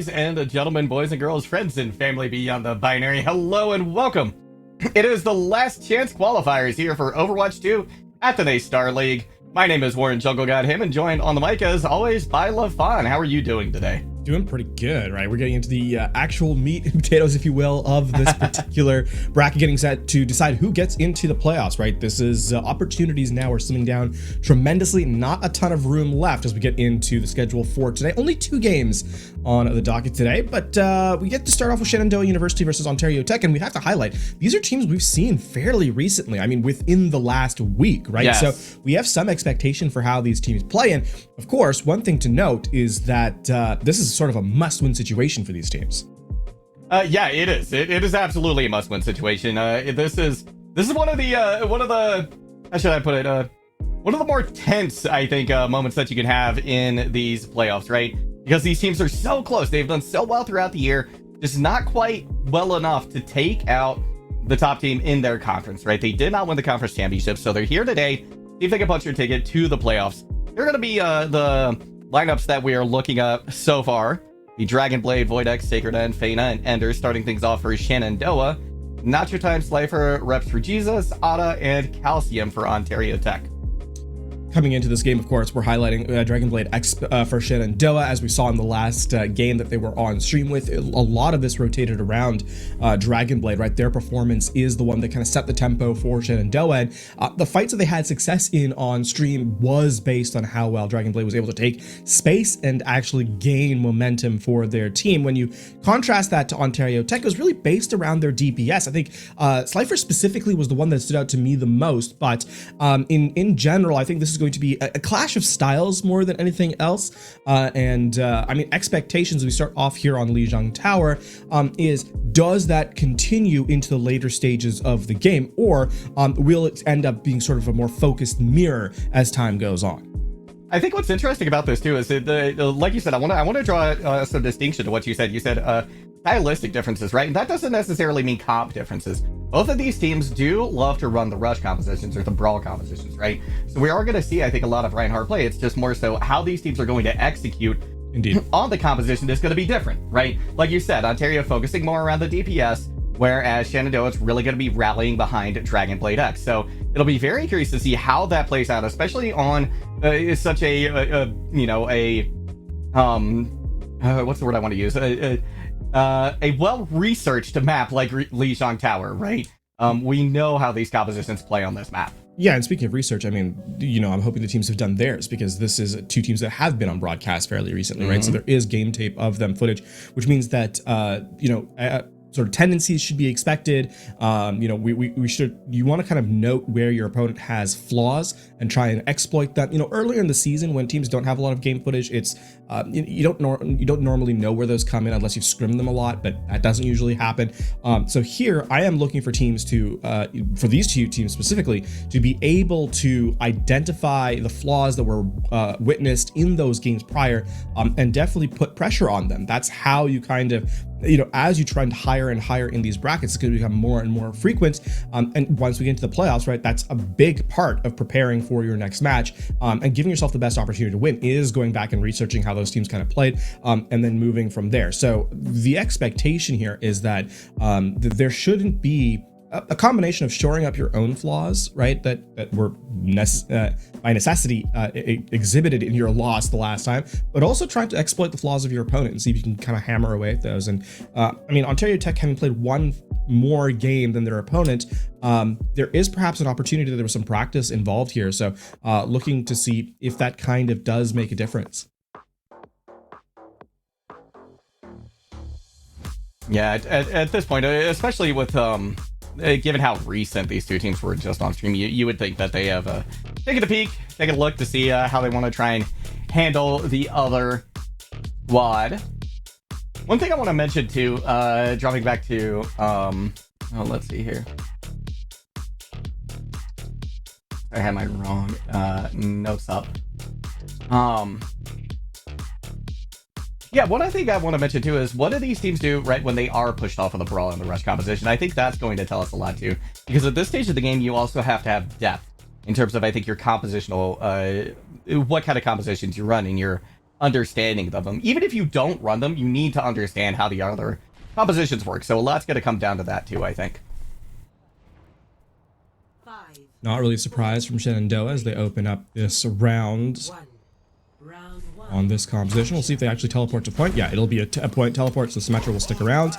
ladies and gentlemen, boys and girls, friends and family beyond the binary, hello and welcome. It is the last chance qualifiers here for Overwatch 2 at the Star League. My name is Warren Jungle God Him, and joined on the mic as always by LaFon. How are you doing today? Doing pretty good, right? We're getting into the actual meat and potatoes, if you will, of this particular bracket, getting set to decide who gets into the playoffs, right? This is opportunities now are slimming down tremendously. Not a ton of room left as we get into the schedule for today. Only 2 games on the docket today, but we get to start off with Shenandoah University versus Ontario Tech, and we have to highlight, these are teams we've seen fairly recently. I mean, within the last week, right? Yes. So we have some expectation for how these teams play, and of course, one thing to note is that this is sort of a must-win situation for these teams. Yeah, it is. It is absolutely a must-win situation. This is one of the how should I put it? One of the more tense, I think, moments that you can have in these playoffs, right? Because these teams are so close. They've done so well throughout the year, just not quite well enough to take out the top team in their conference, right? They did not win the conference championship, so they're here today. See if they can punch their ticket to the playoffs. They're going to be the lineups that we are looking at so far. The Dragon Blade, Void X, Sacred End, Feyna, and Ender starting things off for Shenandoah. Nacho Time Slifer, Reps for Jesus, Ada, and Calcium for Ontario Tech. Coming into this game, of course, we're highlighting Dragon Blade X for Shenandoah, as we saw in the last game that they were on stream with. A lot of this rotated around Dragon Blade, right? Their performance is the one that kind of set the tempo for Shenandoah. And the fights that they had success in on stream was based on how well Dragon Blade was able to take space and actually gain momentum for their team. When you contrast that to Ontario Tech, it was really based around their DPS. I think Slifer specifically was the one that stood out to me the most, but in general, I think this is going to be a clash of styles more than anything else. I mean, expectations, we start off here on Lijiang Tower, is does that continue into the later stages of the game, or will it end up being sort of a more focused mirror as time goes on? I think what's interesting about this too is that like you said, I want to draw some distinction to what you said. You said stylistic differences, right? And that doesn't necessarily mean comp differences. Both of these teams do love to run the rush compositions or the brawl compositions, right? So we are going to see, I think, a lot of Reinhardt play. It's just more so how these teams are going to execute Indeed on the composition is going to be different, right? Like you said, Ontario focusing more around the DPS, whereas Shenandoah is really going to be rallying behind Dragon Blade X. So it'll be very curious to see how that plays out, especially on such a what's the word I want to use? A well-researched map like Lijiang Tower, right? We know how these compositions play on this map. Yeah, and speaking of research, I mean, I'm hoping the teams have done theirs, because this is 2 teams that have been on broadcast fairly recently, right? So there is game tape of them footage, which means that, sort of tendencies should be expected. We should, you want to kind of note where your opponent has flaws and try and exploit that. Earlier in the season when teams don't have a lot of game footage, it's you don't normally know where those come in unless you've scrimmed them a lot, but that doesn't usually happen. So here I am looking for teams to, for these 2 teams specifically, to be able to identify the flaws that were witnessed in those games prior, and definitely put pressure on them. That's how you kind of, as you try to higher and higher in these brackets, it's going to become more and more frequent. And once we get into the playoffs, right, that's a big part of preparing for your next match, and giving yourself the best opportunity to win is going back and researching how those teams kind of played, and then moving from there. So the expectation here is that there shouldn't be a combination of shoring up your own flaws, right, that were by necessity exhibited in your loss the last time, but also trying to exploit the flaws of your opponent and see if you can kind of hammer away at those. And I mean, Ontario Tech having played 1 more game than their opponent, there is perhaps an opportunity that there was some practice involved here. So looking to see if that kind of does make a difference. Yeah, at this point, especially with given how recent these 2 teams were just on stream, you would think that they have taken a peek, taken a look to see how they want to try and handle the other squad. One thing I want to mention too, dropping back to, let's see here. I had my wrong notes up. Yeah, what I think I want to mention too is, what do these teams do right when they are pushed off of the brawl and the rush composition? I think that's going to tell us a lot too, because at this stage of the game, you also have to have depth in terms of, I think, your compositional, what kind of compositions you run in your understanding of them. Even if you don't run them, you need to understand how the other compositions work. So a lot's going to come down to that too, I think. Not really surprised from Shen and Doa as they open up this round on this composition. We'll see if they actually teleport to point. Yeah, it'll be a point teleport, so Symmetra will stick around.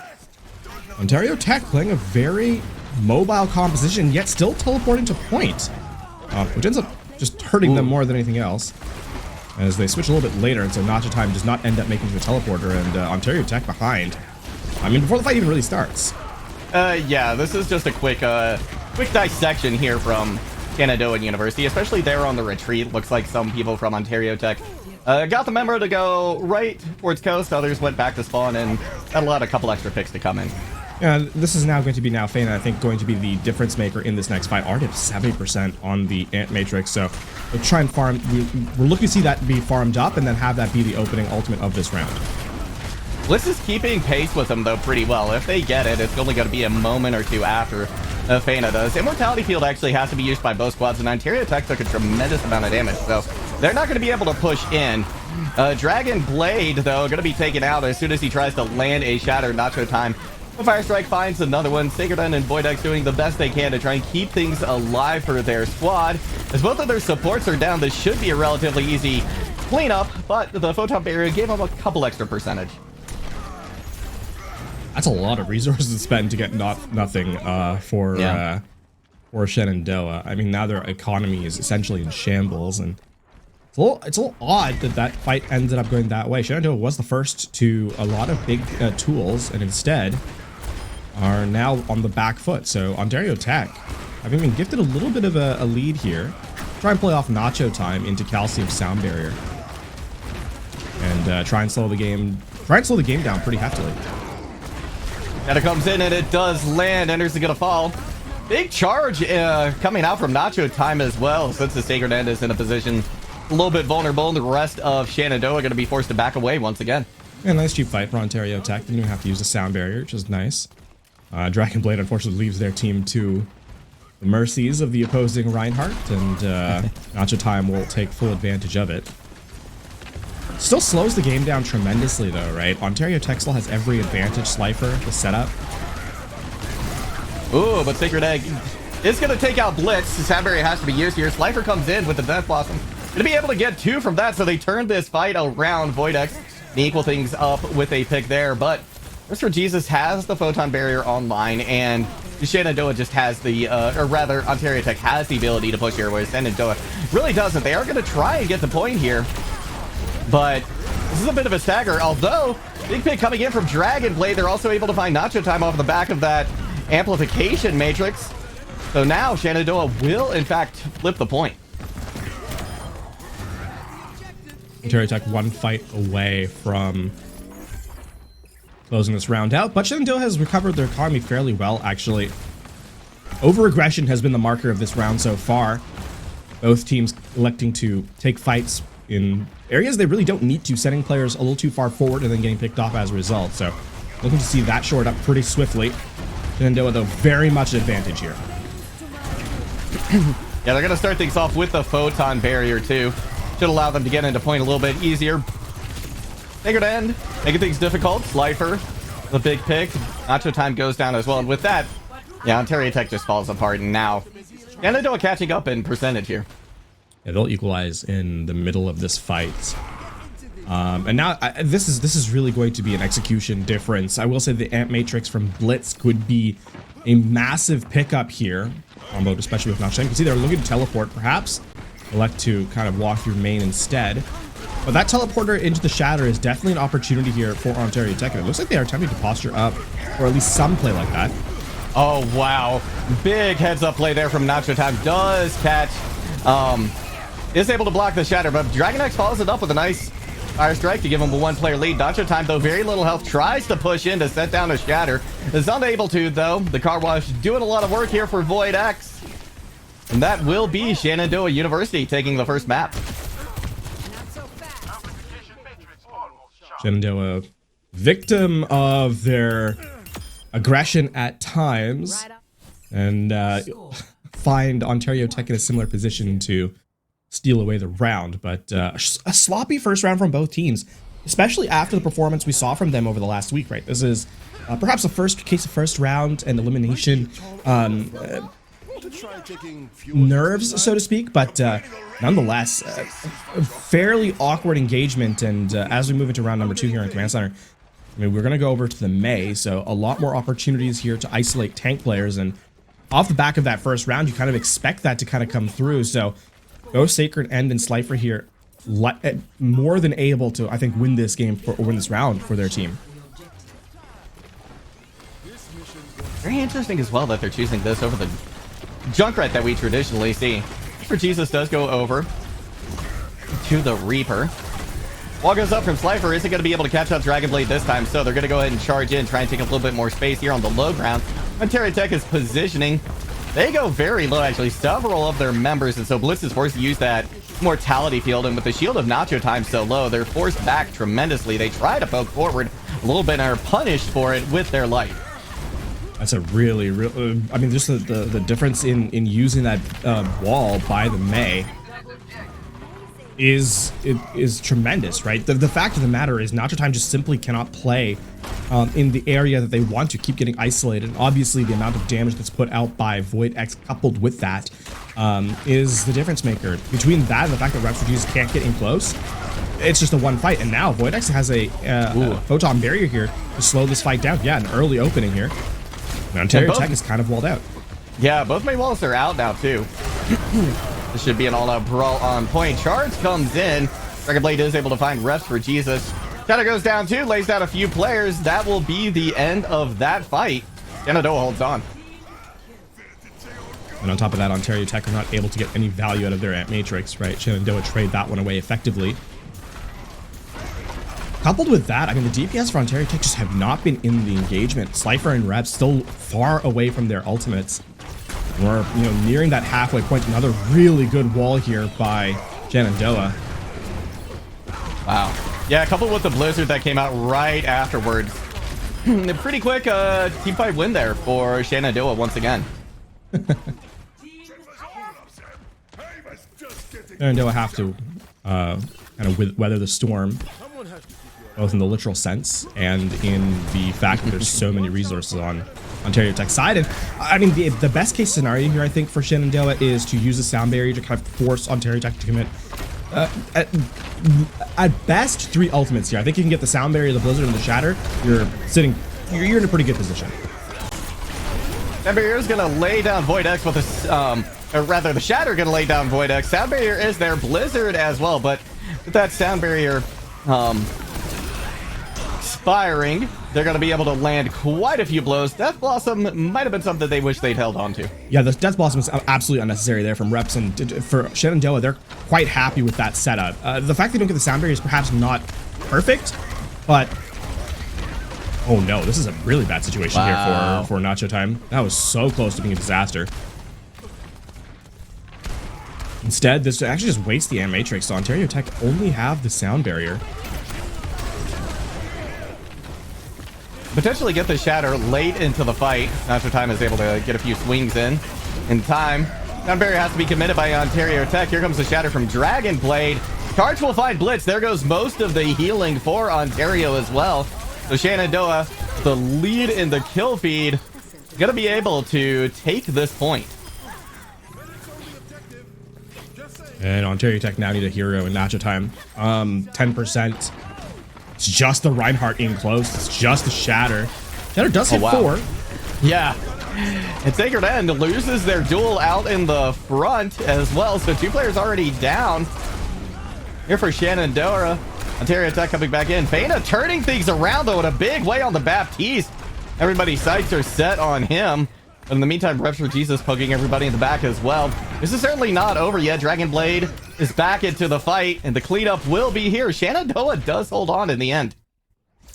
Ontario Tech playing a very mobile composition, yet still teleporting to point, which ends up just hurting them more than anything else, as they switch a little bit later, and so Nacho Time does not end up making to the teleporter, and Ontario Tech behind. I mean, before the fight even really starts. Yeah, this is just a quick dissection here from Canada and University, especially there on the retreat. Looks like some people from Ontario Tech got the memo to go right towards coast. Others went back to spawn and that allowed a couple extra picks to come in. Yeah, this is now going to be Fena, I think, going to be the difference maker in this next fight. Already at 70% on the Ant Matrix, so we'll try and farm. We're looking to see that be farmed up and then have that be the opening ultimate of this round. Blitz is keeping pace with them, though, pretty well. If they get it, it's only going to be a moment or two after Fena does. Immortality Field actually has to be used by both squads, and Ontario Tech took a tremendous amount of damage, so they're not going to be able to push in. Dragon Blade, though, going to be taken out as soon as he tries to land a Shatter. Nacho Time. The Fire Strike finds another one. Sacredun and Voidex doing the best they can to try and keep things alive for their squad. As both of their supports are down, this should be a relatively easy cleanup, but the Photon Barrier gave them a couple extra percentage. That's a lot of resources to spend to get nothing for Shen and Doa. I mean, now their economy is essentially in shambles, and it's a little odd that that fight ended up going that way. Shen and Doa was the first to a lot of big tools, and instead are now on the back foot. So Ontario Tech, having been gifted a little bit of a lead here, try and play off Nacho Time into Calcium Sound Barrier, and try and slow the game down pretty heftily. And it comes in and it does land. Enders are gonna fall. Big charge coming out from Nacho Time as well, since the Sacred End is in a position a little bit vulnerable. The rest of Shenandoah are going to be forced to back away once again. Yeah, nice cheap fight for Ontario Tech. Didn't even have to use a sound barrier, which is nice. Dragon Blade unfortunately leaves their team to the mercies of the opposing Reinhardt, and Nacho Time will take full advantage of it. Still slows the game down tremendously though, right? Ontario Tech still has every advantage. Slifer, the setup. Ooh, but Sacred Egg is going to take out Blitz. Soundberry has to be used here. Slifer comes in with the Death Blossom. Going to be able to get two from that, so they turned this fight around. Voidex to equal things up with a pick there, but Mr. Jesus has the Photon Barrier online, and Shenandoah just has the, or rather, Ontario Tech has the ability to push here, whereas Shenandoah really doesn't. They are going to try and get the point here, but this is a bit of a stagger, although big pick coming in from Dragon Blade. They're also able to find Nacho Time off the back of that amplification matrix. So now Shenandoah will, in fact, flip the point. Ontario Tech one fight away from closing this round out, but Shenandoah has recovered their economy fairly well, actually. Over-aggression has been the marker of this round so far. Both teams electing to take fights in areas they really don't need to, sending players a little too far forward and then getting picked off as a result. So looking to see that shored up pretty swiftly. Shenandoah, though, very much an advantage here. Yeah, they're going to start things off with the Photon Barrier, too. Should allow them to get into point a little bit easier. Sacred End, making things difficult. Slifer, the big pick. Nacho Time goes down as well. And with that, yeah, Ontario Tech just falls apart. And now, Shenandoah catching up in percentage here. Yeah, they'll equalize in the middle of this fight. And now this is really going to be an execution difference. I will say the Ant Matrix from Blitz could be a massive pickup here, especially with Nacho. You can see they're looking to teleport, perhaps elect to kind of walk through main instead. But that teleporter into the Shatter is definitely an opportunity here for Ontario Tech. And it looks like they are attempting to posture up, or at least some play like that. Oh, wow. Big heads-up play there from Nacho Time. Does catch, is able to block the Shatter, but Dragon X follows it up with a nice Fire Strike to give him a one-player lead. Nacho Time, though, very little health, tries to push in to set down a Shatter. Is unable to, though. The Car Wash doing a lot of work here for Void X. And that will be Shenandoah University taking the first map. Shenandoah, victim of their aggression at times, and find Ontario Tech in a similar position to steal away the round. But a sloppy first round from both teams, especially after the performance we saw from them over the last week, right? This is perhaps the first case of first round and elimination nerves, so to speak, but nonetheless, a fairly awkward engagement. And as we move into round number 2 here in Command Center, I mean, we're going to go over to the May, so a lot more opportunities here to isolate tank players. And off the back of that first round, you kind of expect that to kind of come through. So both Sacred and Slifer here more than able to, I think, win this game or win this round for their team. Very interesting as well that they're choosing this over the Junkrat that we traditionally see. For Jesus does go over to the Reaper. Wall goes up from Slifer. Isn't going to be able to catch up Dragonblade this time, so they're going to go ahead and charge in, try and take a little bit more space here on the low ground. Ontario Tech is positioning. They go very low, actually. Several of their members, and so Blitz is forced to use that mortality field, and with the shield of Nacho time so low, they're forced back tremendously. They try to poke forward a little bit and are punished for it with their life. That's a really, I mean, just the difference in using that wall by the May is tremendous, right? The fact of the matter is Nacho Time just simply cannot play in the area that they want to, keep getting isolated. And obviously the amount of damage that's put out by Void X coupled with that is the difference maker. Between that and the fact that Refugees can't get in close, it's just a one fight. And now Void X has a photon barrier here to slow this fight down. Yeah, an early opening here. And Ontario Tech is kind of walled out. Yeah, both main walls are out now too. This should be an all-out brawl on point. Charge comes in. Dragonblade is able to find refs for Jesus. Shadow goes down too, lays down a few players. That will be the end of that fight. Shenandoah holds on. And on top of that, Ontario Tech are not able to get any value out of their Ant Matrix, right? Shenandoah trade that one away effectively. Coupled with that, I mean, the DPS for Ontario Tech just have not been in the engagement. Slifer and Reps still far away from their ultimates. We're, you know, nearing that halfway point. Another really good wall here by Shenandoah. Wow. Yeah, coupled with the blizzard that came out right afterwards. Pretty quick team fight win there for Shenandoah once again. Shenandoah have to kind of weather the storm, both in the literal sense and in the fact that there's so many resources on Ontario Tech side. And I mean, the best case scenario here, I think, for Shenandoah is to use a sound barrier to kind of force Ontario Tech to commit at best 3 ultimates here. I think you can get the sound barrier, the blizzard, and the shatter. You're in a pretty good position. Sound barrier is gonna lay down Void X with a, or rather, the shatter gonna lay down Void X. Sound barrier is there, blizzard as well, but with that sound barrier expiring, they're going to be able to land quite a few blows. Death Blossom might have been something they wish they'd held on to. Yeah, the Death Blossom is absolutely unnecessary there from Reps, and for Shenandoah, they're quite happy with that setup. The fact they don't get the sound barrier is perhaps not perfect, but oh no, this is a really bad situation here for Nacho Time. That was so close to being a disaster. Instead, this actually just wastes the Ant Matrix, so Ontario Tech only have the sound barrier. Potentially get the shatter late into the fight. Nacho Time is able to get a few swings in time. Sound barrier has to be committed by Ontario Tech. Here comes the shatter from Dragonblade. Charge will find Blitz. There goes most of the healing for Ontario as well. So Shenandoah, the lead in the kill feed, gonna be able to take this point. And Ontario Tech now need a hero in Nacho Time. 10%. It's just the Reinhardt in close. It's just the Shatter. Shatter does hit 4. Yeah. And Sacred End loses their duel out in the front as well. So 2 players already down. Here for Shenandoah. Ontario Tech coming back in. Fana turning things around though in a big way on the Baptiste. Everybody's sights are set on him. But in the meantime, Reps for Jesus poking everybody in the back as well. This is certainly not over yet. Dragonblade is back into the fight, and the cleanup will be here. Shenandoah does hold on in the end.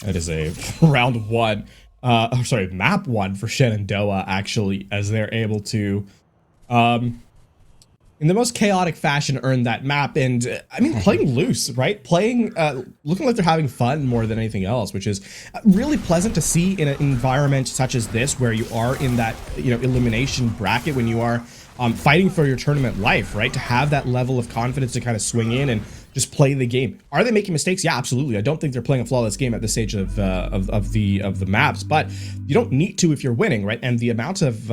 That is a round 1. Map 1 for Shenandoah, actually, as they're able to, in the most chaotic fashion, earn that map. And I mean, playing loose, right? Playing, looking like they're having fun more than anything else, which is really pleasant to see in an environment such as this, where you are in that, you know, elimination bracket, when you are fighting for your tournament life, right? To have that level of confidence to kind of swing in and just play the game. Are they making mistakes? Yeah, absolutely. I don't think they're playing a flawless game at this stage of the maps, but you don't need to if you're winning, right? And the amount of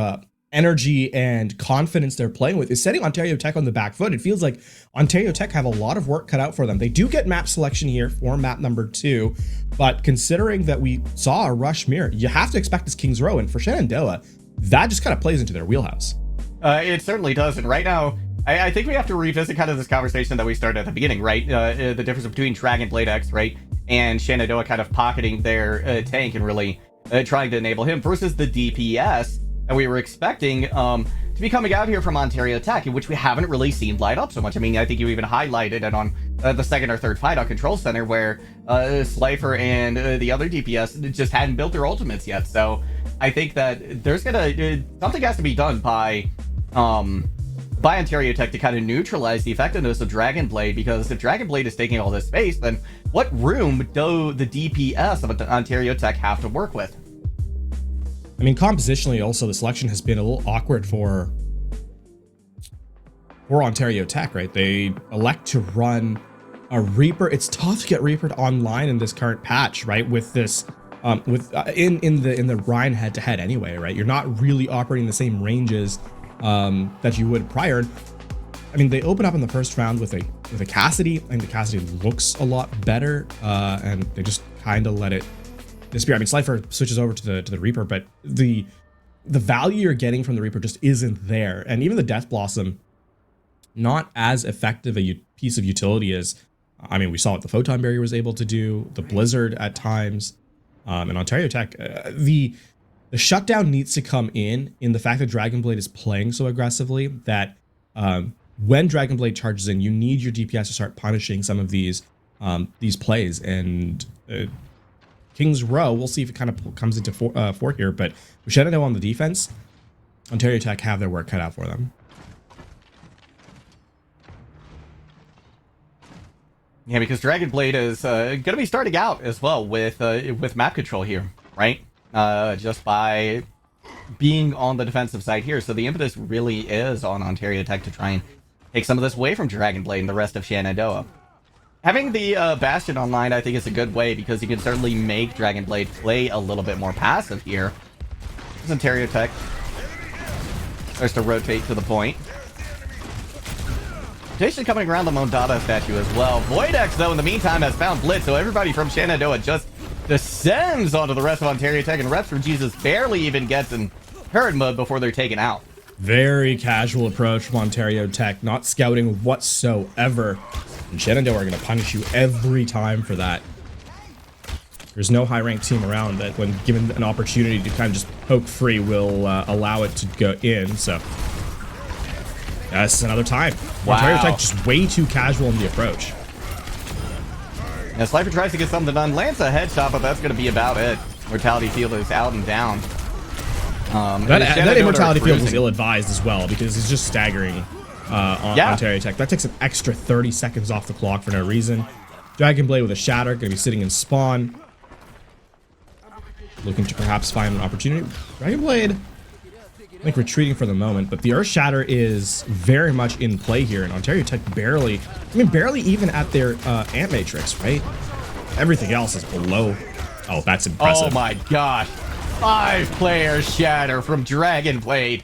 energy and confidence they're playing with is setting Ontario Tech on the back foot. It feels like Ontario Tech have a lot of work cut out for them. They do get map selection here for map number 2, but considering that we saw a rush mirror, you have to expect this King's Row, and for Shenandoah, that just kind of plays into their wheelhouse. It certainly does, and right now, I think we have to revisit kind of this conversation that we started at the beginning, right? The difference between Dragon Blade X, right, and Shenandoah kind of pocketing their tank and really trying to enable him versus the DPS that we were expecting to be coming out here from Ontario Tech, in which we haven't really seen light up so much. I mean, I think you even highlighted it on the second or third fight on Control Center, where Slifer and the other DPS just hadn't built their ultimates yet. So I think that there's something has to be done by Ontario Tech to kind of neutralize the effectiveness of Dragon Blade, because if Dragon Blade is taking all this space, then what room do the DPS of Ontario Tech have to work with? I mean, compositionally, also, the selection has been a little awkward for Ontario Tech, right? They elect to run a Reaper. It's tough to get Reaper online in this current patch, right? With this, in the Rhine head-to-head anyway, right? You're not really operating the same ranges that you would prior. I mean, they open up in the first round with a Cassidy, and the Cassidy looks a lot better, and they just kind of let it disappear. I mean, Slifer switches over to the Reaper, but the value you're getting from the Reaper just isn't there. And even the Death Blossom, not as effective a piece of utility as, I mean, we saw what the Photon Barrier was able to do, the Blizzard at times, and Ontario Tech. The shutdown needs to come in the fact that Dragon Blade is playing so aggressively that when Dragon Blade charges in, you need your DPS to start punishing some of these plays. And King's Row, we'll see if it kind of comes into fort here, but with Shenandoah on the defense, Ontario Tech have their work cut out for them. Yeah, because Dragon Blade is going to be starting out as well with map control here, right? Just by being on the defensive side here. So the impetus really is on Ontario Tech to try and take some of this away from Dragon Blade and the rest of Shenandoah. Having the Bastion online, I think, is a good way, because you can certainly make Dragon Blade play a little bit more passive here. As Ontario Tech starts to rotate to the point. Potentially coming around the Mondada statue as well. Voidex, though, in the meantime, has found Blitz, so everybody from Shenandoah just descends onto the rest of Ontario Tech, and Reps for Jesus barely even gets in herd mode before they're taken out. Very casual approach from Ontario Tech, not scouting whatsoever. And Shenandoah are going to punish you every time for that. There's no high-ranked team around that, when given an opportunity to kind of just poke free, will allow it to go in. So that's another time. Wow. Ontario Tech just way too casual in the approach. Now, Slifer tries to get something done, lands a headshot, but that's going to be about it. Mortality Field is out and down. That Immortality Field was ill-advised as well, because it's just staggering on Ontario Tech. That takes an extra 30 seconds off the clock for no reason. Dragon Blade with a Shatter, going to be sitting in spawn. Looking to perhaps find an opportunity. Dragon Blade, I think, retreating for the moment, but the Earth Shatter is very much in play here, and Ontario Tech barely even at their Ant Matrix, right? Everything else is below. Oh, that's impressive. Oh my gosh. 5-player Shatter from Dragon Blade.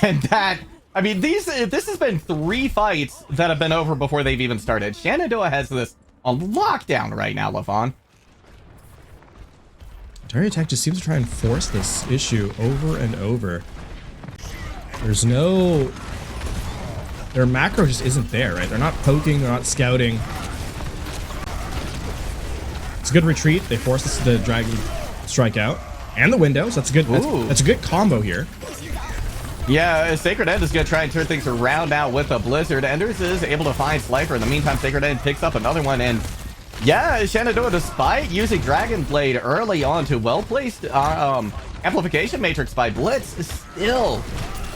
And that, I mean, this has been 3 fights that have been over before they've even started. Shenandoah has this on lockdown right now, LaFon. Ontario Tech just seems to try and force this issue over and over. There's no... Their macro just isn't there, right? They're not poking, they're not scouting. It's a good retreat. They force the Dragon strike out. And the windows. That's a good that's a good combo here. Yeah, Sacred End is going to try and turn things around now with a Blizzard. Enders is able to find Slifer. In the meantime, Sacred End picks up another one. And yeah, Shenandoah, despite using Dragon Blade early on to well-placed Amplification Matrix by Blitz, still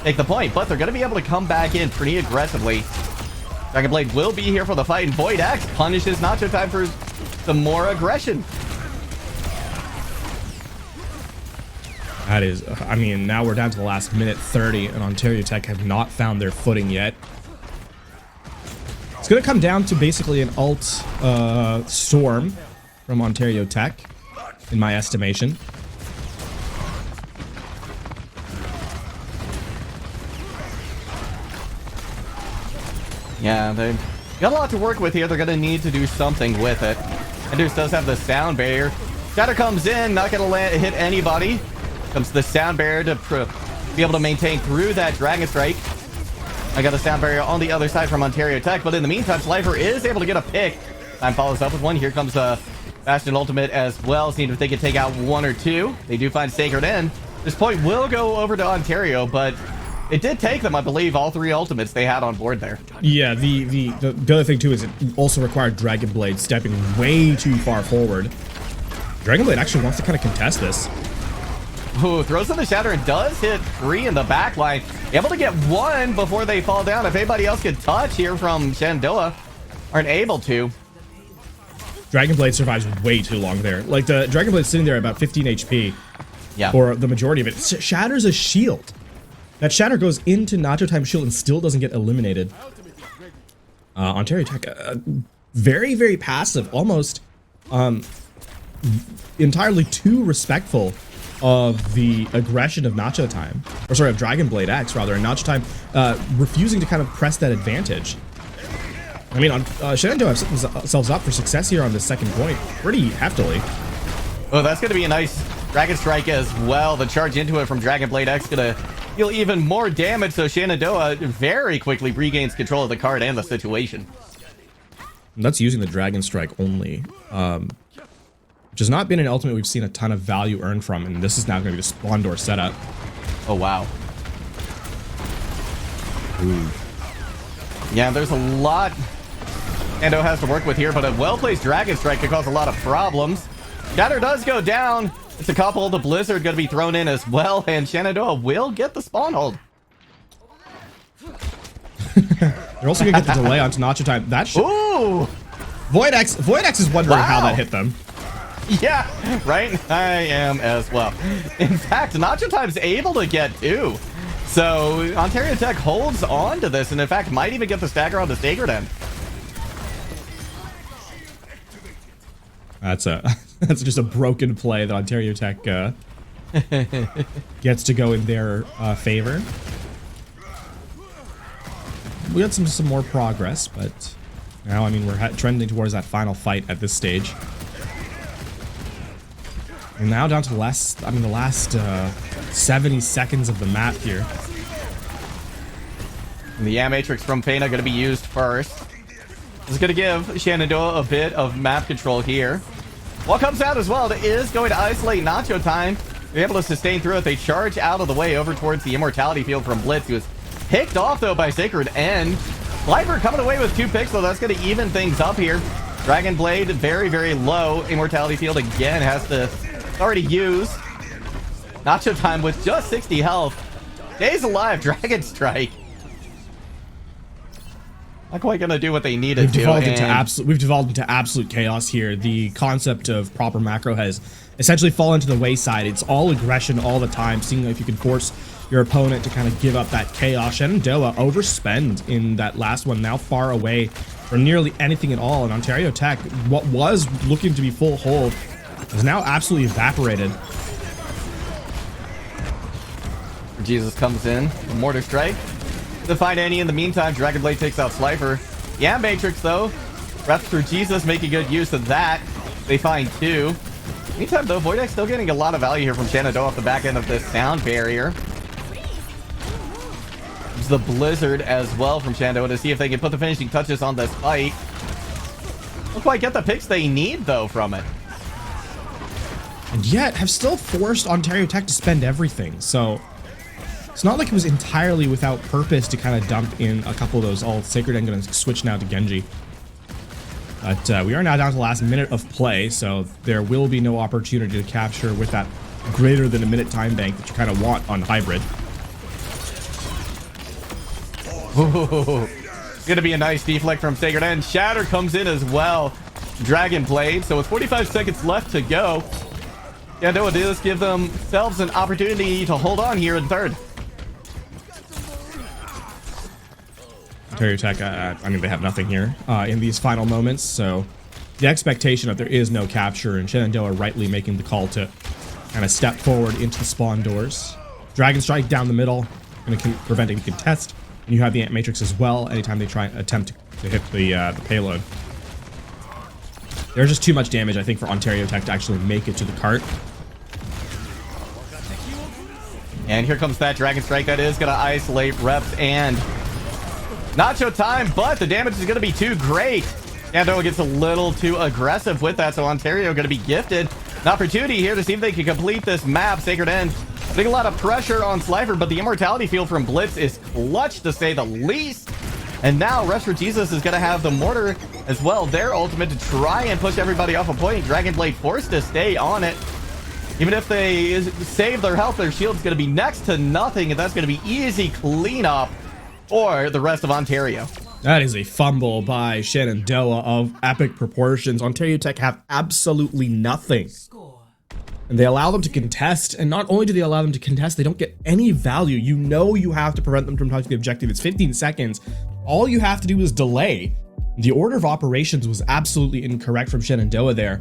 take the point. But they're going to be able to come back in pretty aggressively. Dragon Blade will be here for the fight, and Void X punishes Nacho Time for some more aggression. That is, I mean, now we're down to the last minute 30, and Ontario Tech have not found their footing yet. It's going to come down to basically an ult storm from Ontario Tech, in my estimation. Yeah, they've got a lot to work with here. They're going to need to do something with it. Enders does have the sound barrier. Shatter comes in, not going to hit anybody. Comes the sound barrier to be able to maintain through that Dragon Strike. I got a sound barrier on the other side from Ontario Tech, but in the meantime, Slifer is able to get a pick. Time follows up with one. Here comes Bastion Ultimate as well, seeing if they can take out one or two. They do find Sacred End. This point will go over to Ontario, but it did take them, I believe, all three ultimates they had on board there. Yeah, the other thing too is it also required Dragon Blade stepping way too far forward. Dragon Blade actually wants to kind of contest this. Ooh, throws in the Shatter and does hit 3 in the back line. Able to get 1 before they fall down. If anybody else could touch here from Shendoa, aren't able to. Dragon Blade survives way too long there. Like, the Dragon Blade's sitting there at about 15 HP. Yeah. For the majority of it. Shatters a shield. That Shatter goes into Nacho Time shield and still doesn't get eliminated. Ontario Tech, very, very passive. Almost entirely too respectful of the aggression of Nacho Time. Or sorry, of Dragon Blade X, rather. And Nacho Time refusing to kind of press that advantage. I mean, Shenandoah have set themselves up for success here on this second point pretty heftily. Oh, that's going to be a nice Dragon Strike as well. The charge into it from Dragon Blade X going to deal even more damage, so Shenandoah very quickly regains control of the card and the situation. And that's using the Dragon Strike only, which has not been an ultimate we've seen a ton of value earned from, and this is now going to be the spawn door setup. Oh, wow. Ooh. Yeah, there's a lot Endo has to work with here, but a well-placed Dragon Strike could cause a lot of problems. Shatter does go down. It's a couple. The Blizzard going to be thrown in as well, and Shenandoah will get the spawn hold. They're also going to get the delay onto Nacho Time. That should... Ooh! Void X is wondering how that hit them. Yeah, right? I am as well. In fact, Nacho Time's able to get 2. So Ontario Tech holds on to this, and in fact might even get the stagger on the Sacred End. That's just a broken play that Ontario Tech gets to go in their favor. We got some more progress, but now I mean we're trending towards that final fight at this stage. And now down to the last 70 seconds of the map here. And the Matrix from Fena going to be used first. This is going to give Shenandoah a bit of map control here. What comes out as well is going to isolate Nacho Time. They're able to sustain through it. They charge out of the way over towards the Immortality Field from Blitz, who is picked off, though, by Sacred End. Slifer coming away with 2 picks, though. That's going to even things up here. Dragon Blade, very, very low. Immortality Field, again, has to already use. Nacho Time with just 60 health. Stays alive. Dragon Strike. Not quite gonna do what they needed We've to. We've devolved into absolute chaos here. The concept of proper macro has essentially fallen to the wayside. It's all aggression all the time, seeing if you can force your opponent to kind of give up that chaos. Shenandoah overspend in that last one, now far away from nearly anything at all. And Ontario Tech, what was looking to be full hold, is now absolutely evaporated. Jesus comes in. The Mortar Strike. To find Annie in the meantime, Dragon Blade takes out Slifer. Yeah, Matrix, though. Reps through Jesus, making good use of that. They find 2. Meantime, though, Voidex still getting a lot of value here from Shenandoah off the back end of this sound barrier. There's the Blizzard as well from Shenandoah to see if they can put the finishing touches on this fight. Don't quite get the picks they need, though, from it. And yet, have still forced Ontario Tech to spend everything, so... It's not like it was entirely without purpose to kind of dump in a couple of those all Sacred End. Going to switch now to Genji. But we are now down to the last minute of play, so there will be no opportunity to capture with that greater than a minute time bank that you kind of want on Hybrid. Ooh, it's going to be a nice deflect from Sacred End. Shatter comes in as well. Dragon Blade. So with 45 seconds left to go, Yeah, no, it does give themselves an opportunity to hold on here in third. Ontario Tech, I mean, they have nothing here in these final moments, so the expectation that there is no capture, and Shenandoah rightly making the call to kind of step forward into the spawn doors. Dragon Strike down the middle, going to prevent a contest, and you have the Ant Matrix as well anytime they try and attempt to hit the payload. There's just too much damage, I think, for Ontario Tech to actually make it to the cart. And here comes that Dragon Strike that is going to isolate Reps and Nacho time, but the damage is going to be too great. Shenandoah gets a little too aggressive with that, so Ontario going to be gifted an opportunity here to see if they can complete this map. Sacred End putting a lot of pressure on Slifer, but the immortality field from Blitz is clutch to say the least. And now Rest for Jesus is going to have the mortar as well, their ultimate, to try and push everybody off a point. Dragon Blade forced to stay on it. Even if they save their health, their shield's going to be next to nothing, and that's going to be easy cleanup for the rest of Ontario. That is a fumble by Shenandoah of epic proportions. Ontario Tech have absolutely nothing. And they allow them to contest, and not only do they allow them to contest, they don't get any value. You know you have to prevent them from touching the objective. It's 15 seconds. All you have to do is delay. The order of operations was absolutely incorrect from Shenandoah there,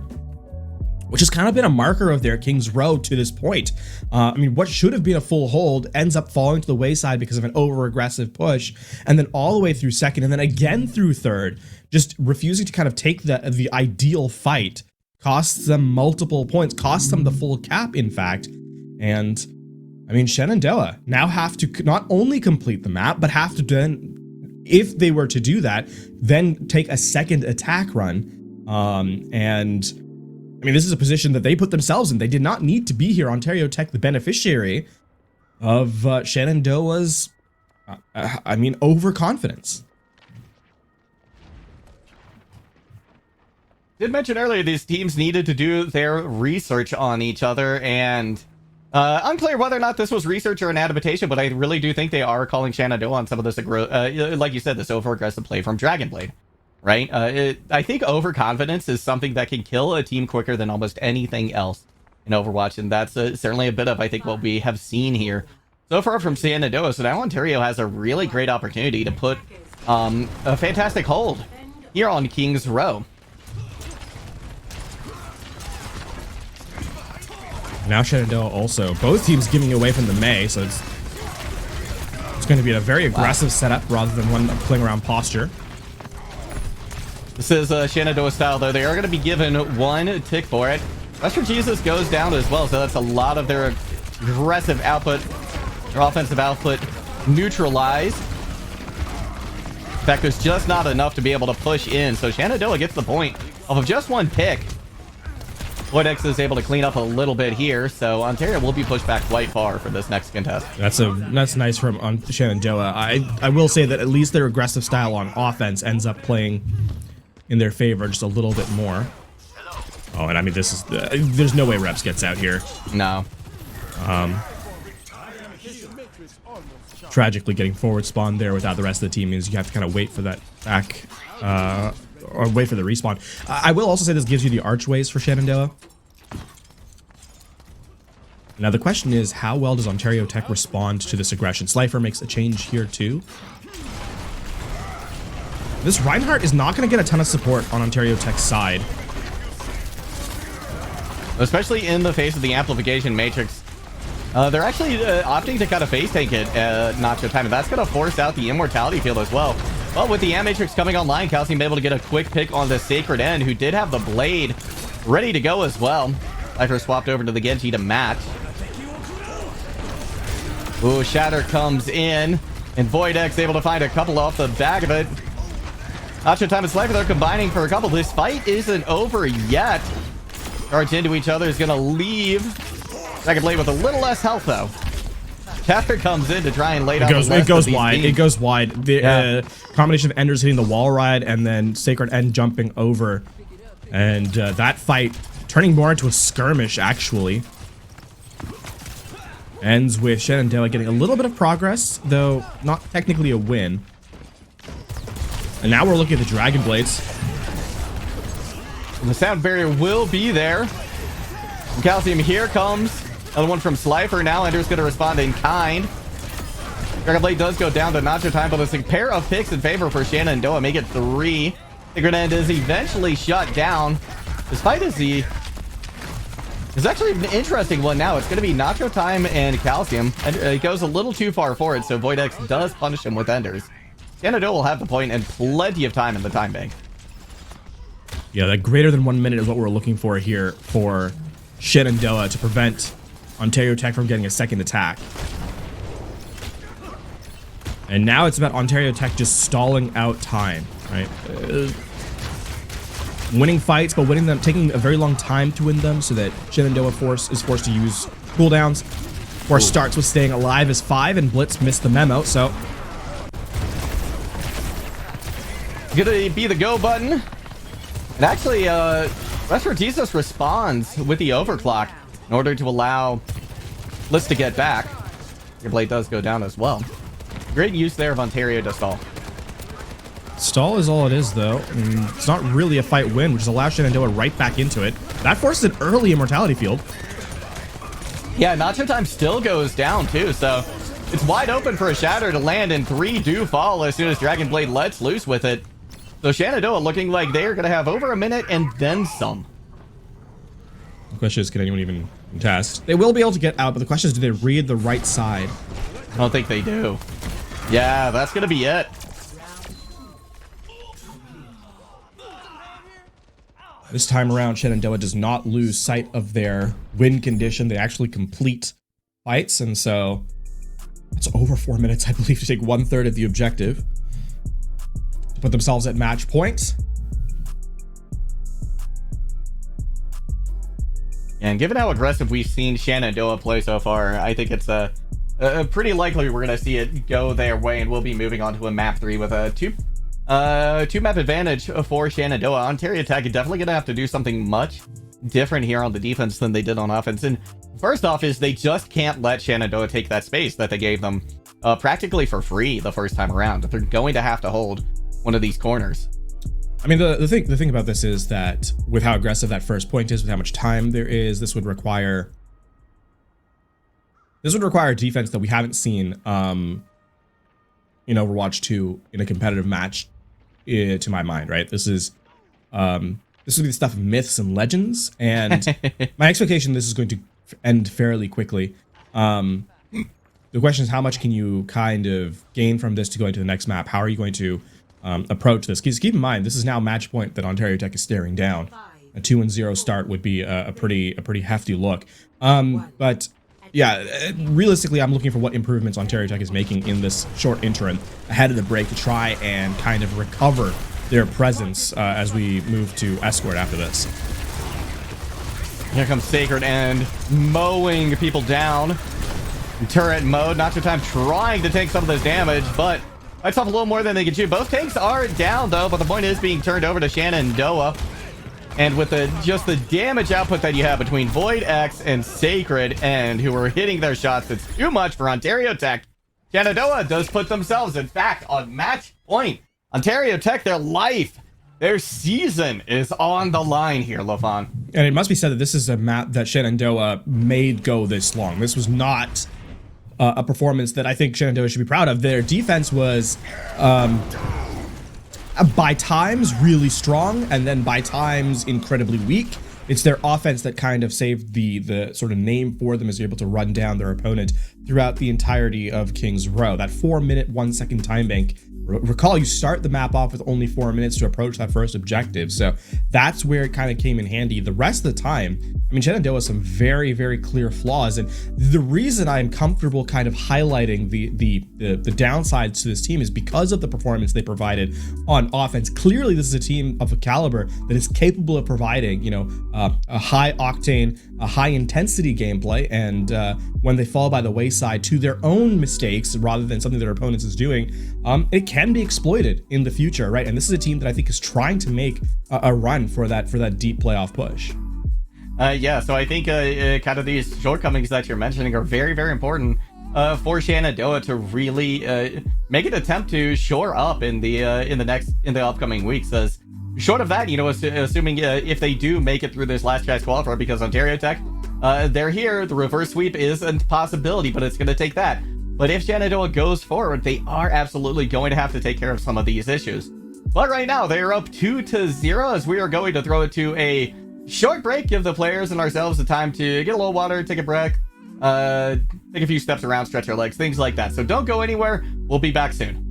which has kind of been a marker of their King's Row to this point. I mean, what should have been a full hold ends up falling to the wayside because of an over-aggressive push, and then all the way through second, and then again through third, just refusing to kind of take the ideal fight. Costs them multiple points, costs them the full cap, in fact. And, I mean, Shenandoah now have to not only complete the map, but have to then, if they were to do that, then take a second attack run. And I mean, this is a position that they put themselves in. They did not need to be here. Ontario Tech, the beneficiary of Shenandoah's, I mean, overconfidence. Did mention earlier these teams needed to do their research on each other, and unclear whether or not this was research or an adaptation, but I really do think they are calling Shenandoah on some of this, like you said, this over-aggressive play from Dragonblade. Right? I think overconfidence is something that can kill a team quicker than almost anything else in Overwatch, and that's certainly a bit of, I think, what we have seen here so far from Shenandoah. So now Ontario has a really great opportunity to put a fantastic hold here on King's Row. Now Shenandoah also, both teams giving away from the May, so it's going to be a very aggressive setup rather than one playing around posture. This is Shenandoah style, though. They are going to be given one tick for it. Rest for Jesus goes down as well, so that's a lot of their aggressive output, their offensive output neutralized. In fact, there's just not enough to be able to push in, so Shenandoah gets the point off of just one pick. Voidex is able to clean up a little bit here, so Ontario will be pushed back quite far for this next contest. That's nice from Shenandoah. I will say that at least their aggressive style on offense ends up playing in their favor just a little bit more. Oh, and I mean, this is there's no way Reps gets out here. No. Tragically getting forward spawn there without the rest of the team means you have to kind of wait for that back or wait for the respawn. I will also say this gives you the archways for Shenandoah. Now the question is, how well does Ontario Tech respond to this aggression? Slifer makes a change here too. This Reinhardt is not going to get a ton of support on Ontario Tech's side. Especially in the face of the amplification matrix. They're actually opting to kind of face tank it Nacho time, and that's going to force out the immortality field as well. But with the Ant Matrix coming online, Calcium be able to get a quick pick on the Sacred End, who did have the blade ready to go as well. Lifer swapped over to the Genji to match. Ooh, Shatter comes in, and Voidex able to find a couple off the back of it. Nacho time and Slifer, they're combining for a couple. This fight isn't over yet. Charge into each other is going to leave Dragon Blade with a little less health, though. Shatter comes in to try and lay down. It goes wide. It goes wide. The combination of Enders hitting the wall ride and then Sacred End jumping over. And that fight turning more into a skirmish, actually. Ends with Shenandoah getting a little bit of progress, though not technically a win. And now we're looking at the Dragon Blades. And the sound barrier will be there. Calcium, here comes another one from Slifer. Now Ender's going to respond in kind. Dragon Blade does go down to Nacho time, but it's a pair of picks in favor for Shanna and Doa. Make it 3. Sacred End is eventually shut down. This fight is actually an interesting one now. It's going to be Nacho time and Calcium. And it goes a little too far forward, so Void X does punish him with Enders. Shanna and Doa will have the point and plenty of time in the time bank. Yeah, that greater than 1 minute is what we're looking for here for Shen and Doa to prevent Ontario Tech from getting a second attack. And now it's about Ontario Tech just stalling out time, right? Winning fights, but winning them, taking a very long time to win them so that Shen and Doa is forced to use cooldowns. Force starts with staying alive as 5, and Blitz missed the memo, so. Gonna be the go button. And actually, Vespertisus responds with the overclock in order to allow Blitz to get back. Your blade does go down as well. Great use there of Ontario to stall. Stall is all it is, though. It's not really a fight win, which allows Shen and Doa right back into it. That forces an early immortality field. Yeah, Nacho time still goes down, too, so it's wide open for a Shatter to land, and 3 do fall as soon as Dragon Blade lets loose with it. So Shenandoah looking like they are going to have over a minute and then some. The question is, can anyone even contest? They will be able to get out, but the question is, do they read the right side? I don't think they do. Yeah, that's going to be it. This time around, Shenandoah does not lose sight of their win condition. They actually complete fights, and so it's over 4 minutes, I believe, to take 1/3 of the objective to put themselves at match point. And given how aggressive we've seen Shenandoah play so far, I think it's pretty likely we're going to see it go their way, and we'll be moving on to a map 3 with a two map advantage for Shenandoah. Ontario Tech is definitely going to have to do something much different here on the defense than they did on offense. And first off is they just can't let Shenandoah take that space that they gave them practically for free the first time around. They're going to have to hold one of these corners. I mean, the thing about this is that with how aggressive that first point is, with how much time there is, this would require a defense that we haven't seen in Overwatch 2 in a competitive match, to my mind, right? This would be the stuff of myths and legends, and my expectation this is going to end fairly quickly. The question is, how much can you kind of gain from this to go into the next map? How are you going to approach this? Because keep in mind, this is now match point that Ontario Tech is staring down. A 2-0 start would be a pretty hefty look. But yeah, realistically, I'm looking for what improvements Ontario Tech is making in this short interim ahead of the break to try and kind of recover their presence as we move to Escort after this. Here comes Sacred End, mowing people down. In turret mode, Nacho time trying to take some of this damage, but bites off a little more than they can chew. Both tanks are down, though, but the point is being turned over to Shenandoah. And with just the damage output that you have between Void X and Sacred End, who are hitting their shots, it's too much for Ontario Tech. Shenandoah does put themselves, in fact, on match point. Ontario Tech, their life, their season is on the line here, Lofan. And it must be said that this is a map that Shenandoah made go this long. This was not a performance that I think Shenandoah should be proud of. Their defense was by times really strong, and then by times incredibly weak. It's their offense that kind of saved the sort of name for them as they're able to run down their opponent throughout the entirety of King's Row. That 4-minute, 1-second time bank. Recall, you start the map off with only 4 minutes to approach that first objective, so that's where it kind of came in handy. The rest of the time, I mean, Shenandoah has some very, very clear flaws, and the reason I'm comfortable kind of highlighting the downsides to this team is because of the performance they provided on offense. Clearly, this is a team of a caliber that is capable of providing, a high octane, a high intensity gameplay, and when they fall by the wayside to their own mistakes rather than something their opponents is doing, it can be exploited in the future, right? And this is a team that I think is trying to make a run for that deep playoff push. Yeah, so I think kind of these shortcomings that you're mentioning are very, very important for Shenandoah to really make an attempt to shore up in the upcoming weeks. As short of that, assuming if they do make it through this last chance qualifier, because Ontario Tech they're here. The reverse sweep is a possibility, but it's going to take that. But if Shenandoah goes forward, they are absolutely going to have to take care of some of these issues. But right now, they are up 2-0 as we are going to throw it to a short break, give the players and ourselves the time to get a little water, take a breath, take a few steps around, stretch our legs, things like that. So don't go anywhere. We'll be back soon.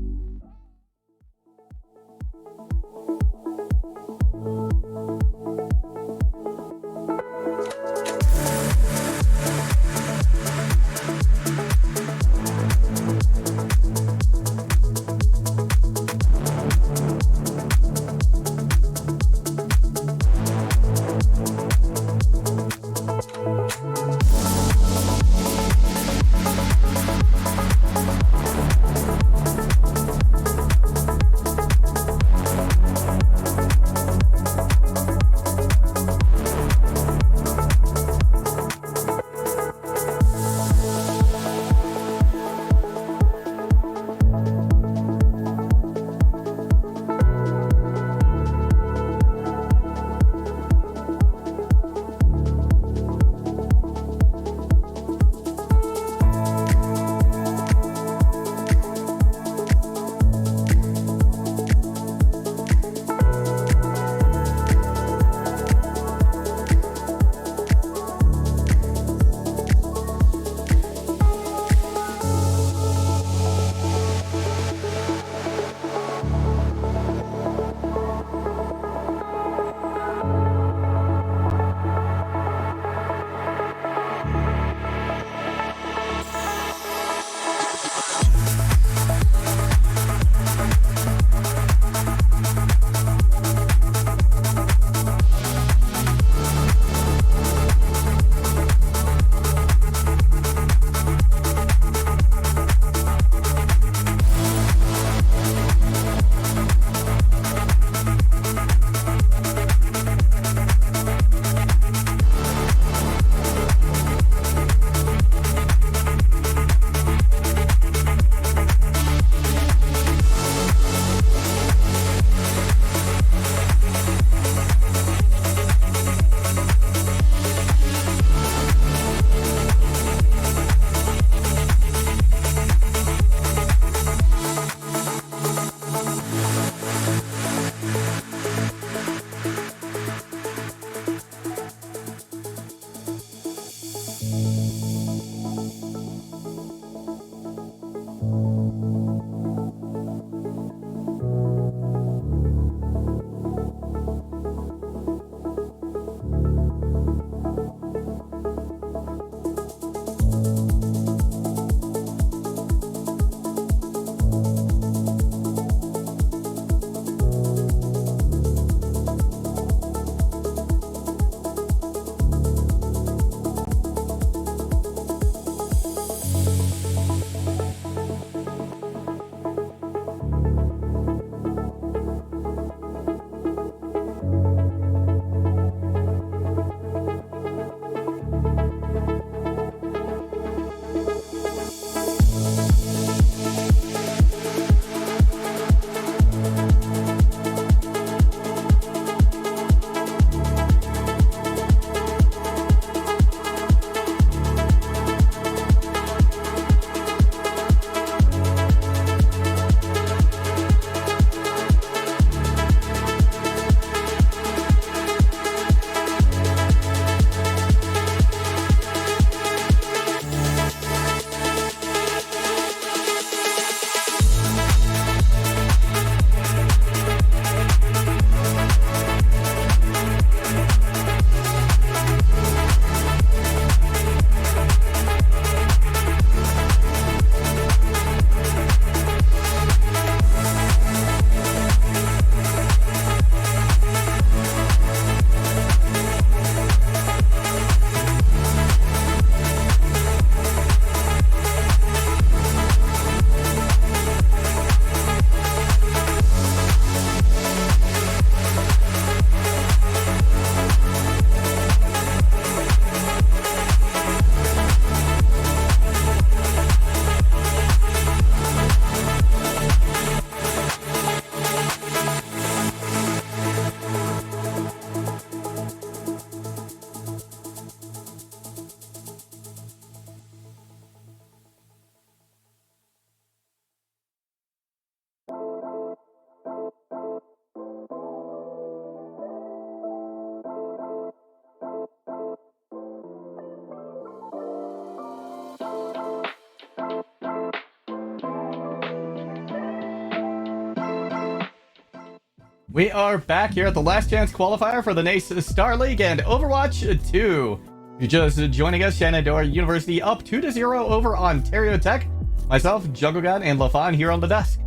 We are back here at the last chance qualifier for the NACE Star League and Overwatch 2. You're just joining us, Shenandoah University up 2-0 over Ontario Tech. Myself, Jungle God, and LaFon here on the desk.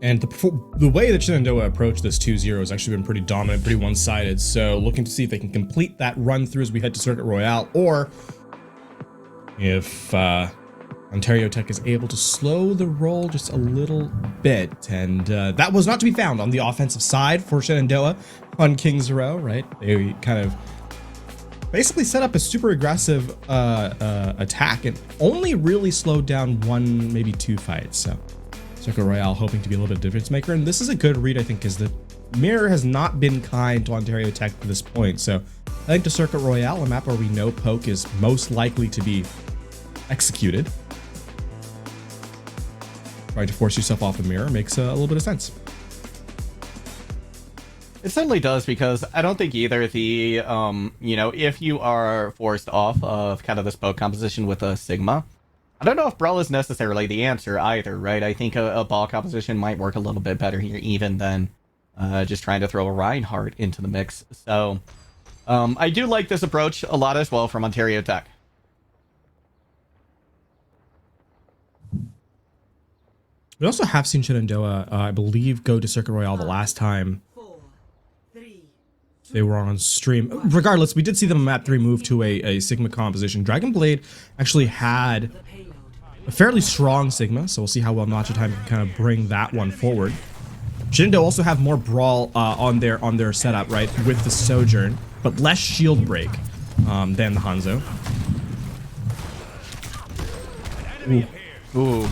And the way that Shenandoah approached this 2-0 has actually been pretty dominant, pretty one-sided. So looking to see if they can complete that run through as we head to Circuit Royale, or if Ontario Tech is able to slow the roll just a little bit. And that was not to be found on the offensive side for Shenandoah on Kings Row, right? They kind of basically set up a super aggressive attack and only really slowed down one, maybe two fights. So Circuit Royale hoping to be a little bit of difference maker. And this is a good read, I think, because the mirror has not been kind to Ontario Tech to this point. So I think to Circuit Royale, a map where we know poke is most likely to be executed. Trying to force yourself off a mirror makes a little bit of sense. It certainly does, because I don't think either the, if you are forced off of kind of this poke composition with a Sigma, I don't know if Brawl is necessarily the answer either, right? I think a ball composition might work a little bit better here even than just trying to throw a Reinhardt into the mix. So I do like this approach a lot as well from Ontario Tech. We also have seen Shenandoah, I believe, go to Circuit Royale the last time they were on stream. Regardless, we did see them on map 3 move to a Sigma composition. Dragon Blade actually had a fairly strong Sigma, so we'll see how well Nacho Time can kind of bring that one forward. Shenandoah also have more Brawl on their setup, right, with the Sojourn, but less shield break than the Hanzo. Ooh.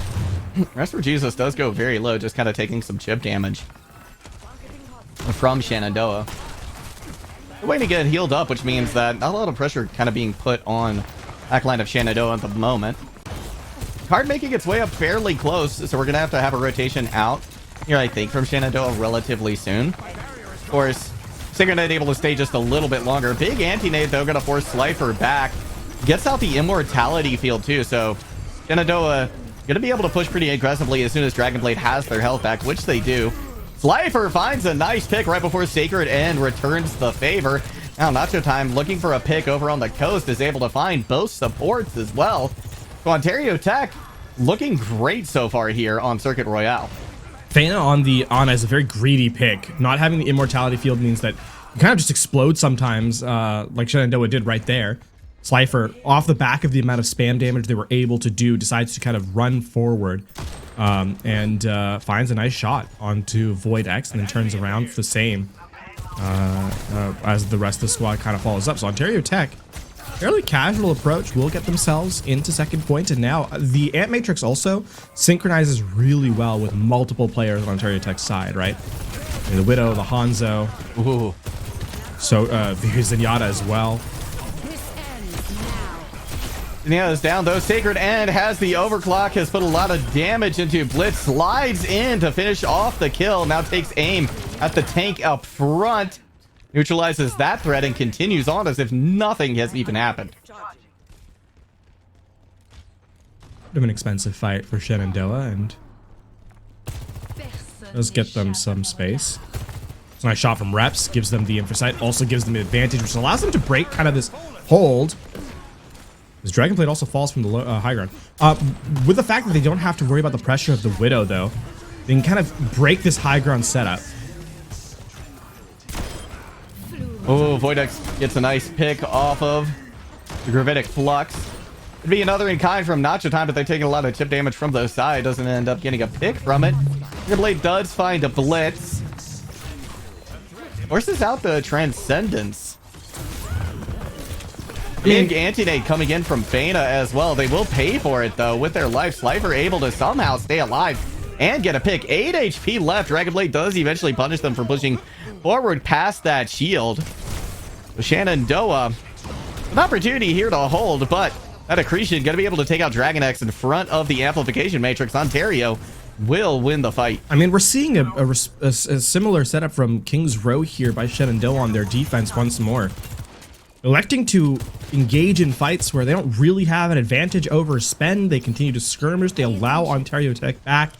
Rest for Jesus does go very low, just kind of taking some chip damage from Shenandoah. The way to get healed up, which means that not a lot of pressure kind of being put on backline of Shenandoah at the moment. Card making its way up fairly close, so we're going to have a rotation out here, I think, from Shenandoah relatively soon. Of course, Synchronite able to stay just a little bit longer. Big anti-nade, though, going to force Slifer back. Gets out the immortality field, too, so Shenandoah going to be able to push pretty aggressively as soon as Dragon Blade has their health back, which they do. Slifer finds a nice pick right before Sacred End returns the favor. Now Nacho Time, looking for a pick over on the coast, is able to find both supports as well. So Ontario Tech looking great so far here on Circuit Royale. Fana on as a very greedy pick. Not having the immortality field means that you kind of just explode sometimes, like Shenandoah did right there. Slifer, off the back of the amount of spam damage they were able to do, decides to kind of run forward and finds a nice shot onto Void X, and then turns around for the same as the rest of the squad kind of follows up. So Ontario Tech, fairly casual approach, will get themselves into second point, and now the Ant Matrix also synchronizes really well with multiple players on Ontario Tech's side, right? The Widow, the Hanzo, Ooh. so here's Zenyatta as well. Yeah, is down though. Sacred End has the overclock, has put a lot of damage into Blitz, slides in to finish off the kill, now takes aim at the tank up front, neutralizes that threat, and continues on as if nothing has even happened. Bit of an expensive fight for Shenandoah, and does get them some space. It's a nice shot from Reps, gives them the infosight, also gives them an advantage, which allows them to break kind of this hold. This Dragon Blade also falls from the high ground. With the fact that they don't have to worry about the pressure of the Widow, though, they can kind of break this high ground setup. Oh, Voidex gets a nice pick off of the Gravitic Flux. It'd be another in kind from Nacho Time, but they're taking a lot of chip damage from the side. Doesn't end up getting a pick from it. Dragon Blade does find a Blitz. Forces out the Transcendence. Big anti-nade coming in from Fana as well. They will pay for it, though, with their life. Slifer able to somehow stay alive and get a pick. 8 HP left. Dragon Blade does eventually punish them for pushing forward past that shield. Shenandoah, an opportunity here to hold, but that accretion going to be able to take out Dragon X in front of the amplification matrix. Ontario will win the fight. I mean, we're seeing a similar setup from Kings Row here by Shenandoah on their defense once more. electing to engage in fights where they don't really have an advantage over Spen. They continue to skirmish. They allow Ontario Tech back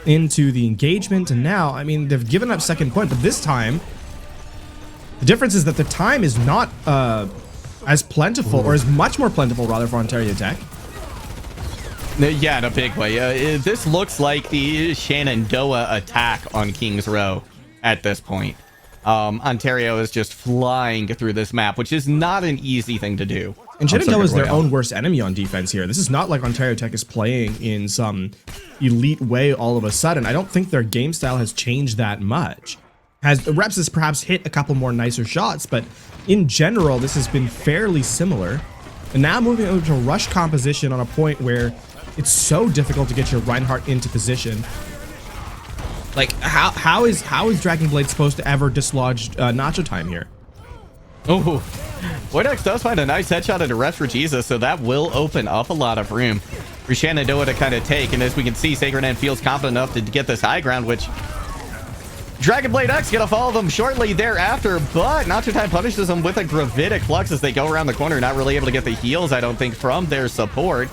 into the engagement. And now, I mean, they've given up second point, but this time, the difference is that the time is not as plentiful, or as much more plentiful, rather, for Ontario Tech. Yeah, in a big way. This looks like the Shenandoah attack on Kings Row at this point. Ontario is just flying through this map, which is not an easy thing to do. And Shenandoah is their own worst enemy on defense here. This is not like Ontario Tech is playing in some elite way all of a sudden. I don't think their game style has changed that much. Reps has perhaps hit a couple more nicer shots, but in general, this has been fairly similar. And now moving over to rush composition on a point where it's so difficult to get your Reinhardt into position. Like, how is Dragon Blade supposed to ever dislodge Nacho Time here? Oh, Vortex does find a nice headshot into Rest for Jesus, so that will open up a lot of room for Shenandoah to kind of take. And as we can see, Sacred End feels confident enough to get this high ground, which Dragon Blade X gonna follow them shortly thereafter, but Nacho Time punishes them with a Gravitic Flux as they go around the corner, not really able to get the heals, I don't think, from their support.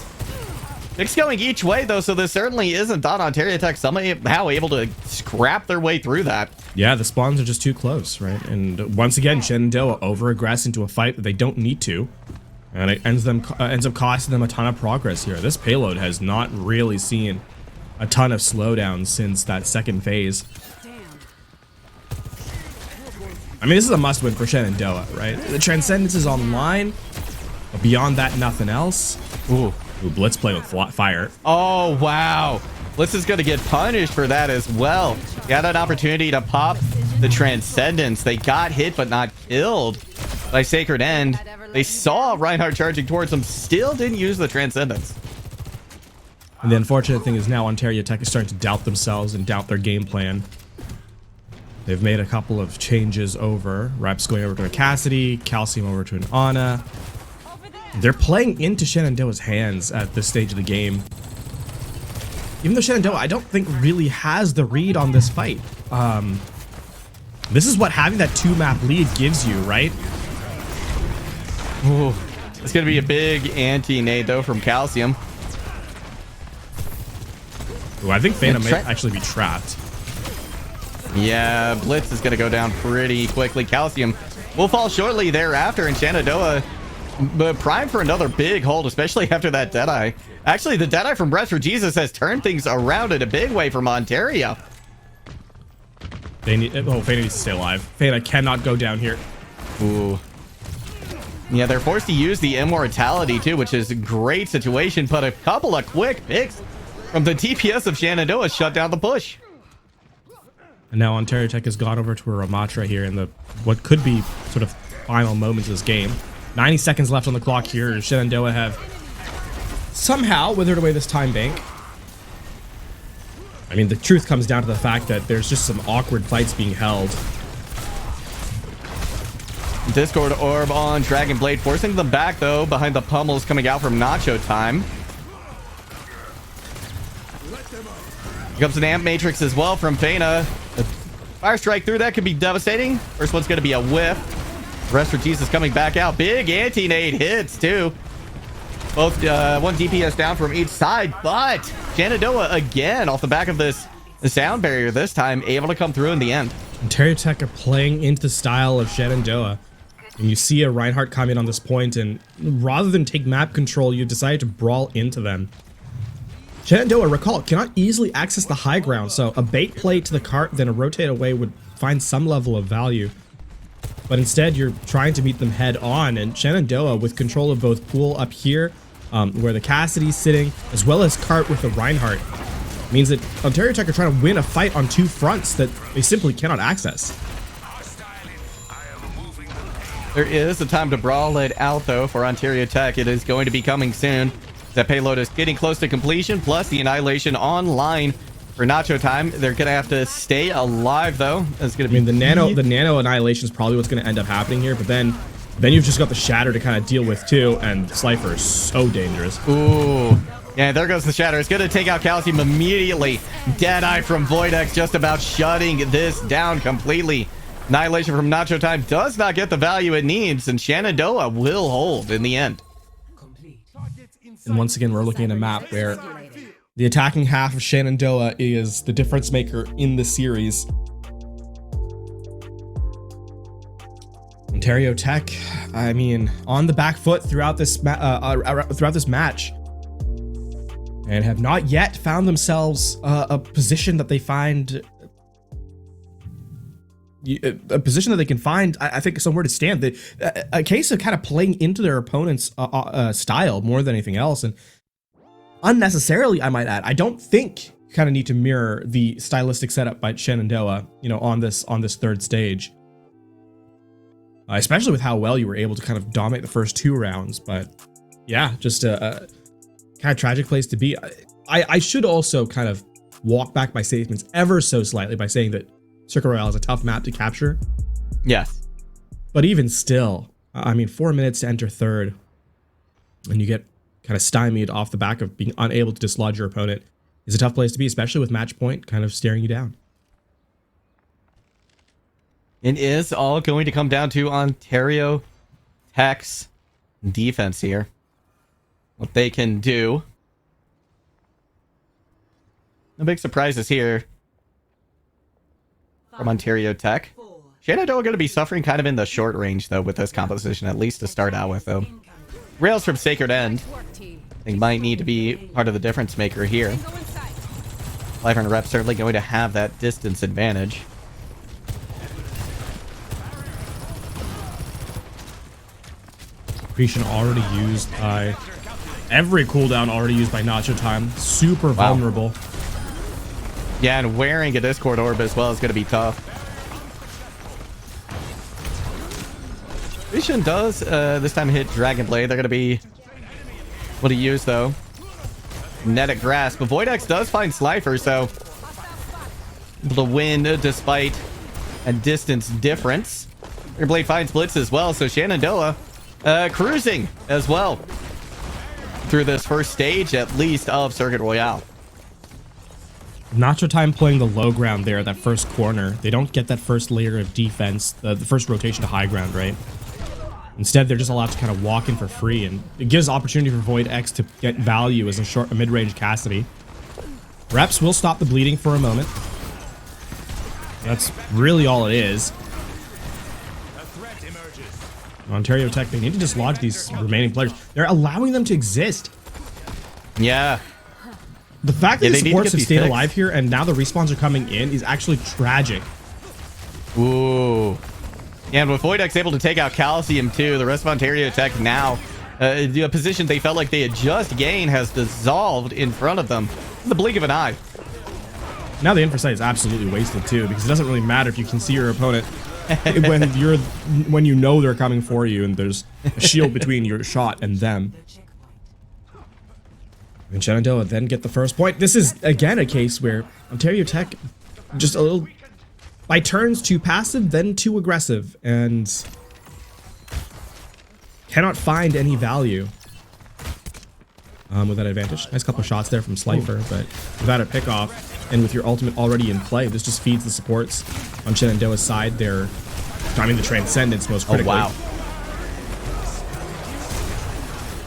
It's going each way, though, so this certainly isn't thought Ontario Tech somehow able to scrap their way through that. Yeah, the spawns are just too close, right? And once again, Shenandoah over-aggress into a fight that they don't need to. And it ends up costing them a ton of progress here. This payload has not really seen a ton of slowdown since that second phase. I mean, this is a must-win for Shenandoah, right? The Transcendence is online, but beyond that, nothing else. Ooh, Blitz play with fire. Oh, wow. Blitz is going to get punished for that as well. Got an opportunity to pop the Transcendence. They got hit, but not killed by Sacred End. They saw Reinhardt charging towards them, still didn't use the Transcendence. And the unfortunate thing is now Ontario Tech is starting to doubt themselves and doubt their game plan. They've made a couple of changes over. Reps going over to a Cassidy, Calcium over to an Ana. They're playing into Shenandoah's hands at this stage of the game. Even though Shenandoah, I don't think, really has the read on this fight. This is what having that 2-map lead gives you, right? Ooh, it's going to be a big anti-nade, though, from Calcium. Ooh, I think Phantom may actually be trapped. Yeah, Blitz is going to go down pretty quickly. Calcium will fall shortly thereafter, and Shenandoah prime for another big hold, especially after that Deadeye. Actually, the Deadeye from Rest for Jesus has turned things around in a big way from Ontario. They need, oh, Fana needs to stay alive. Fana cannot go down here. Ooh. Yeah, they're forced to use the immortality too, which is a great situation, but a couple of quick picks from the DPS of Shenandoah shut down the push. And now Ontario Tech has gone over to a Ramatra here in the what could be sort of final moments of this game. 90 seconds left on the clock here. Shenandoah have somehow withered away this time bank. I mean, the truth comes down to the fact that there's just some awkward fights being held. Discord Orb on Dragon Blade, forcing them back, though, behind the pummels coming out from Nacho Time. Here comes an Amp Matrix as well from Fana. A fire strike through that could be devastating. First one's going to be a whiff. Rest for Jesus coming back out. Big anti-nade hits, too. Both one DPS down from each side, but Shenandoah again off the back of this sound barrier this time, able to come through in the end. Ontario Tech are playing into the style of Shenandoah. And you see a Reinhardt come in on this point, and rather than take map control, you decide to brawl into them. Shenandoah, recall, cannot easily access the high ground, so a bait play to the cart, then a rotate away would find some level of value. But instead, you're trying to meet them head on, and Shenandoah, with control of both pool up here, where the Cassidy's sitting, as well as cart with the Reinhardt, means that Ontario Tech are trying to win a fight on two fronts that they simply cannot access. There is a time to brawl it out, though, for Ontario Tech. It is going to be coming soon. That payload is getting close to completion, plus the Annihilation online for Nacho Time. They're going to have to stay alive, though. It's going to be... I mean, the nano Annihilation is probably what's going to end up happening here, but then you've just got the Shatter to kind of deal with, too, and Slifer is so dangerous. Ooh. Yeah, there goes the Shatter. It's going to take out Calcium immediately. Deadeye from Voidex just about shutting this down completely. Annihilation from Nacho Time does not get the value it needs, and Shenandoah will hold in the end. And once again, we're looking at a map where the attacking half of Shenandoah is the difference maker in the series. Ontario Tech, I mean, on the back foot throughout this match, and have not yet found themselves a position that they find. A position that they can find, I think, somewhere to stand. A case of kind of playing into their opponent's style more than anything else, and unnecessarily, I might add. I don't think you kind of need to mirror the stylistic setup by Shenandoah, on this third stage, especially with how well you were able to kind of dominate the first 2 rounds. But yeah, just a kind of tragic place to be. I should also kind of walk back my statements ever so slightly by saying that Circuit Royale is a tough map to capture. Yes. But even still, I mean, 4 minutes to enter third, and you get kind of stymied off the back of being unable to dislodge your opponent is a tough place to be, especially with match point kind of staring you down. It is all going to come down to Ontario Tech's defense here. What they can do. No big surprises here from Ontario Tech. Shenandoah going to be suffering kind of in the short range, though, with this composition, at least to start out with, though. Rails from Sacred End, I think, might need to be part of the difference maker here. 500 reps certainly going to have that distance advantage. Accretion already used by... Every cooldown already used by Nacho Time. Super vulnerable. Yeah, and wearing a Discord Orb as well is going to be tough. Shen does this time hit Dragon Blade. They're going to be able to use, though, Kinetic Grasp. But Voidex does find Slifer, so able to win despite a distance difference. Dragon Blade finds Blitz as well, so Shenandoah cruising as well through this first stage, at least, of Circuit Royale. Nacho Time playing the low ground there, that first corner. They don't get that first layer of defense, the first rotation to high ground, right? Instead, they're just allowed to kind of walk in for free, and it gives opportunity for Void X to get value as a mid-range Cassidy. Reps will stop the bleeding for a moment. That's really all it is. Ontario Tech, they need to dislodge these remaining players. They're allowing them to exist. Yeah. The fact that the supports have stayed alive here and now the respawns are coming in is actually tragic. Ooh. Yeah, and with Voidex able to take out Calcium too, the rest of Ontario Tech now, the position they felt like they had just gained has dissolved in front of them. The blink of an eye. Now the infosight is absolutely wasted too, because it doesn't really matter if you can see your opponent when you know they're coming for you and there's a shield between your shot and them. And Shenandoah then get the first point. This is, again, a case where Ontario Tech just a little, by turns, too passive, then too aggressive, and cannot find any value with that advantage. Nice couple shots there from Slifer, but without a pick-off, and with your ultimate already in play, this just feeds the supports on Shenandoah's side. They're timing the Transcendence most critically. Oh, wow.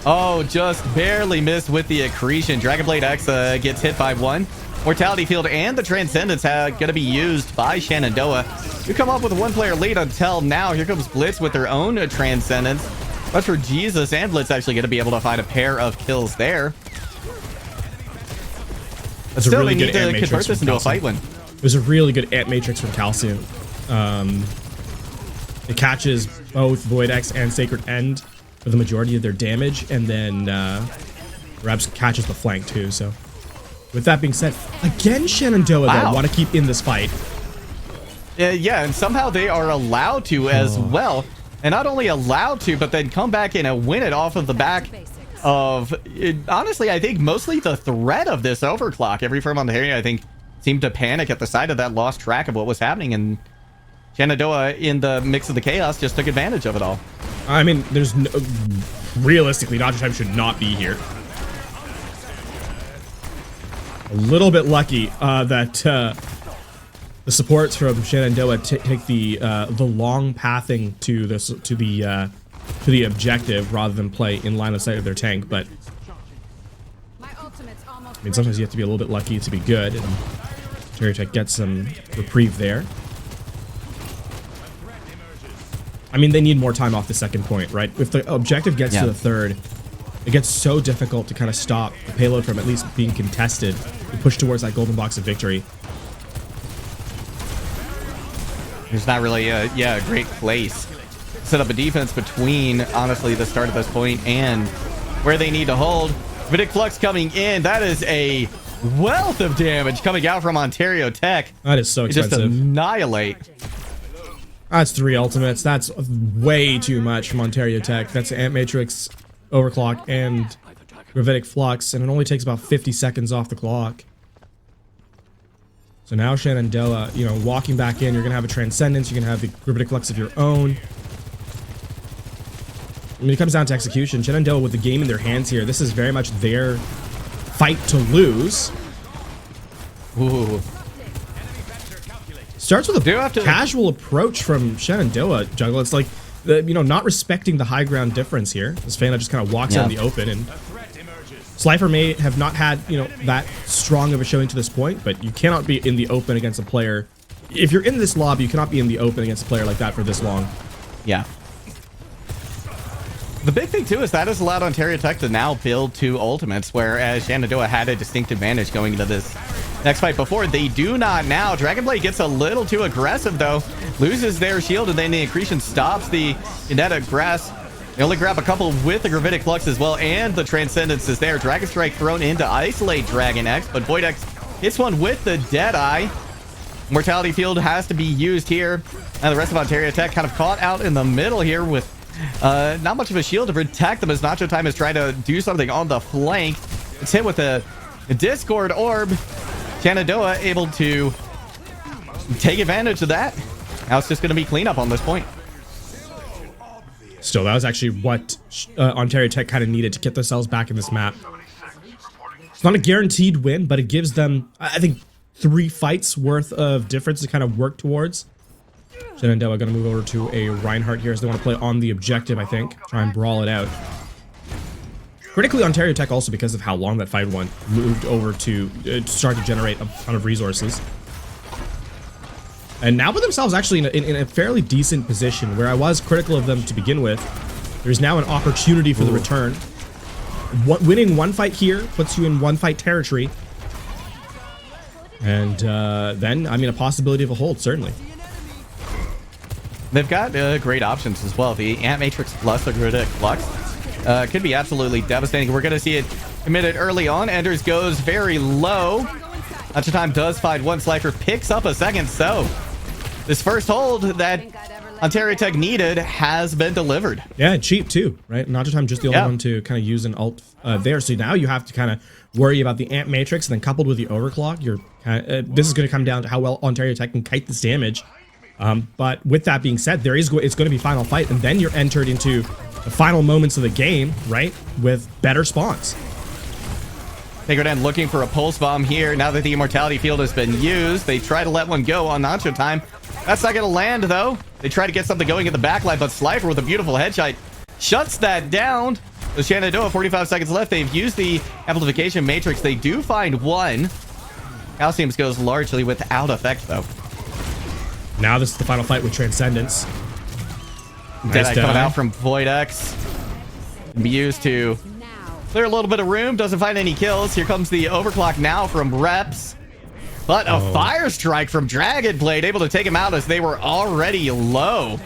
Oh, just barely missed with the accretion. Dragon Blade X gets hit by one. Mortality Field and the Transcendence going to be used by Shenandoah. You come up with a one-player lead until now. Here comes Blitz with their own Transcendence. But for Jesus and Blitz actually going to be able to find a pair of kills there. That's still, a really they good need ant to matrix convert this from into a Calcium. fight win. It was a really good ant matrix from Calcium. It catches both Void X and Sacred End for the majority of their damage, and then Rebs catches the flank too. So with that being said, again Shenandoah though want to keep in this fight. Yeah, and somehow they are allowed to as well. And not only allowed to, but then come back in and win it off of the back of, honestly, I think mostly the threat of this overclock. Every firm on the area, I think, seemed to panic at the sight of that, lost track of what was happening, and Shenandoah, in the mix of the chaos, just took advantage of it all. I mean, there's no, realistically, Nacho Time should not be here. A little bit lucky that The supports from Shenandoah take the long pathing to the objective rather than play in line of sight of their tank. But I mean, sometimes you have to be a little bit lucky to be good, and Terratech gets some reprieve there. I mean, they need more time off the second point, right? If the objective gets to the third, it gets so difficult to kind of stop the payload from at least being contested and push towards that golden box of victory. There's not really a great place to set up a defense between, honestly, the start of this point and where they need to hold. Vidic Flux coming in. That is a wealth of damage coming out from Ontario Tech. That is so expensive. Just annihilate. That's 3 ultimates. That's way too much from Ontario Tech. That's Ant Matrix, Overclock, and Gravitic Flux, and it only takes about 50 seconds off the clock. So now Shenandoah, you know, walking back in, you're going to have a Transcendence, you're going to have the Gravitic Flux of your own. When it comes down to execution, Shenandoah with the game in their hands here, this is very much their fight to lose. Ooh. Starts with a casual approach from Shenandoah, Jungle. It's like, not respecting the high ground difference here. This Fana just kind of walks out in the open, and Slifer may have not had, that strong of a showing to this point, but you cannot be in the open against a player. If you're in this lobby, you cannot be in the open against a player like that for this long. Yeah. The big thing, too, is that has allowed Ontario Tech to now build 2 ultimates, whereas Shenandoah had a distinct advantage going into this next fight before. They do not now. Dragonblade gets a little too aggressive, though. Loses their shield, and then the accretion stops the kinetic grass. They only grab a couple with the Gravitic Flux as well, and the Transcendence is there. Dragon Strike thrown in to isolate Dragon X, but Void X hits one with the Deadeye. Mortality Field has to be used here. And the rest of Ontario Tech kind of caught out in the middle here with not much of a shield to protect them as Nacho Time is trying to do something on the flank. It's hit with a Discord Orb. Shenandoah able to take advantage of that. Now it's just going to be cleanup on this point. Still, that was actually what Ontario Tech kind of needed to get themselves back in this map. It's not a guaranteed win, but it gives them, I think, 3 fights worth of difference to kind of work towards. Shenandoah going to move over to a Reinhardt here as they want to play on the objective, I think. Try and brawl it out. Critically, Ontario Tech also, because of how long that fight went, moved over to start to generate a ton of resources. And now put themselves actually in a fairly decent position where I was critical of them to begin with. There's now an opportunity for the return. Winning 1 fight here puts you in 1 fight territory. And then, I mean, a possibility of a hold, certainly. They've got great options as well. The Ant Matrix plus the Gravitic Flux could be absolutely devastating. We're going to see it committed early on. Enders goes very low. Nacho Time does find 1. Slifer picks up a second. So this first hold that Ontario Tech needed has been delivered. Yeah, cheap too, right? Nacho Time just the only one to kind of use an ult there. So now you have to kind of worry about the Ant Matrix, and then coupled with the Overclock, you're this is going to come down to how well Ontario Tech can kite this damage. But with that being said, it's going to be final fight, and then you're entered into the final moments of the game, right? With better spawns. Figured looking for a pulse bomb here. Now that the immortality field has been used, they try to let one go on Nacho Time. That's not going to land, though. They try to get something going in the backline, but Slifer with a beautiful headshot shuts that down. The Shenandoah, 45 seconds left. They've used the amplification matrix. They do find 1. Calcium's goes largely without effect, though. Now this is the final fight with Transcendence. Nice coming out from Void X. Be used to clear a little bit of room. Doesn't find any kills. Here comes the Overclock now from Reps. But a Fire Strike from Dragonblade, able to take him out as they were already low.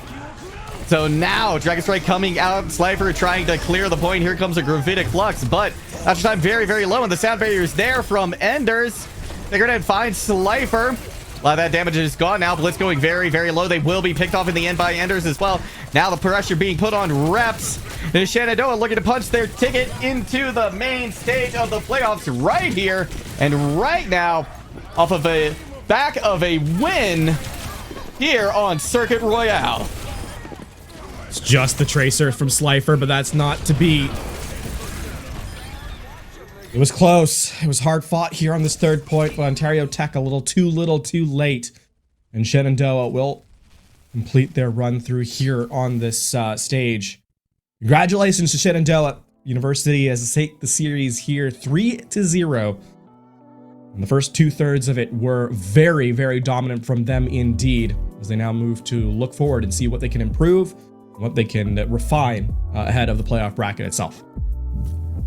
So now Dragon Strike coming out. Slifer trying to clear the point. Here comes a Gravitic Flux. But Nacho Time very, very low. And the sound barrier is there from Enders. They're going to find Slifer. A lot of that damage is gone now. Blitz going very, very low. They will be picked off in the end by Enders as well. Now the pressure being put on Reps. And Shenandoah looking to punch their ticket into the main stage of the playoffs right here. And right now, off of a back of a win here on Circuit Royale. It's just the Tracer from Slifer, but that's not to be. It was close. It was hard fought here on this 3rd point, but Ontario Tech a little too late And Shenandoah will complete their run through here on this stage. Congratulations to Shenandoah. University has take the series here 3-0. And the first 2/3 of it were very, very dominant from them indeed, as they now move to look forward and see what they can improve, what they can refine ahead of the playoff bracket itself.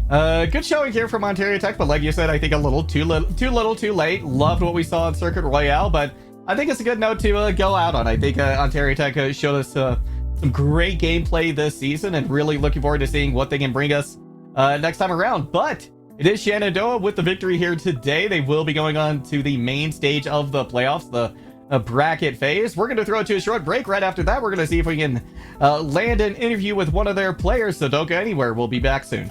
Good showing here from Ontario Tech, but like you said, I think a little too little too late. Loved what we saw in Circuit Royale, but I think it's a good note to go out on. I think Ontario Tech showed us some great gameplay this season, and really looking forward to seeing what they can bring us next time around. But it is Shenandoah with the victory here today. They will be going on to the main stage of the playoffs, the bracket phase. We're going to throw it to a short break. Right after that, we're going to see if we can land an interview with one of their players, so don't go anywhere. We'll be back soon.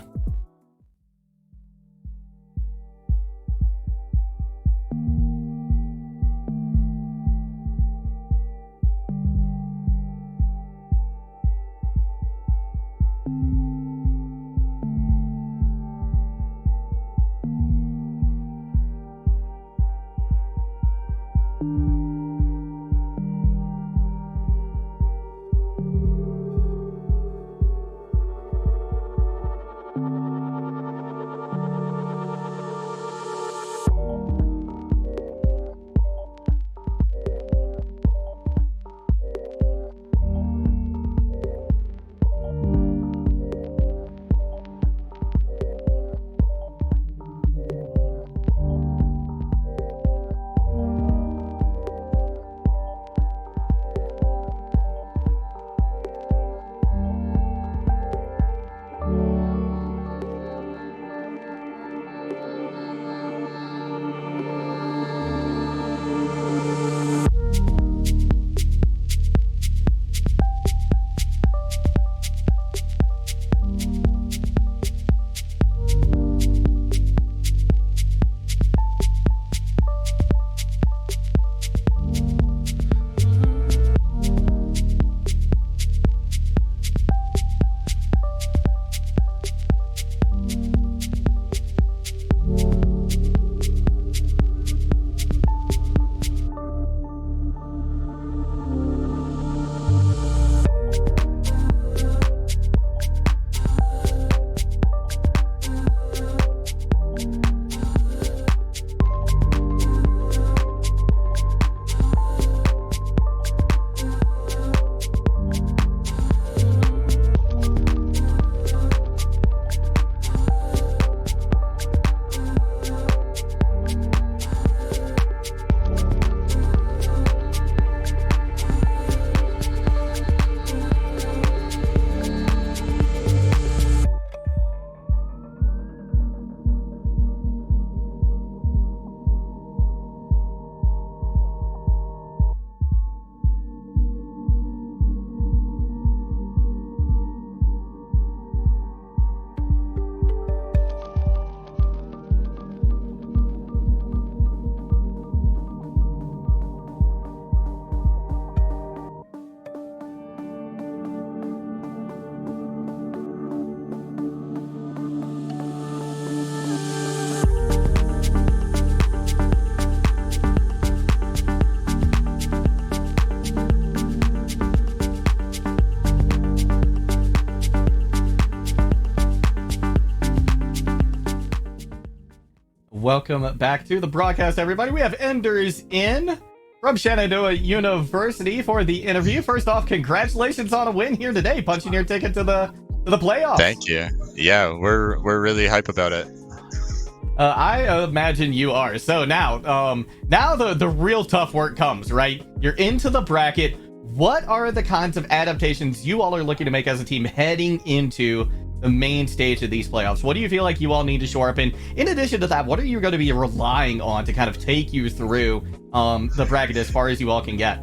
Welcome back to the broadcast, everybody. We have Enders in from Shenandoah University for the interview. First off, congratulations on a win here today, punching your ticket to the playoffs. Thank you. Yeah, we're really hype about it. I imagine you are. So now the real tough work comes, right? You're into the bracket. What are the kinds of adaptations you all are looking to make as a team heading into the main stage of these playoffs? What do you feel like you all need to shore up? And in addition to that, what are you going to be relying on to kind of take you through the bracket as far as you all can get?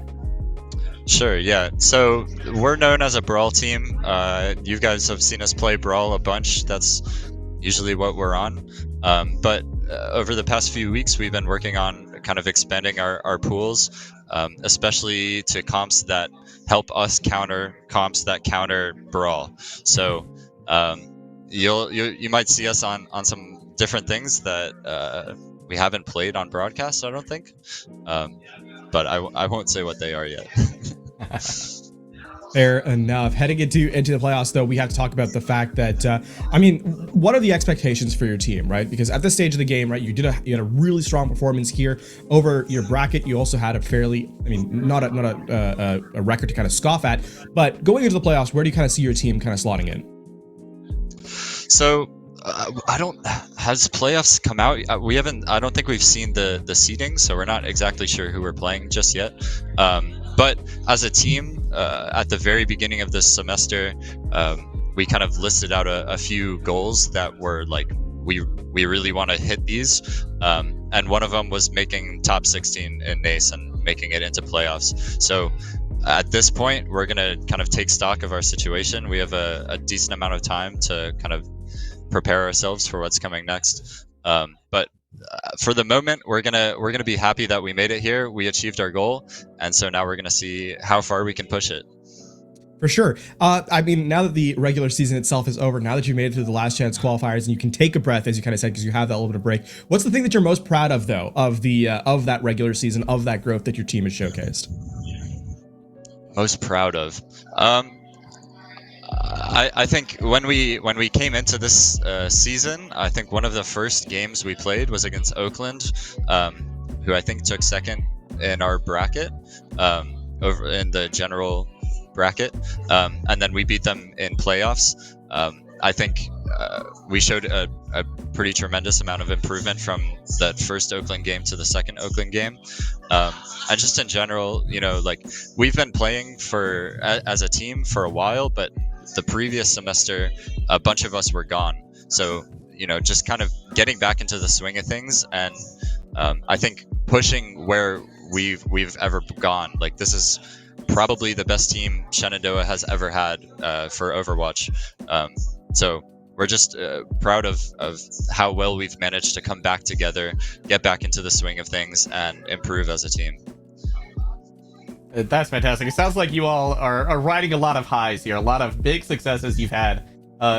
Sure, yeah. So we're known as a Brawl team. You guys have seen us play Brawl a bunch. That's usually what we're on. But over the past few weeks, we've been working on kind of expanding our pools, especially to comps that help us counter comps that counter Brawl. So you might see us on some different things that we haven't played on broadcast, I don't think. but I won't say what they are yet. Fair enough. Heading into the playoffs, though, we have to talk about the fact that, I mean, what are the expectations for your team, right? Because at this stage of the game, right, you had a really strong performance here over your bracket. You also had a fairly, I mean, not a record to kind of scoff at, but going into the playoffs, where do you kind of see your team kind of slotting in? So has playoffs come out? I don't think we've seen the seeding, so we're not exactly sure who we're playing just yet. But as a team, at the very beginning of this semester, we kind of listed out a few goals that were like, we really want to hit these. And one of them was making top 16 in NACE and making it into playoffs. So at this point, we're going to kind of take stock of our situation. We have a decent amount of time to kind of prepare ourselves for what's coming next. But for the moment, we're gonna be happy that we made it here. We achieved our goal, and so now we're gonna see how far we can push it. For sure. I mean, now that the regular season itself is over, now that you made it through the last chance qualifiers, and you can take a breath, as you kind of said, because you have that little bit of break. What's the thing that you're most proud of, though, of that regular season, of that growth that your team has showcased? Most proud of. I think when we came into this season, I think one of the first games we played was against Oakland, who I think took second in our bracket, over in the general bracket, and then we beat them in playoffs. I think we showed a pretty tremendous amount of improvement from that first Oakland game to the second Oakland game. And just in general, like we've been playing as a team for a while, but the previous semester, a bunch of us were gone. So, just kind of getting back into the swing of things, and I think pushing where we've ever gone. Like this is probably the best team Shenandoah has ever had for Overwatch. So we're just proud of how well we've managed to come back together, get back into the swing of things, and improve as a team. That's fantastic. It sounds like you all are riding a lot of highs here, a lot of big successes you've had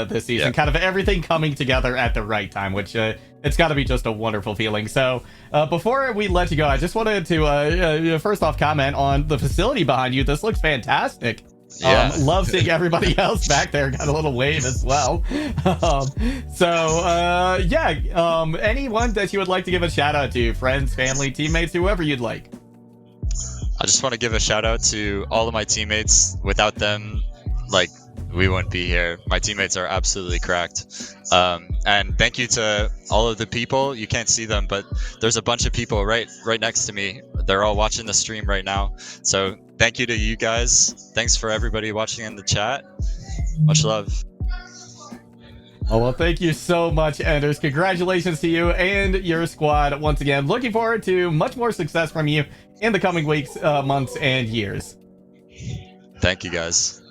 this season, Yeah. kind of everything coming together at the right time, which it's got to be just a wonderful feeling. So before we let you go, I just wanted to first off comment on the facility behind you. This looks fantastic. Yeah. Love seeing everybody else back there. Got a little wave as well. Anyone that you would like to give a shout out to, friends, family, teammates, whoever you'd like. I just want to give a shout out to all of my teammates. Without them, we wouldn't be here. My teammates are absolutely cracked. And thank you to all of the people. You can't see them, but there's a bunch of people right next to me. They're all watching the stream right now. So thank you to you guys. Thanks for everybody watching in the chat. Much love. Oh, well, thank you so much, Anders. Congratulations to you and your squad once again. Looking forward to much more success from you in the coming weeks, months, and years. Thank you, guys.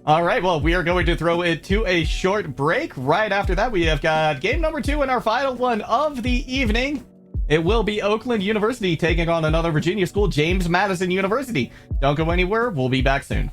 All right, well, we are going to throw it to a short break. Right after that, we have got game number 2 and our final one of the evening. It will be Oakland University taking on another Virginia school, James Madison University. Don't go anywhere. We'll be back soon.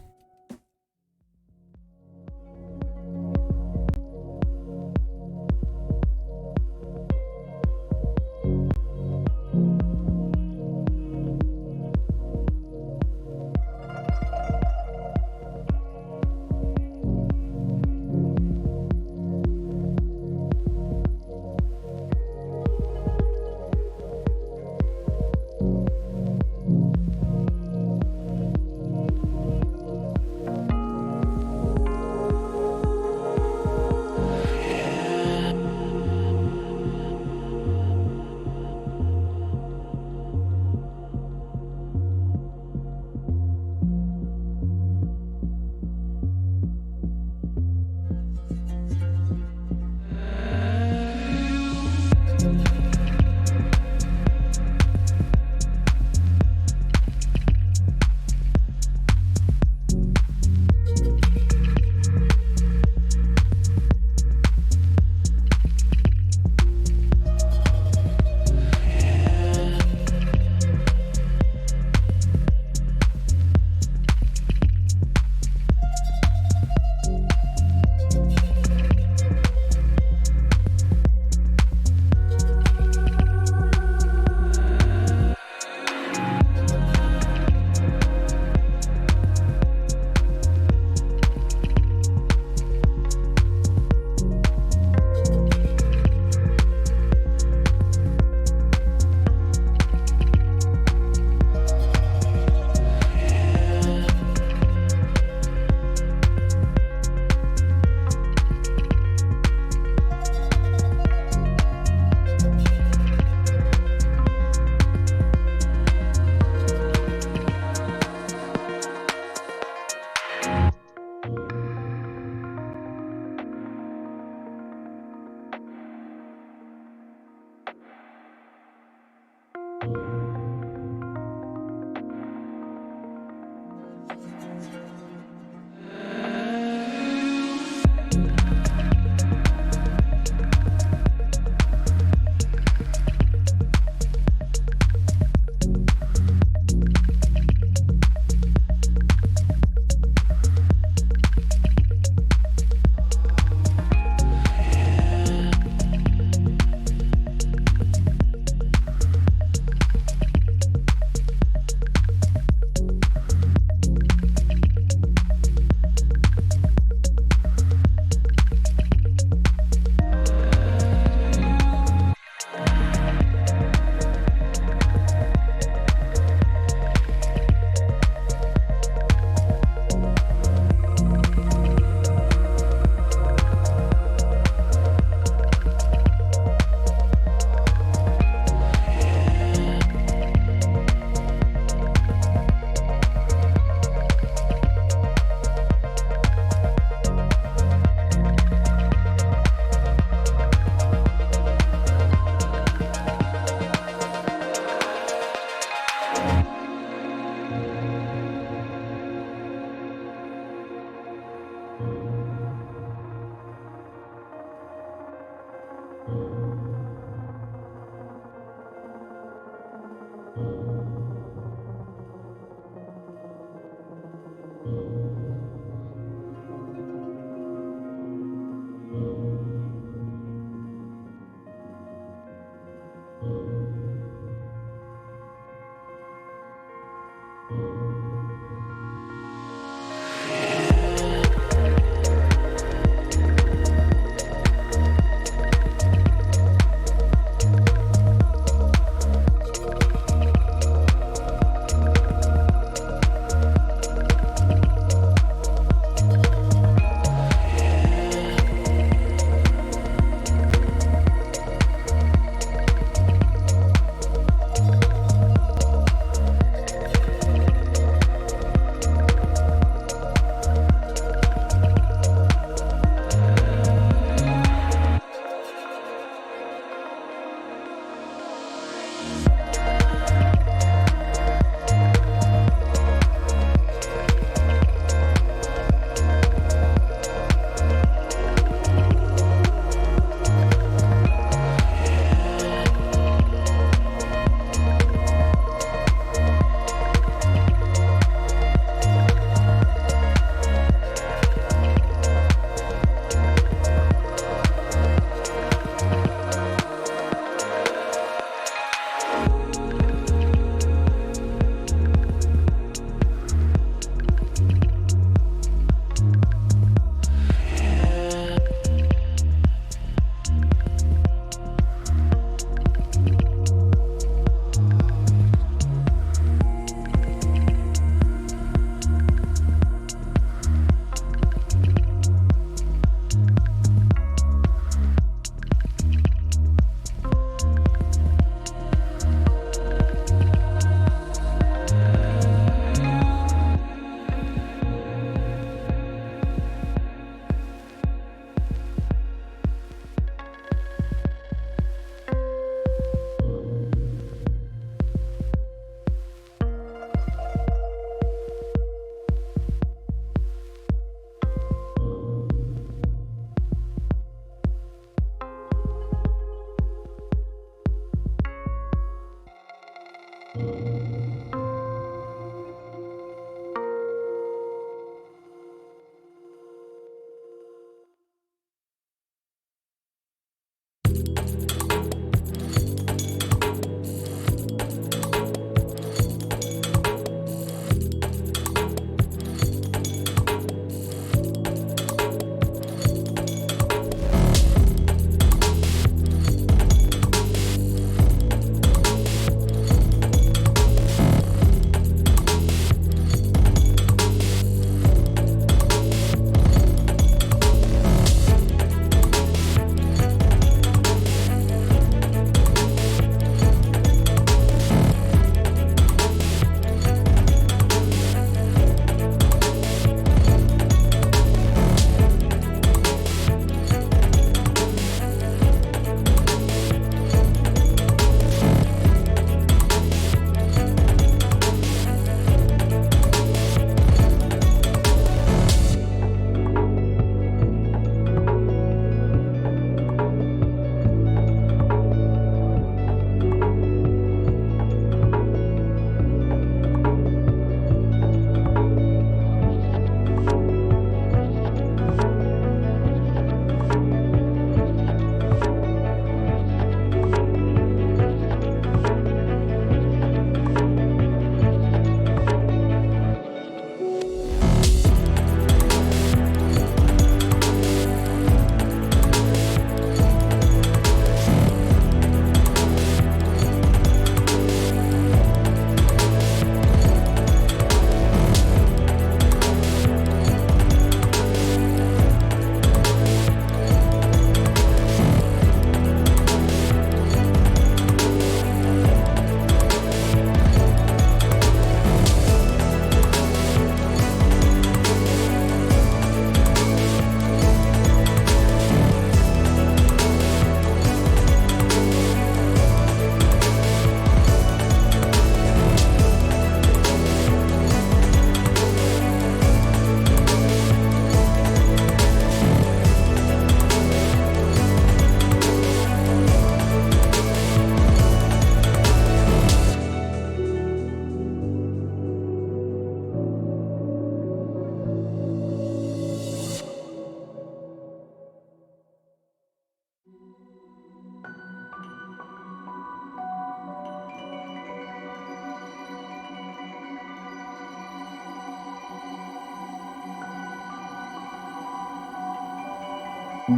We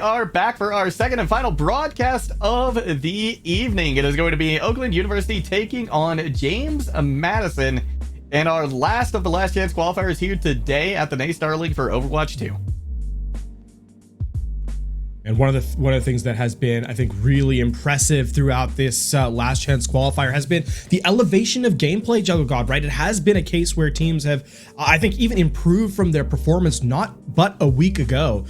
are back for our second and final broadcast of the evening. It is going to be Oakland University taking on James Madison in our last of the last chance qualifiers here today at the Naystar League for Overwatch 2. And one of the things that has been, I think, really impressive throughout this last chance qualifier has been the elevation of gameplay, Juggle God, right? It has been a case where teams have, I think, even improved from their performance not but a week ago.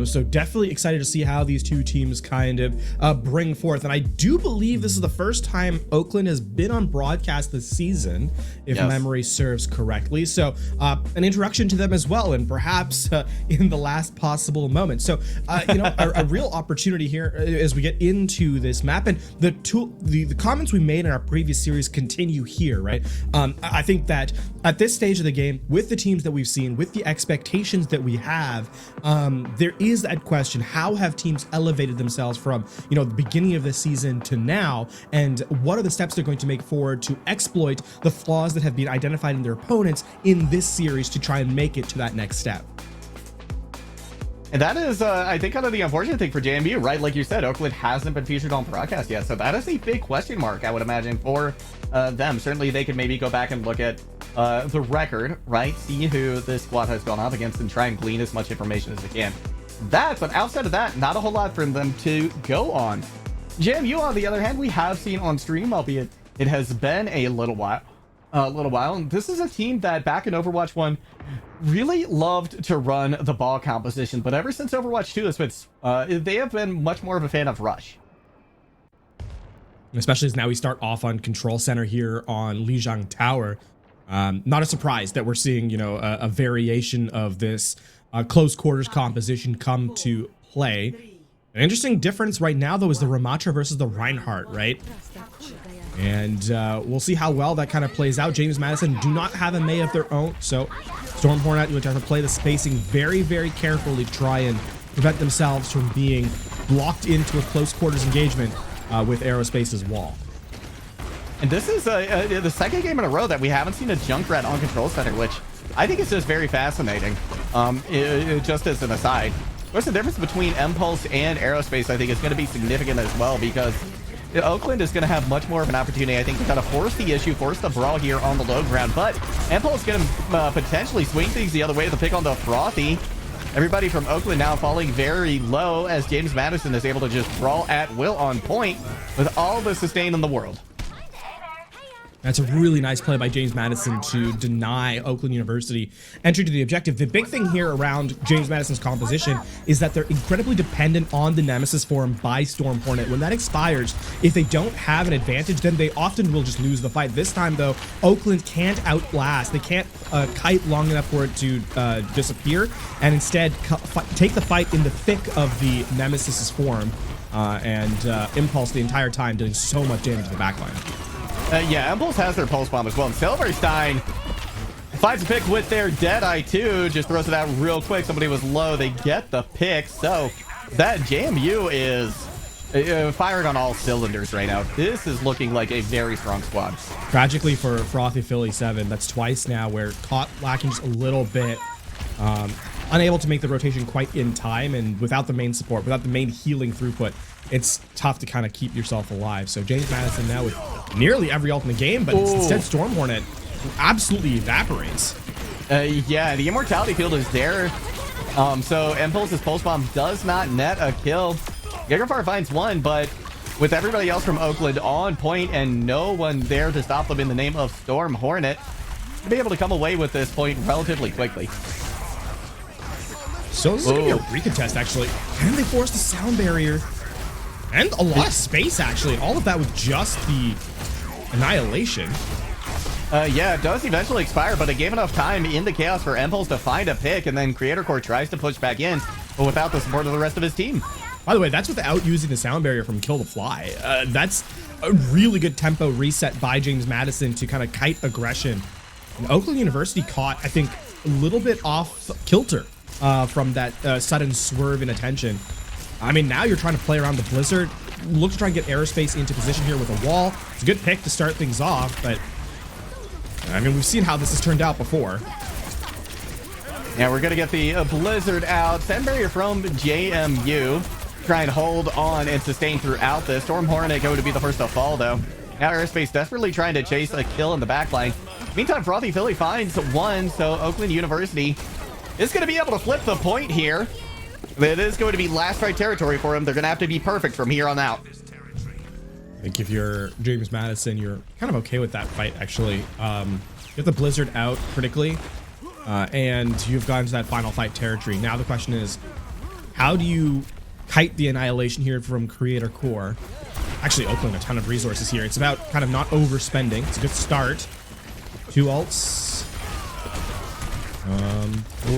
So definitely excited to see how these two teams kind of bring forth. And I do believe this is the first time Oakland has been on broadcast this season, if memory serves correctly. So an introduction to them as well, and perhaps in the last possible moment. So, you know, a real opportunity here as we get into this map, and the comments we made in our previous series continue here, right? I think that at this stage of the game, with the teams that we've seen, with the expectations that we have, there is that question: how have teams elevated themselves from, you know, the beginning of the season to now, and what are the steps they're going to make forward to exploit the flaws that have been identified in their opponents in this series to try and make it to that next step? And that is, I think, kind of the unfortunate thing for JMU, right? Like you said, Oakland hasn't been featured on broadcast yet, so that is a big question mark, I would imagine, for them. Certainly, they could maybe go back and look at the record, right? See who this squad has gone up against and try and glean as much information as they can. But outside of that, not a whole lot for them to go on. JMU, on the other hand, we have seen on stream, albeit it has been a little while. And this is a team that back in Overwatch 1 really loved to run the ball composition, but ever since Overwatch 2 has been, they have been much more of a fan of rush. Especially as now we start off on Control Center here on Lijiang Tower. Not a surprise that we're seeing, you know, a variation of this close quarters composition come to play. An interesting difference right now, though, is the Ramatra versus the Reinhardt, right? And we'll see how well that kind of plays out. James Madison do not have a Mei of their own, so Storm Hornet would have to play the spacing very, very carefully to try and prevent themselves from being blocked into a close quarters engagement with Aerospace's wall. And this is the second game in a row that we haven't seen a Junkrat on Control Center, which I think is just very fascinating. Just as an aside, of course, the difference between Impulse and Aerospace, I think, is going to be significant as well, because Oakland is going to have much more of an opportunity, I think, to kind of force the issue, force the brawl here on the low ground. But Impulse is going to potentially swing things the other way to pick on the Frothy. Everybody from Oakland now falling very low as James Madison is able to just brawl at will on point with all the sustain in the world. That's a really nice play by James Madison to deny Oakland University entry to the objective. The big thing here around James Madison's composition is that they're incredibly dependent on the Nemesis form by Storm Hornet. When that expires, if they don't have an advantage, then they often will just lose the fight. This time, though, Oakland can't outblast. They can't kite long enough for it to disappear, and instead take the fight in the thick of the Nemesis's form, and Impulse the entire time doing so much damage to the backline. Yeah, Impulse has their Pulse Bomb as well. And Silverstein finds a pick with their Deadeye too. Just throws it out real quick. Somebody was low. They get the pick. So that JMU is firing on all cylinders right now. This is looking like a very strong squad. Tragically for Frothy Philly 7, that's twice now where caught lacking just a little bit. Unable to make the rotation quite in time, and without the main support, without the main healing throughput, it's tough to kind of keep yourself alive. So James Madison now with nearly every ult in the game, but instead Storm Hornet absolutely evaporates. Yeah, the Immortality field is there. So Impulse's Pulse Bomb does not net a kill. Gigrafar finds one, but with everybody else from Oakland on point and no one there to stop them in the name of Storm Hornet, to be able to come away with this point relatively quickly. So this is going to be a recontest, actually. Can they force the sound barrier? And a lot of space, actually. And all of that with just the Annihilation. Yeah, it does eventually expire, but it gave enough time in the chaos for Impulse to find a pick, and then Creator Core tries to push back in, but without the support of the rest of his team. By the way, that's without using the sound barrier from Kill the Fly. That's a really good tempo reset by James Madison to kind of kite aggression. And Oakland University caught, I think, a little bit off kilter from that sudden swerve in attention. I mean, now you're trying to play around the Blizzard. Look to try and get aerospace into position here with a wall. It's a good pick to start things off, but I mean, we've seen how this has turned out before. Yeah, we're going to get the Blizzard out. Sound barrier from JMU. Try and hold on and sustain throughout this. Storm Hornet going to be the first to fall, though. Now Aerospace desperately trying to chase a kill in the backline. Meantime, Frothy Philly finds one, so Oakland University is going to be able to flip the point here. It is going to be last fight territory for him. They're going to have to be perfect from here on out. I think if you're James Madison, you're kind of okay with that fight, actually. Get the Blizzard out critically, and you've gone to that final fight territory. Now the question is, how do you kite the annihilation here from Creator Core? Actually, Oakland, a ton of resources here. It's about kind of not overspending. It's a good start. 2 ults.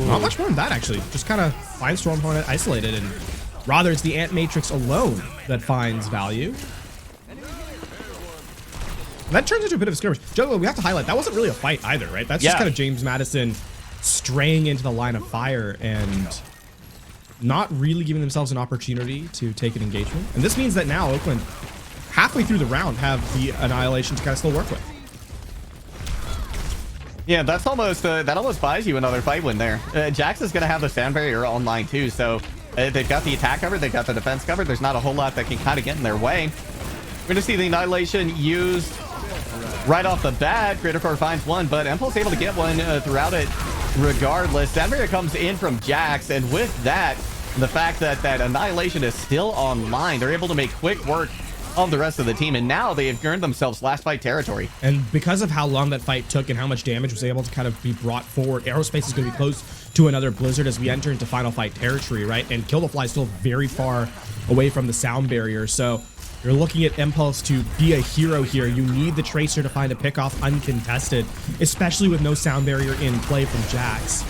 Not much more than that, actually. Just kind of find Storm Hornet isolated, and rather it's the Ant Matrix alone that finds value. That turns into a bit of a skirmish. Joe, we have to highlight, that wasn't really a fight either, right? That's just kind of James Madison straying into the line of fire and not really giving themselves an opportunity to take an engagement. And this means that now Oakland, halfway through the round, have the annihilation to kind of still work with. Yeah, that's almost that almost buys you another fight win there. Jax is going to have the sound barrier online too, so they've got the attack covered, they've got the defense covered. There's not a whole lot that can kind of get in their way. We're going to see the annihilation used right off the bat. Creator Core finds one, but Impulse able to get one throughout it regardless. Sound barrier comes in from Jax, and with that, the fact that that annihilation is still online, they're able to make quick work of the rest of the team, and now they have earned themselves last fight territory. And because of how long that fight took and how much damage was able to kind of be brought forward, Aerospace is going to be close to another Blizzard as we enter into final fight territory, right? And Kill the Fly is still very far away from the sound barrier, so you're looking at Impulse to be a hero here. You need the Tracer to find a pickoff uncontested, especially with no sound barrier in play from Jax.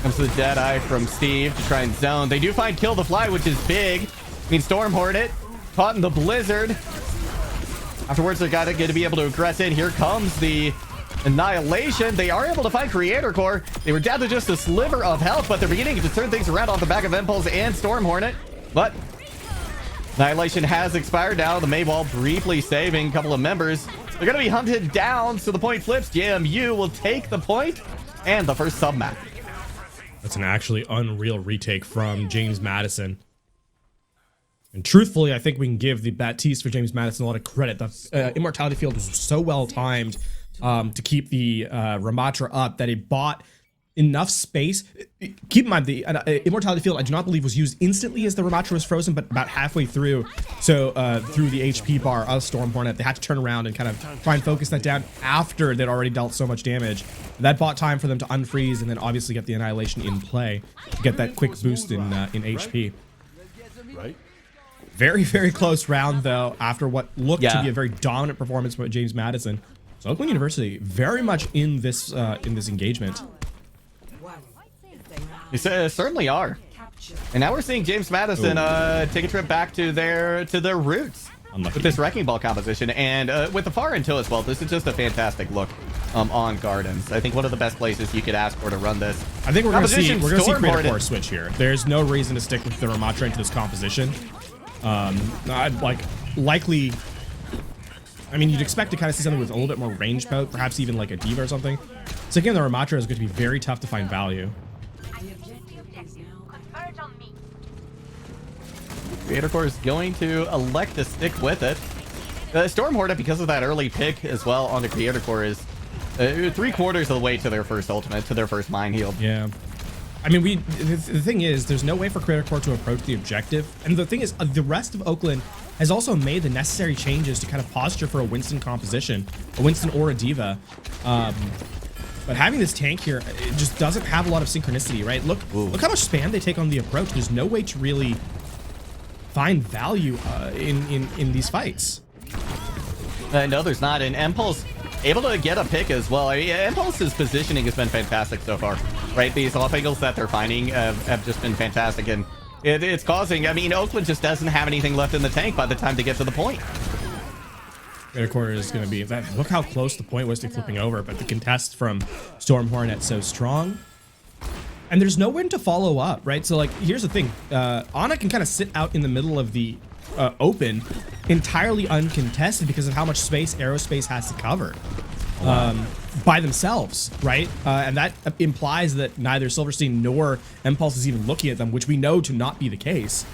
Comes the Deadeye from Steve to try and zone. They do find Kill the Fly, which is big. I mean, Storm Hornet caught in the Blizzard. Afterwards, they're going to be able to aggress in. Here comes the annihilation. They are able to find Creator Core. They were down to just a sliver of health, but they're beginning to turn things around off the back of Impulse and Storm Hornet. But annihilation has expired now. The Maywall briefly saving a couple of members. They're going to be hunted down, so the point flips. JMU will take the point and the first sub map. That's an actually unreal retake from James Madison. And truthfully, I think we can give the Baptiste for James Madison a lot of credit. The Immortality Field was so well timed to keep the Ramatra up that it bought enough space. Keep in mind, the Immortality Field, I do not believe, was used instantly as the Ramatra was frozen, but about halfway through. So through the HP bar of Storm Hornet, they had to turn around and kind of try and focus that down after they'd already dealt so much damage. That bought time for them to unfreeze and then obviously get the Annihilation in play to get that quick boost in HP. Right. Very, very close round, though, after what looked to be a very dominant performance by James Madison. So Oakland University very much in this engagement. They certainly are. And now we're seeing James Madison take a trip back to their roots. Unlucky. With this Wrecking Ball composition. And with the far end as well, this is just a fantastic look on Gardens. I think one of the best places you could ask for to run this. I think we're going to see Creator Core switch here. There's no reason to stick with the Ramatra into this composition. Likely, I mean, you'd expect to kind of see something with a little bit more range poke, perhaps even like a Diva or something. So again, the Ramatra is going to be very tough to find value. Creator Core is going to elect to stick with it. Storm Hornet, because of that early pick as well on the Creator Core, is 3/4 of the way to their first ultimate, to their first Mind Heal. Yeah. I mean, the thing is, there's no way for Creator Core to approach the objective. And the thing is, the rest of Oakland has also made the necessary changes to kind of posture for a Winston composition, a Winston or a Diva. But having this tank here, it just doesn't have a lot of synchronicity, right? Look how much spam they take on the approach. There's no way to really find value in these fights. No, there's not. And Impulse able to get a pick as well. I mean, Impulse's positioning has been fantastic so far, right? These off angles that they're finding have just been fantastic, and it's causing, I mean, Oakland just doesn't have anything left in the tank by the time they get to the point. Third quarter is going to be that. Look how close the point was to flipping over, but the contest from Storm Hornet's so strong. And there's no one to follow up, right? So, like, here's the thing. Ana can kind of sit out in the middle of the open entirely uncontested because of how much space Aerospace has to cover by themselves, right? And that implies that neither Silverstein nor Impulse is even looking at them, which we know to not be the case.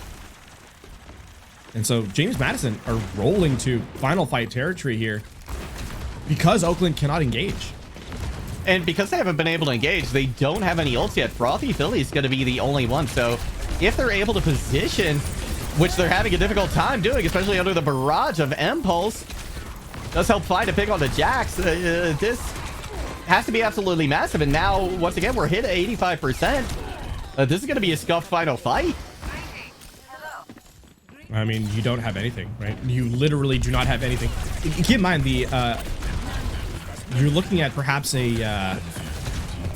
And so James Madison are rolling to final fight territory here because Oakland cannot engage. And because they haven't been able to engage, they don't have any ults yet. Frothy Philly's going to be the only one. So if they're able to position, which they're having a difficult time doing, especially under the barrage of Impulse, does help find a pick on the Jax. This has to be absolutely massive. And now, once again, we're hit at 85%. This is going to be a scuffed final fight. I mean, you don't have anything, right? You literally do not have anything. Keep in mind, the you're looking at perhaps a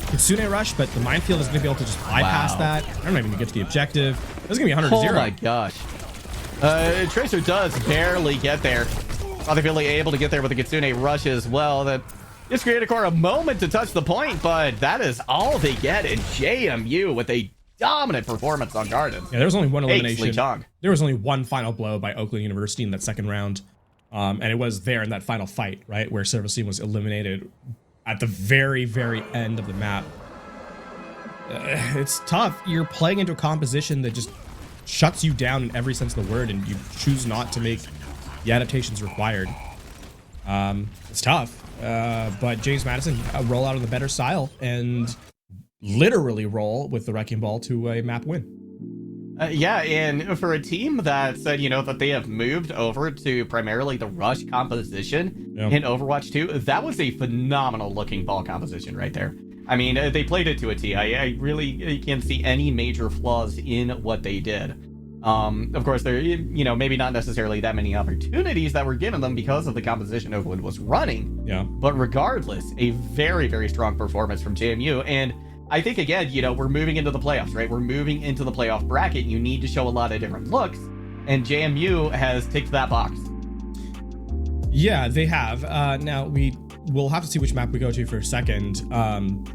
Kitsune rush, but the minefield is going to be able to just bypass that. I'm not even going to get to the objective. This is going to be 100-0. Oh my gosh. Tracer does barely get there. Frothy Philly able to get there with the Kitsune rush as well. That gives Creative Core a moment to touch the point, but that is all they get in JMU with a dominant performance on Garden. Yeah, there was only one elimination. Chong. There was only one final blow by Oakland University in that second round. And it was there in that final fight, right? Where Silverstein was eliminated at the very, very end of the map. It's tough. You're playing into a composition that just shuts you down in every sense of the word, and you choose not to make the adaptations required. It's tough. But James Madison roll out of the better style and literally roll with the Wrecking Ball to a map win. Yeah, and for a team that said, you know, that they have moved over to primarily the rush composition in Overwatch 2, that was a phenomenal looking ball composition right there. I mean, they played it to a T. I really can't see any major flaws in what they did. Of course, there, you know, maybe not necessarily that many opportunities that were given them because of the composition Oakland was running. Yeah. But regardless, a very, very strong performance from JMU. And I think, again, you know, we're moving into the playoffs, right? We're moving into the playoff bracket. You need to show a lot of different looks, and JMU has ticked that box. Yeah, they have. Now, we'll have to see which map we go to for a second,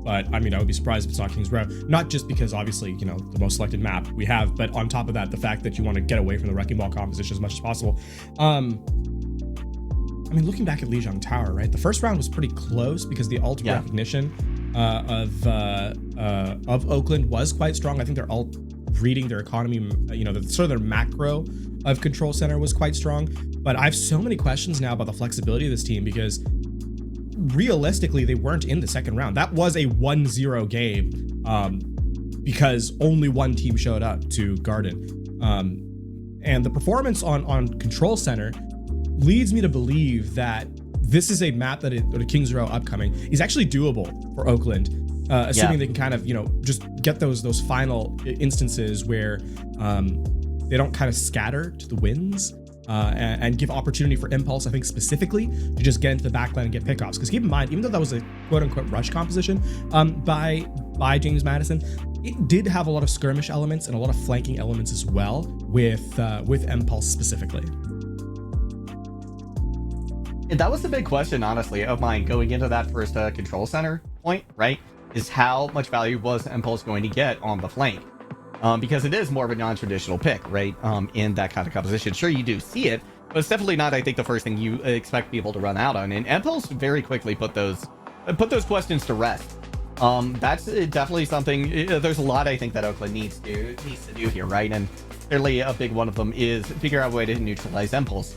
but, I mean, I would be surprised if it's not Kings Row. Not just because, obviously, you know, the most selected map we have, but on top of that, the fact that you want to get away from the Wrecking Ball composition as much as possible. I mean, looking back at Lijiang Tower, right? The first round was pretty close because the ult recognition of Oakland was quite strong. I think their ult reading their economy, you know, sort of their macro of Control Center was quite strong. But I have so many questions now about the flexibility of this team because realistically, they weren't in the second round. That was a 1-0 game because only one team showed up to Garden. And the performance on Control Center leads me to believe that this is a map that the Kings Row upcoming is actually doable for Oakland, assuming they can kind of, you know, just get those final instances where they don't kind of scatter to the wins and give opportunity for Impulse, I think specifically, to just get into the backline and get pickoffs. Because keep in mind, even though that was a quote-unquote rush composition by James Madison, it did have a lot of skirmish elements and a lot of flanking elements as well with Impulse specifically. And that was the big question, honestly, of mine going into that first Control Center point, right? Is how much value was Impulse going to get on the flank? Because it is more of a non-traditional pick, right? In that kind of composition. Sure, you do see it, but it's definitely not, I think, the first thing you expect people to run out on. And Impulse very quickly put those questions to rest. That's definitely something. There's a lot, I think, that Oakland needs to do here, right? And clearly a big one of them is figure out a way to neutralize Impulse.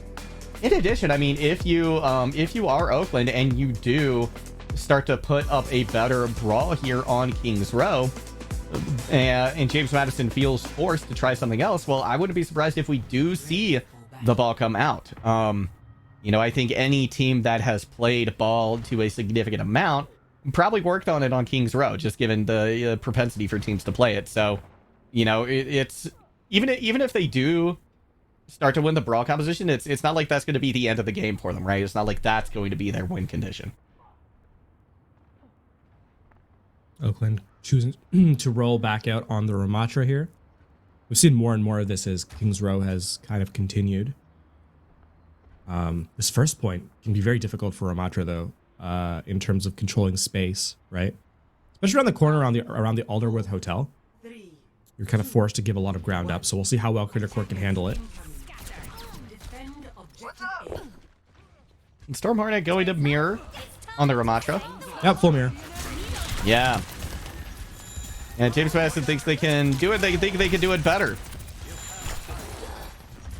In addition, I mean, if you are Oakland and you do start to put up a better brawl here on Kings Row, and James Madison feels forced to try something else, well, I wouldn't be surprised if we do see the ball come out. You know, I think any team that has played ball to a significant amount probably worked on it on Kings Row, just given the propensity for teams to play it. So, you know, it's even if they do start to win the brawl composition, it's not like that's going to be the end of the game for them, right? It's not like that's going to be their win condition. Oakland choosing to roll back out on the Ramatra here. We've seen more and more of this as Kings Row has kind of continued. This first point can be very difficult for Ramatra though, in terms of controlling space, right? Especially around the corner around the Alderworth Hotel. You're kind of forced to give a lot of ground up, so we'll see how well Critter Core can handle it. And Storm Hornet going to mirror on the Ramatra. Yep, full mirror. Yeah. And James Madison thinks they can do it. They think they can do it better.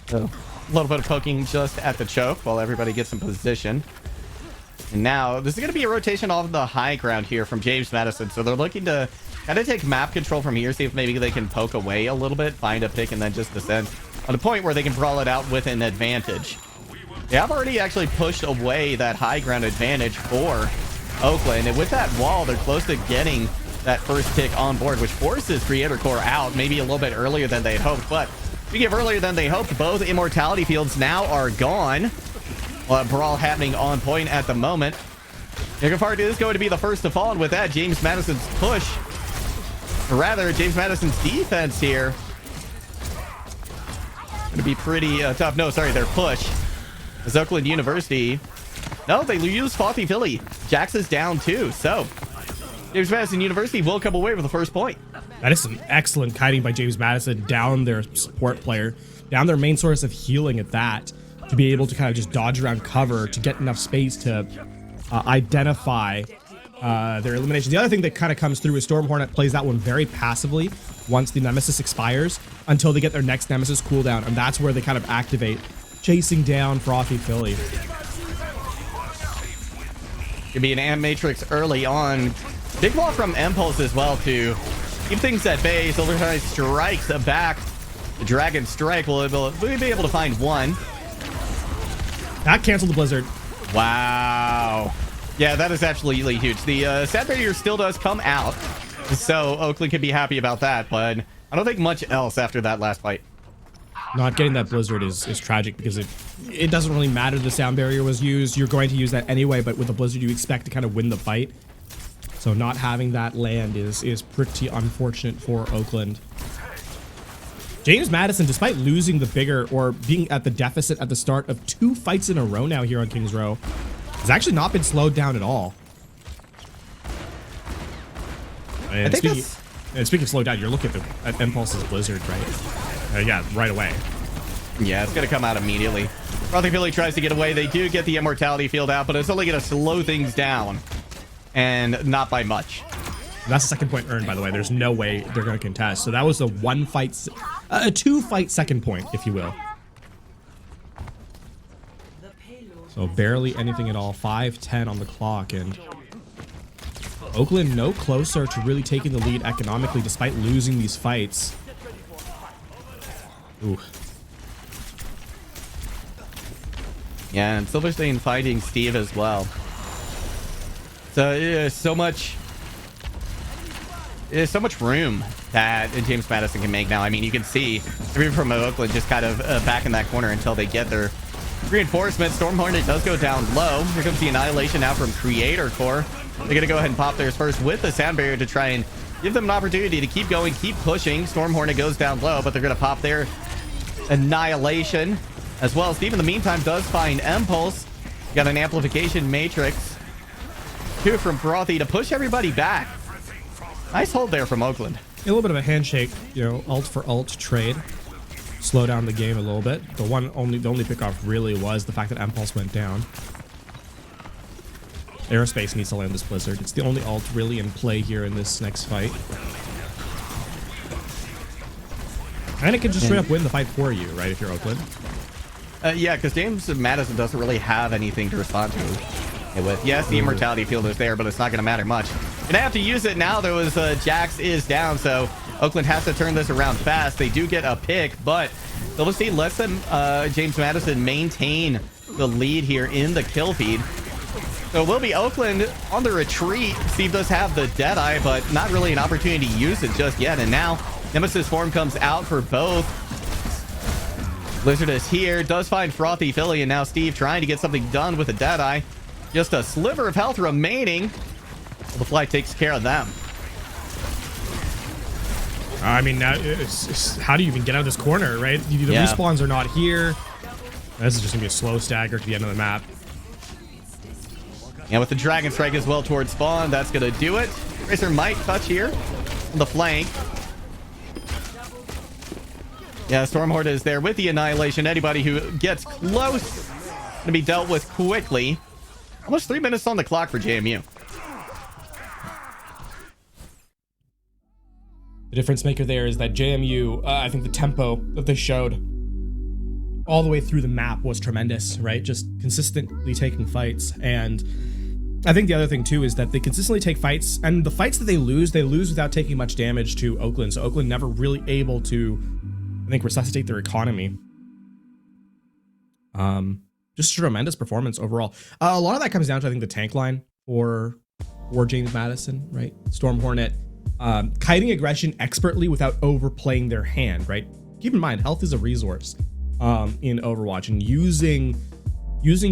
So, a little bit of poking just at the choke while everybody gets in position. And now, this is going to be a rotation off the high ground here from James Madison. So they're looking to kind of take map control from here, see if maybe they can poke away a little bit, find a pick, and then just descend on a point where they can brawl it out with an advantage. They have already actually pushed away that high ground advantage for Oakland. And with that wall, they're close to getting that first pick on board, which forces Creator Core out maybe a little bit earlier than they had hoped. But speaking of earlier than they hoped, both Immortality Fields now are gone. Brawl happening on point at the moment. Nicofart is going to be the first to fall, and with that, James Madison's push, or rather, James Madison's defense here, going to be pretty tough. No, sorry, their push. As Oakland University, no, they use Frothy Philly. Jax is down too, so James Madison University will come away with the first point. That is some excellent kiting by James Madison down their support player, down their main source of healing at that, to be able to kind of just dodge around cover to get enough space to identify their elimination. The other thing that kind of comes through is Storm Hornet plays that one very passively once the Nemesis expires until they get their next Nemesis cooldown, and that's where they kind of activate, chasing down Frothy Philly. Could be an Amp Matrix early on. Big ball from Impulse as well to keep things at bay. Silvertide strikes back. The Dragon Strike will be able to find one. That canceled the Blizzard. Wow. Yeah, that is absolutely huge. The Sand Barrier still does come out, so Oakland can be happy about that, but I don't think much else after that last fight. Not getting that Blizzard is tragic because it doesn't really matter the Sound Barrier was used. You're going to use that anyway, but with the Blizzard you expect to kind of win the fight. So not having that land is pretty unfortunate for Oakland. James Madison, despite losing the bigger or being at the deficit at the start of 2 fights in a row now here on Kings Row, has actually not been slowed down at all. And speaking of slowed down, you're looking at Impulse's Blizzard, right? Yeah, right away. Yeah, it's going to come out immediately. Frothy Philly tries to get away. They do get the Immortality Field out, but it's only going to slow things down. And not by much. That's a second point earned, by the way. There's no way they're going to contest. So that was a 2-fight second point, if you will. So barely anything at all. 5:10 on the clock, and Oakland no closer to really taking the lead economically, despite losing these fights. Ooh. Yeah, and Silverstein fighting Steve as well. So there's so much room that James Madison can make now. I mean, you can see everyone from Oakland just kind of back in that corner until they get their reinforcement. Storm Hornet does go down low. Here comes the Annihilation now from Creator Core. They're going to go ahead and pop theirs first with the Sound Barrier to try and give them an opportunity to keep going, keep pushing. Storm Hornet goes down low, but they're going to pop their Annihilation as well. Steve, in the meantime, does find Impulse. Got an Amplification Matrix. 2 from Frothy to push everybody back. Nice hold there from Oakland. A little bit of a handshake, you know, ult for ult trade. Slow down the game a little bit. The only pickoff really was the fact that Impulse went down. Aerospace needs to land this Blizzard. It's the only ult really in play here in this next fight. And it can just straight up win the fight for you, right, if you're Oakland. Yeah, because James Madison doesn't really have anything to respond to it with. Yes, the Immortality Field is there, but it's not going to matter much. Gonna have to use it now, though, as Jax is down, so Oakland has to turn this around fast. They do get a pick, but Silverstein lets them, James Madison maintain the lead here in the kill feed. So it will be Oakland on the retreat. Steve does have the Deadeye, but not really an opportunity to use it just yet. And now Nemesis form comes out for both. Blizzard is here, does find Frothy Philly, and now Steve trying to get something done with the Deadeye. Just a sliver of health remaining. The fly takes care of them. I mean, now it's how do you even get out of this corner, right? The Yeah. respawns are not here. This is just gonna be a slow stagger to the end of the map. And with the Dragon Strike as well towards spawn, that's going to do it. Tracer might touch here on the flank. Yeah, Stormhorde is there with the Annihilation. Anybody who gets close going to be dealt with quickly. Almost 3 minutes on the clock for JMU. The difference maker there is that JMU, I think the tempo that they showed all the way through the map was tremendous, right? Just consistently taking fights. And I think the other thing too is that they consistently take fights, and the fights that they lose without taking much damage to Oakland. So Oakland never really able to, I think, resuscitate their economy. Just a tremendous performance overall. A lot of that comes down to, I think, the tank line for James Madison, right? Storm Hornet, kiting aggression expertly without overplaying their hand, right? Keep in mind, health is a resource in Overwatch, and using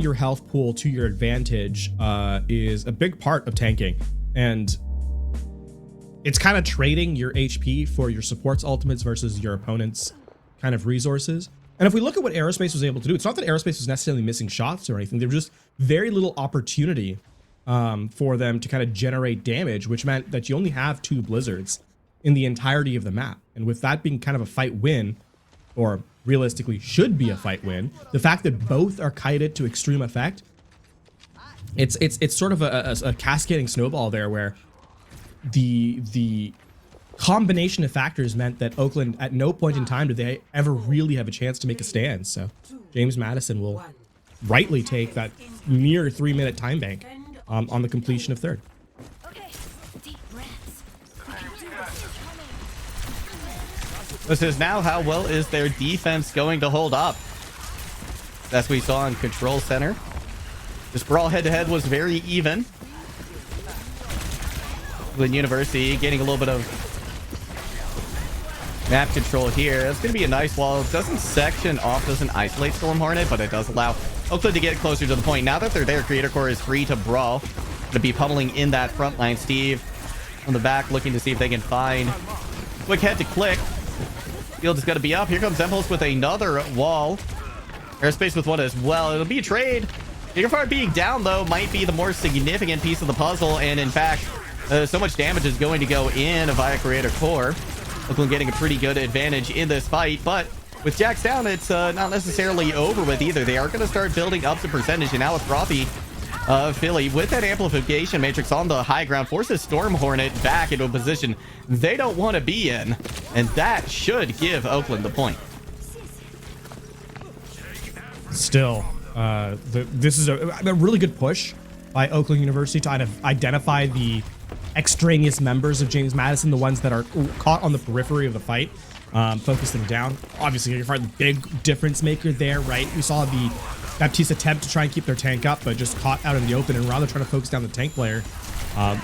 your health pool to your advantage is a big part of tanking. And it's kind of trading your HP for your support's ultimates versus your opponent's kind of resources. And if we look at what Aerospace was able to do, it's not that Aerospace was necessarily missing shots or anything. There was just very little opportunity for them to kind of generate damage, which meant that you only have 2 blizzards in the entirety of the map. And with that being kind of a fight win, or realistically should be a fight win, the fact that both are kited to extreme effect, it's sort of a cascading snowball there, where the combination of factors meant that Oakland at no point in time did they ever really have a chance to make a stand. So James Madison will rightly take that near 3-minute time bank on the completion of third. This is now how well is their defense going to hold up. As we saw in Control Center, this brawl head-to-head was very even. With University getting a little bit of map control here. It's going to be a nice wall. It doesn't section off, doesn't isolate Storm Hornet, but it does allow Oakland to get closer to the point. Now that they're there, Creator Core is free to brawl. Going to be pummeling in that front line. Steve on the back looking to see if they can find quick head to click. Field is going to be up. Here comes Impulse with another wall. Aerospace with one as well. It'll be a trade. Gigaphart being down, though, might be the more significant piece of the puzzle. And in fact, so much damage is going to go in via Creator Core. Oakland getting a pretty good advantage in this fight. But with Jax down, it's not necessarily over with either. They are going to start building up the percentage. And now with Frothy, Philly with that amplification matrix on the high ground forces Storm Hornet back into a position they don't want to be in, and that should give Oakland the point. Still, this is a really good push by Oakland University to kind of identify the extraneous members of James Madison, the ones that are caught on the periphery of the fight, focus them down. Obviously, you're the big difference maker there, right? We saw the Baptiste attempt to try and keep their tank up, but just caught out in the open, and rather trying to focus down the tank player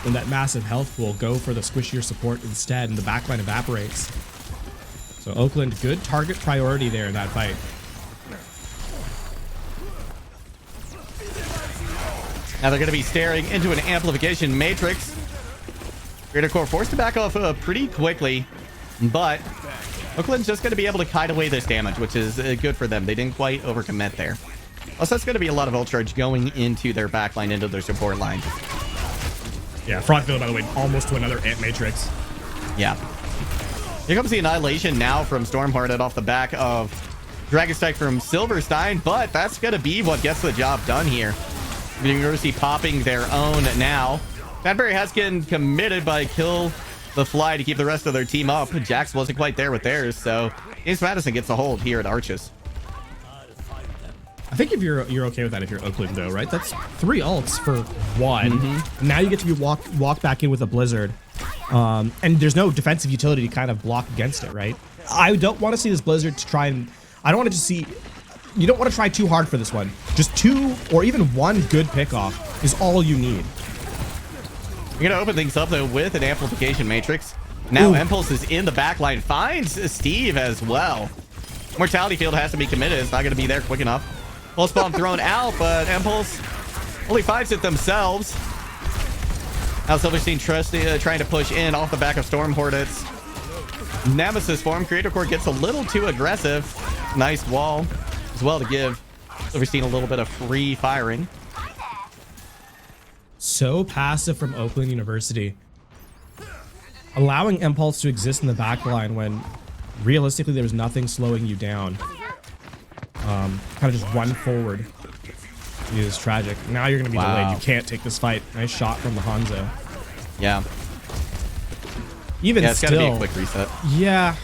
in that massive health pool, go for the squishier support instead, and the backline evaporates. So Oakland, good target priority there in that fight. Now they're going to be staring into an amplification matrix. Creator Core forced to back off pretty quickly, but Oakland's just going to be able to kite away this damage, which is good for them. They didn't quite overcommit there. Plus, that's going to be a lot of ult charge going into their backline, into their support line. Yeah, Frogville, by the way, almost to another ant matrix. Yeah. Here comes the Annihilation now from Storm Hornet off the back of Dragon Strike from Silverstein, but that's going to be what gets the job done here. University popping their own now. Cadbury has been committed by Kill the Fly to keep the rest of their team up. Jax wasn't quite there with theirs, so James Madison gets a hold here at Arches. I think if you're okay with that if you're Oakland, though, right? That's 3 ults for 1. Now you get to be walk back in with a Blizzard. And there's no defensive utility to kind of block against it, right? I don't want to see this Blizzard to try and... I don't want to see... You don't want to try too hard for this one. Just 2 or even 1 good pickoff is all you need. You're going to open things up, though, with an amplification matrix. Now Impulse is in the backline. Finds Steve as well. Mortality Field has to be committed. It's not going to be there quick enough. Pulse Bomb thrown out, but Impulse only finds it themselves. Now Silverstein trying to push in off the back of Storm Hornets. nemesis form. Creator Core gets a little too aggressive. Nice wall as well to give Overseen a little bit of free firing. So passive from Oakland University. Allowing Impulse to exist in the back line when realistically there's nothing slowing you down. Kind of just run forward is tragic. Now you're going to be delayed. You can't take this fight. Nice shot from the Hanzo. Yeah. Even it's still, gotta be a quick reset. Yeah.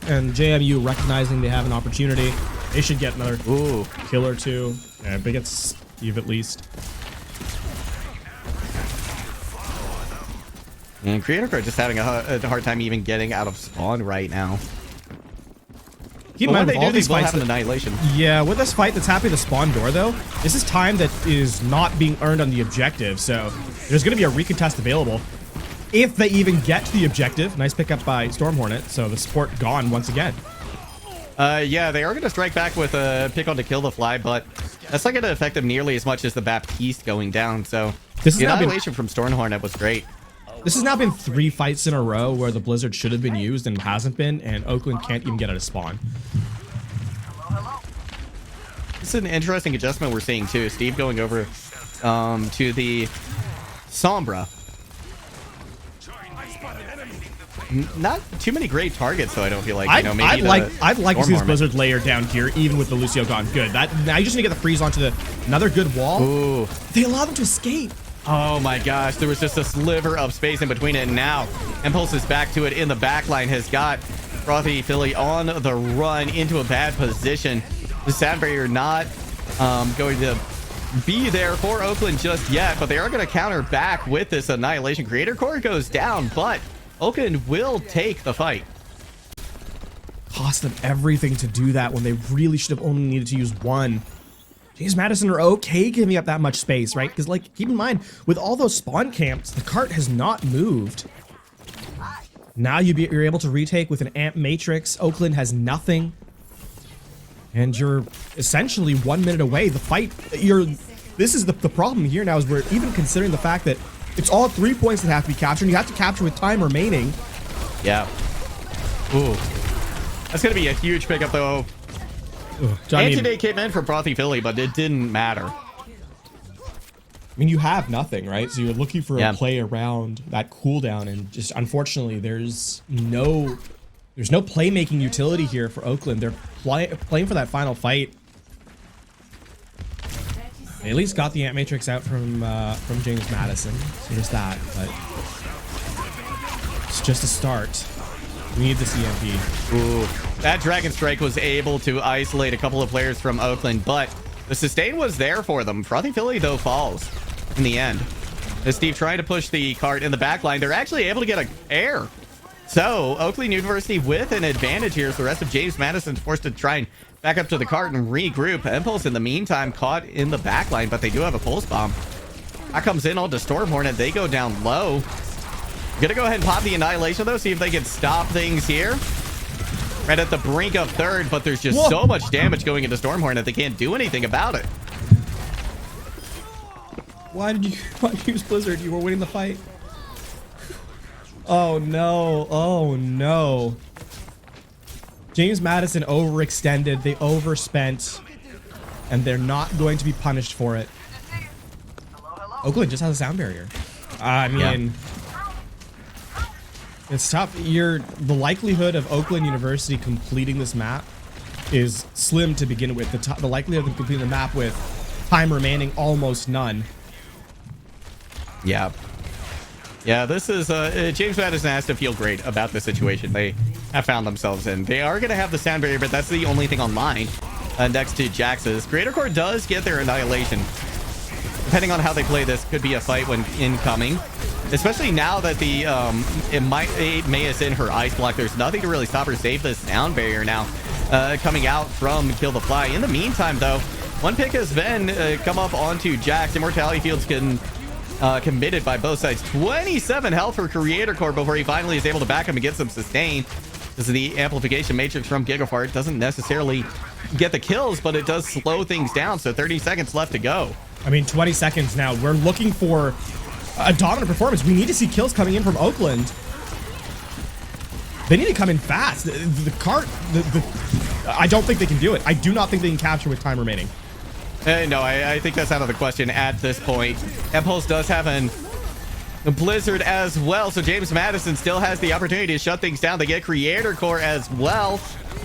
And JMU recognizing they have an opportunity. They should get another kill or two. Yeah, but get Steve at least. And Creator Core just having a hard time even getting out of spawn right now. Keep in mind, with all these fights, fights, have an annihilation. Yeah, with this fight that's happening at the spawn door, though, this is time that is not being earned on the objective. So there's going to be a recontest available if they even get to the objective. Nice pickup by Storm Hornet. So the support gone once again. Yeah, they are going to strike back with a pick on to kill the fly, but that's not going to affect them nearly as much as the Baptiste going down. So the annihilation from Storm Hornet was great. This has now been 3 fights in a row where the Blizzard should have been used and hasn't been, and Oakland can't even get out of spawn. This is an interesting adjustment we're seeing too. Steve going over to the Sombra. Not too many great targets, though. I don't feel like. You know, maybe I'd like to see this Blizzard layer down here, even with the Lucio gone. Good. Now you just need to get the freeze onto another good wall. Ooh. They allow them to escape. Oh my gosh, there was just a sliver of space in between it, and now Impulse is back to it in the backline, has got Frothy Philly on the run into a bad position. The sound barrier not going to be there for Oakland just yet, but they are going to counter back with this annihilation. Creator Core goes down, but Oakland will take the fight. Cost them everything to do that when they really should have only needed to use one. James Madison are okay giving up that much space, right? Because, like, keep in mind, with all those spawn camps, the cart has not moved. Now you're able to retake with an amp matrix. Oakland has nothing. And you're essentially 1 minute away. The fight, this is the problem here now, is we're even considering the fact that it's all 3 points that have to be captured, and you have to capture with time remaining. Yeah. Ooh. That's going to be a huge pickup, though. Anti-Day came in for Frothy Philly, but it didn't matter. I mean, you have nothing, right? So you're looking for a play around that cooldown, and just unfortunately, there's no playmaking utility here for Oakland. They're playing for that final fight. They at least got the Ant Matrix out from James Madison, so there's that. But it's just a start. We need this EMP. Ooh. That Dragon Strike was able to isolate a couple of players from Oakland, but the sustain was there for them. Frothy Philly, though, falls in the end. As Steve tried to push the cart in the back line, they're actually able to get an air. So, Oakland University with an advantage here. So the rest of James Madison's forced to try and back up to the cart and regroup. Impulse, in the meantime, caught in the back line, but they do have a pulse bomb. That comes in on to Storm Hornet. They go down low. Gonna go ahead and pop the annihilation, though, see if they can stop things here. Right at the brink of third, but there's just so much damage going into Storm Hornet, they can't do anything about it. Why did you use Blizzard? You were winning the fight. Oh no. Oh no. James Madison overextended. They overspent. And they're not going to be punished for it. Oakland just has a sound barrier. I mean, it's tough. The likelihood of Oakland University completing this map is slim to begin with. The likelihood of them completing the map with time remaining almost none. Yeah. Yeah, this is James Madison has to feel great about the situation they have found themselves in. They are going to have the sound barrier, but that's the only thing online next to Jax's. Creator Core does get their annihilation. Depending on how they play this, could be a fight when incoming. Especially now that the May is in her ice block. There's nothing to really stop her save the sound barrier now coming out from Kill the Fly. In the meantime, though, one pick has been come up onto Jax. Immortality Fields committed by both sides. 27 health for Creator Core before he finally is able to back him and get some sustain. This is the amplification matrix from Gigafart. Doesn't necessarily get the kills, but it does slow things down. So 30 seconds left to go. I mean, 20 seconds now. We're looking for a dominant performance. We need to see kills coming in from Oakland. They need to come in fast. I don't think they can do it. I do not think they can capture with time remaining. No, I think that's out of the question at this point. Impulse does have a Blizzard as well, so James Madison still has the opportunity to shut things down. They get Creator Core as well.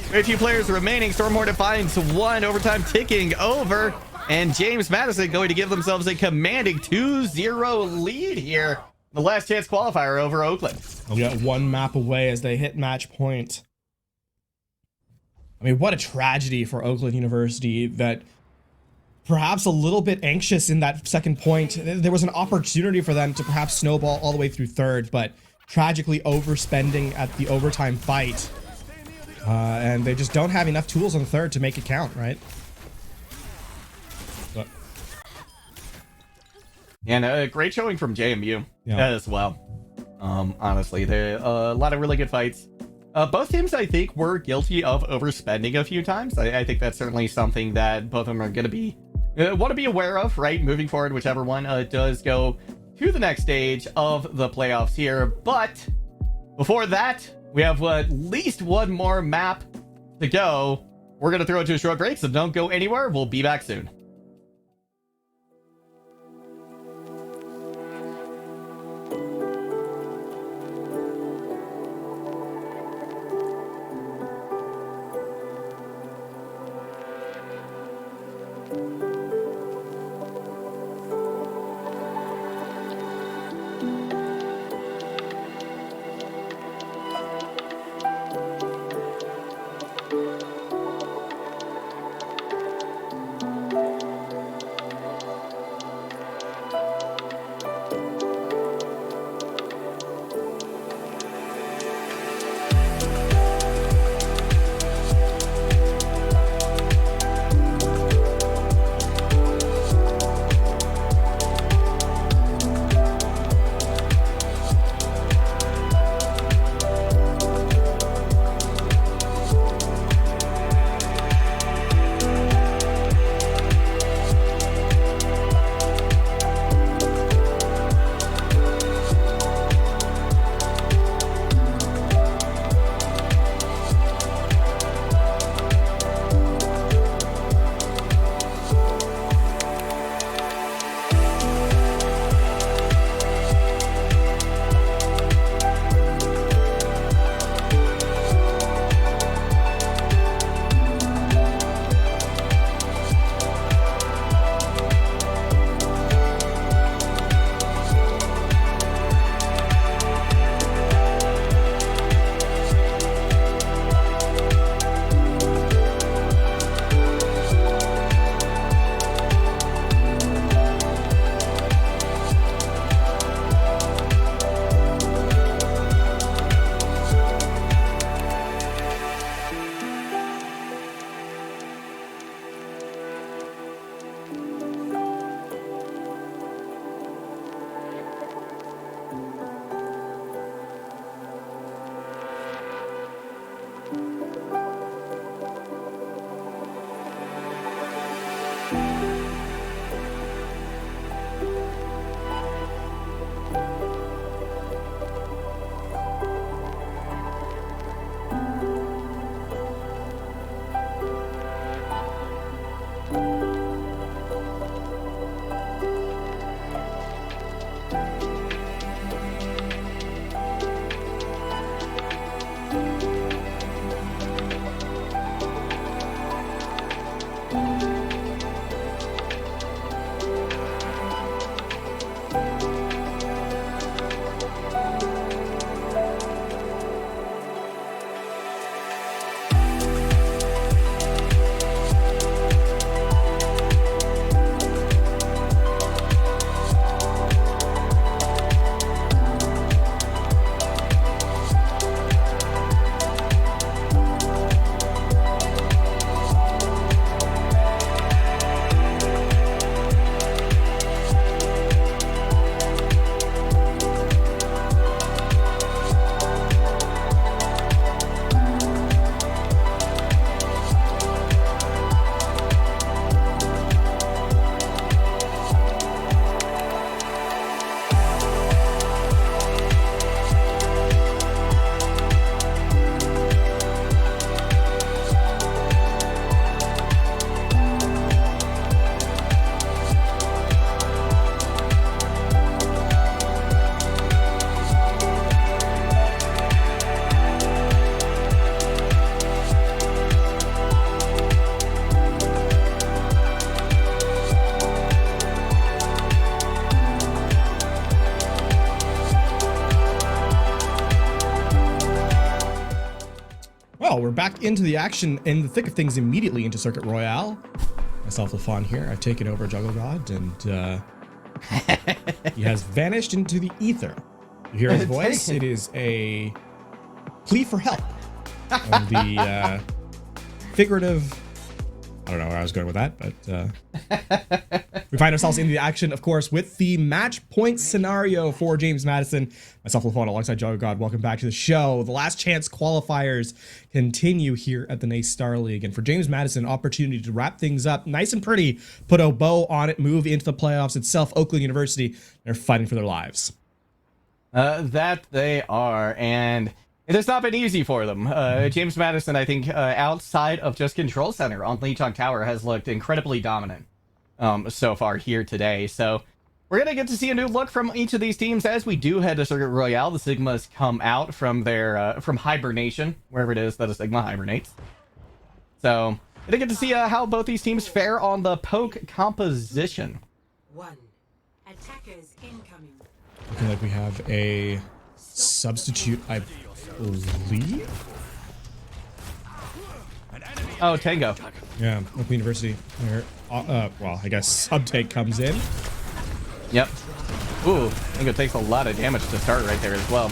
Very few players remaining. Storm Hornet finds one. Overtime ticking over. And James Madison going to give themselves a commanding 2-0 lead here. The last chance qualifier over Oakland. We got one map away as they hit match point. I mean, what a tragedy for Oakland University that perhaps a little bit anxious in that second point. There was an opportunity for them to perhaps snowball all the way through third, but tragically overspending at the overtime fight. And they just don't have enough tools on third to make it count, right? But and a great showing from JMU as well. Honestly, a lot of really good fights. Both teams, I think, were guilty of overspending a few times. I think that's certainly something that both of them are going to be want to be aware of, right? Moving forward, whichever one does go to the next stage of the playoffs here. But before that, we have at least one more map to go. We're going to throw it to a short break, so don't go anywhere. We'll be back soon. So we're back into the action in the thick of things immediately into Circuit Royale. Myself, LaFon here. I've taken over Juggle God, and he has vanished into the ether. You hear his voice? It is a plea for help. And the figurative... I don't know where I was going with that, but we find ourselves in the action, of course, with the match point scenario for James Madison. Myself, LaFon, alongside Juggle God. Welcome back to the show. The last chance qualifiers continue here at the NACE Star League. And for James Madison, opportunity to wrap things up nice and pretty, put a bow on it, move into the playoffs itself. Oakland University, they're fighting for their lives. That they are, and it has not been easy for them. James Madison, I think, outside of just Control Center on Lichong Tower, has looked incredibly dominant so far here today. So we're going to get to see a new look from each of these teams as we do head to Circuit Royale. The Sigmas come out from their from hibernation, wherever it is that a Sigma hibernates. So we're going to get to see how both these teams fare on the poke composition. One. Attackers incoming. Looking like we have a substitute, I believe. Oh, Tango. Yeah, Oakland University. Well, I guess Subtake comes in. Yep. Ooh, Tango takes a lot of damage to start right there as well.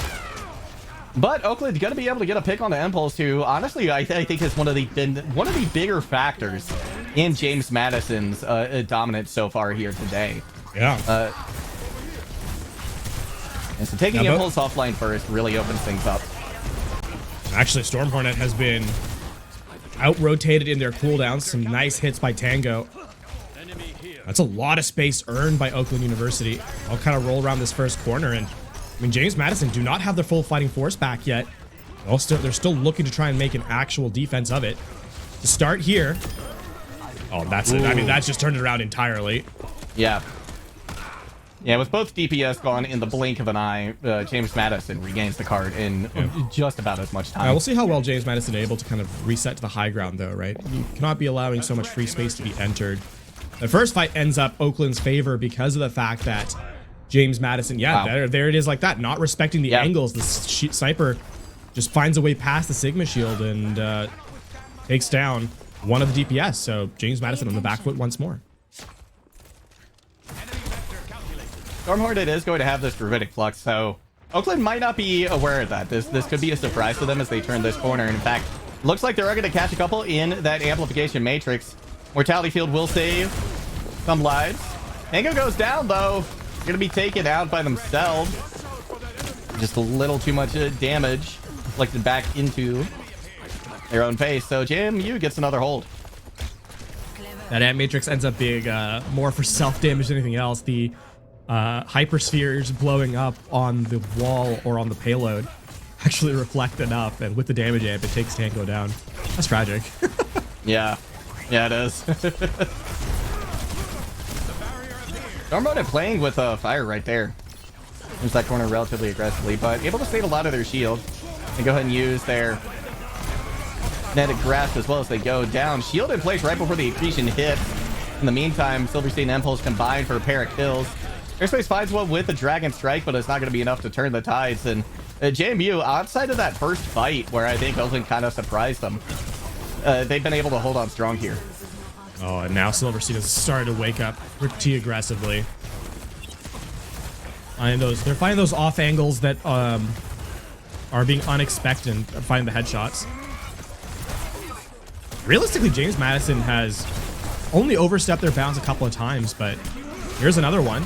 But Oakland's going to be able to get a pick on the Impulse, who honestly I think is one of the bigger factors in James Madison's dominance so far here today. Yeah. And so taking Impulse offline first really opens things up. Actually, Storm Hornet has been out-rotated in their cooldowns. Some nice hits by Tango. That's a lot of space earned by Oakland University. I'll kind of roll around this first corner, and I mean, James Madison do not have their full fighting force back yet. They're still looking to try and make an actual defense of it. To start here. Oh, that's it. I mean, that just turned it around entirely. Yeah. Yeah, with both DPS gone in the blink of an eye, James Madison regains the card in just about as much time. We'll see how well James Madison is able to kind of reset to the high ground, though, right? You cannot be allowing so much free space to be entered. The first fight ends up Oakland's favor because of the fact that James Madison, there it is like that, not respecting the angles. The sniper just finds a way past the Sigma shield and takes down one of the DPS. So James Madison on the back foot once more. Stormhornet is going to have this Druidic Flux, so Oakland might not be aware of that. This could be a surprise to them as they turn this corner. And in fact, looks like they're going to catch a couple in that Amplification Matrix. Mortality Field will save some lives. Tango goes down, though. Going to be taken out by themselves. Just a little too much damage reflected back into their own face. So JMU gets another hold. That Amp Matrix ends up being more for self-damage than anything else. The hyperspheres blowing up on the wall or on the payload actually reflect enough, and with the damage amp, it takes Tango down. That's tragic. Yeah, it is. Stormhornet playing with fire right there. There's that corner relatively aggressively, but able to save a lot of their shield and go ahead and use their kinetic grasp as well as they go down. Shield in place right before the accretion hits. In the meantime, Silverstein and Impulse combine for a pair of kills. Airspace finds one with the Dragon Strike, but it's not going to be enough to turn the tides. And JMU, outside of that first fight, where I think Oakland kind of surprised them, they've been able to hold on strong here. Oh, and now Silverstein has started to wake up pretty aggressively. They're finding those off angles that are being unexpected and finding the headshots. Realistically, James Madison has only overstepped their bounds a couple of times, but here's another one.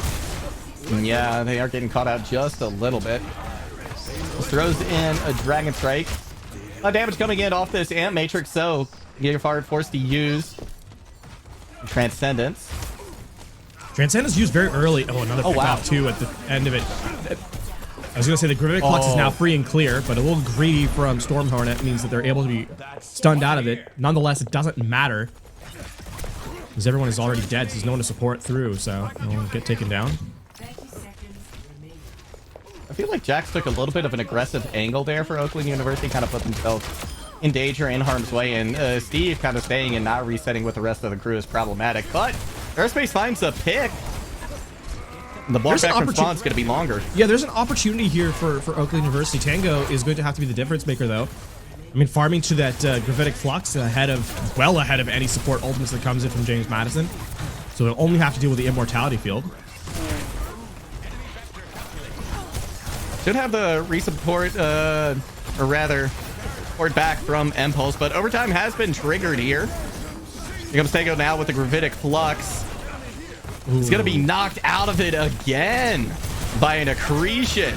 Yeah, they are getting caught out just a little bit. Just throws in a Dragon Strike. A lot of damage coming in off this Amp Matrix, so Gigafired forced to use Transcendence. Transcendence used very early. Oh, another pick off too at the end of it. I was going to say the Gravitic Flux is now free and clear, but a little greedy from Storm Hornet means that they're able to be stunned out of it. Nonetheless, it doesn't matter, because everyone is already dead, so there's no one to support through, so no one get taken down. I feel like Jax took a little bit of an aggressive angle there for Oakland University, kind of put themselves in danger, in harm's way, and Steve kind of staying and not resetting with the rest of the crew is problematic, but Airspace finds a pick. The block back response is going to be longer. Yeah, there's an opportunity here for Oakland University. Tango is going to have to be the difference maker, though. I mean, farming to that gravitic flux well ahead of any support ultimates that comes in from James Madison. So they'll only have to deal with the immortality field. Should have the resupport, or rather, support back from Impulse, but overtime has been triggered here. Here comes Tango now with the gravitic flux. Ooh. He's gonna be knocked out of it again by an accretion.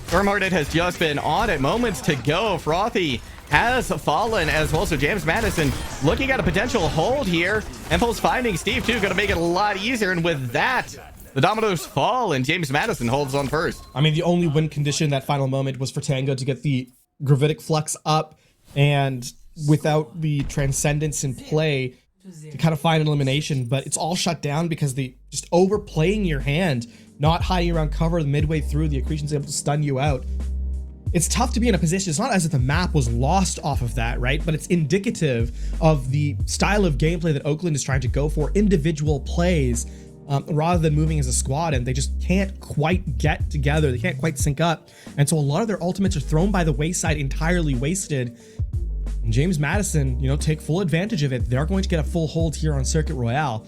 Stormhearted has just been on it. Moments to go. Frothy has fallen as well. So James Madison looking at a potential hold here. Impulse finding Steve too. Gonna make it a lot easier. And with that, the dominoes fall and James Madison holds on first. I mean, the only win condition in that final moment was for Tango to get the gravitic flux up, and without the transcendence in play to kind of find an elimination, but it's all shut down because the just overplaying your hand, not hiding around cover midway through, the accretion's able to stun you out. It's tough to be in a position. It's not as if the map was lost off of that, right? But it's indicative of the style of gameplay that Oakland is trying to go for, individual plays, rather than moving as a squad, and they just can't quite get together. They can't quite sync up. And so a lot of their ultimates are thrown by the wayside, entirely wasted. And James Madison, take full advantage of it. They're going to get a full hold here on Circuit Royale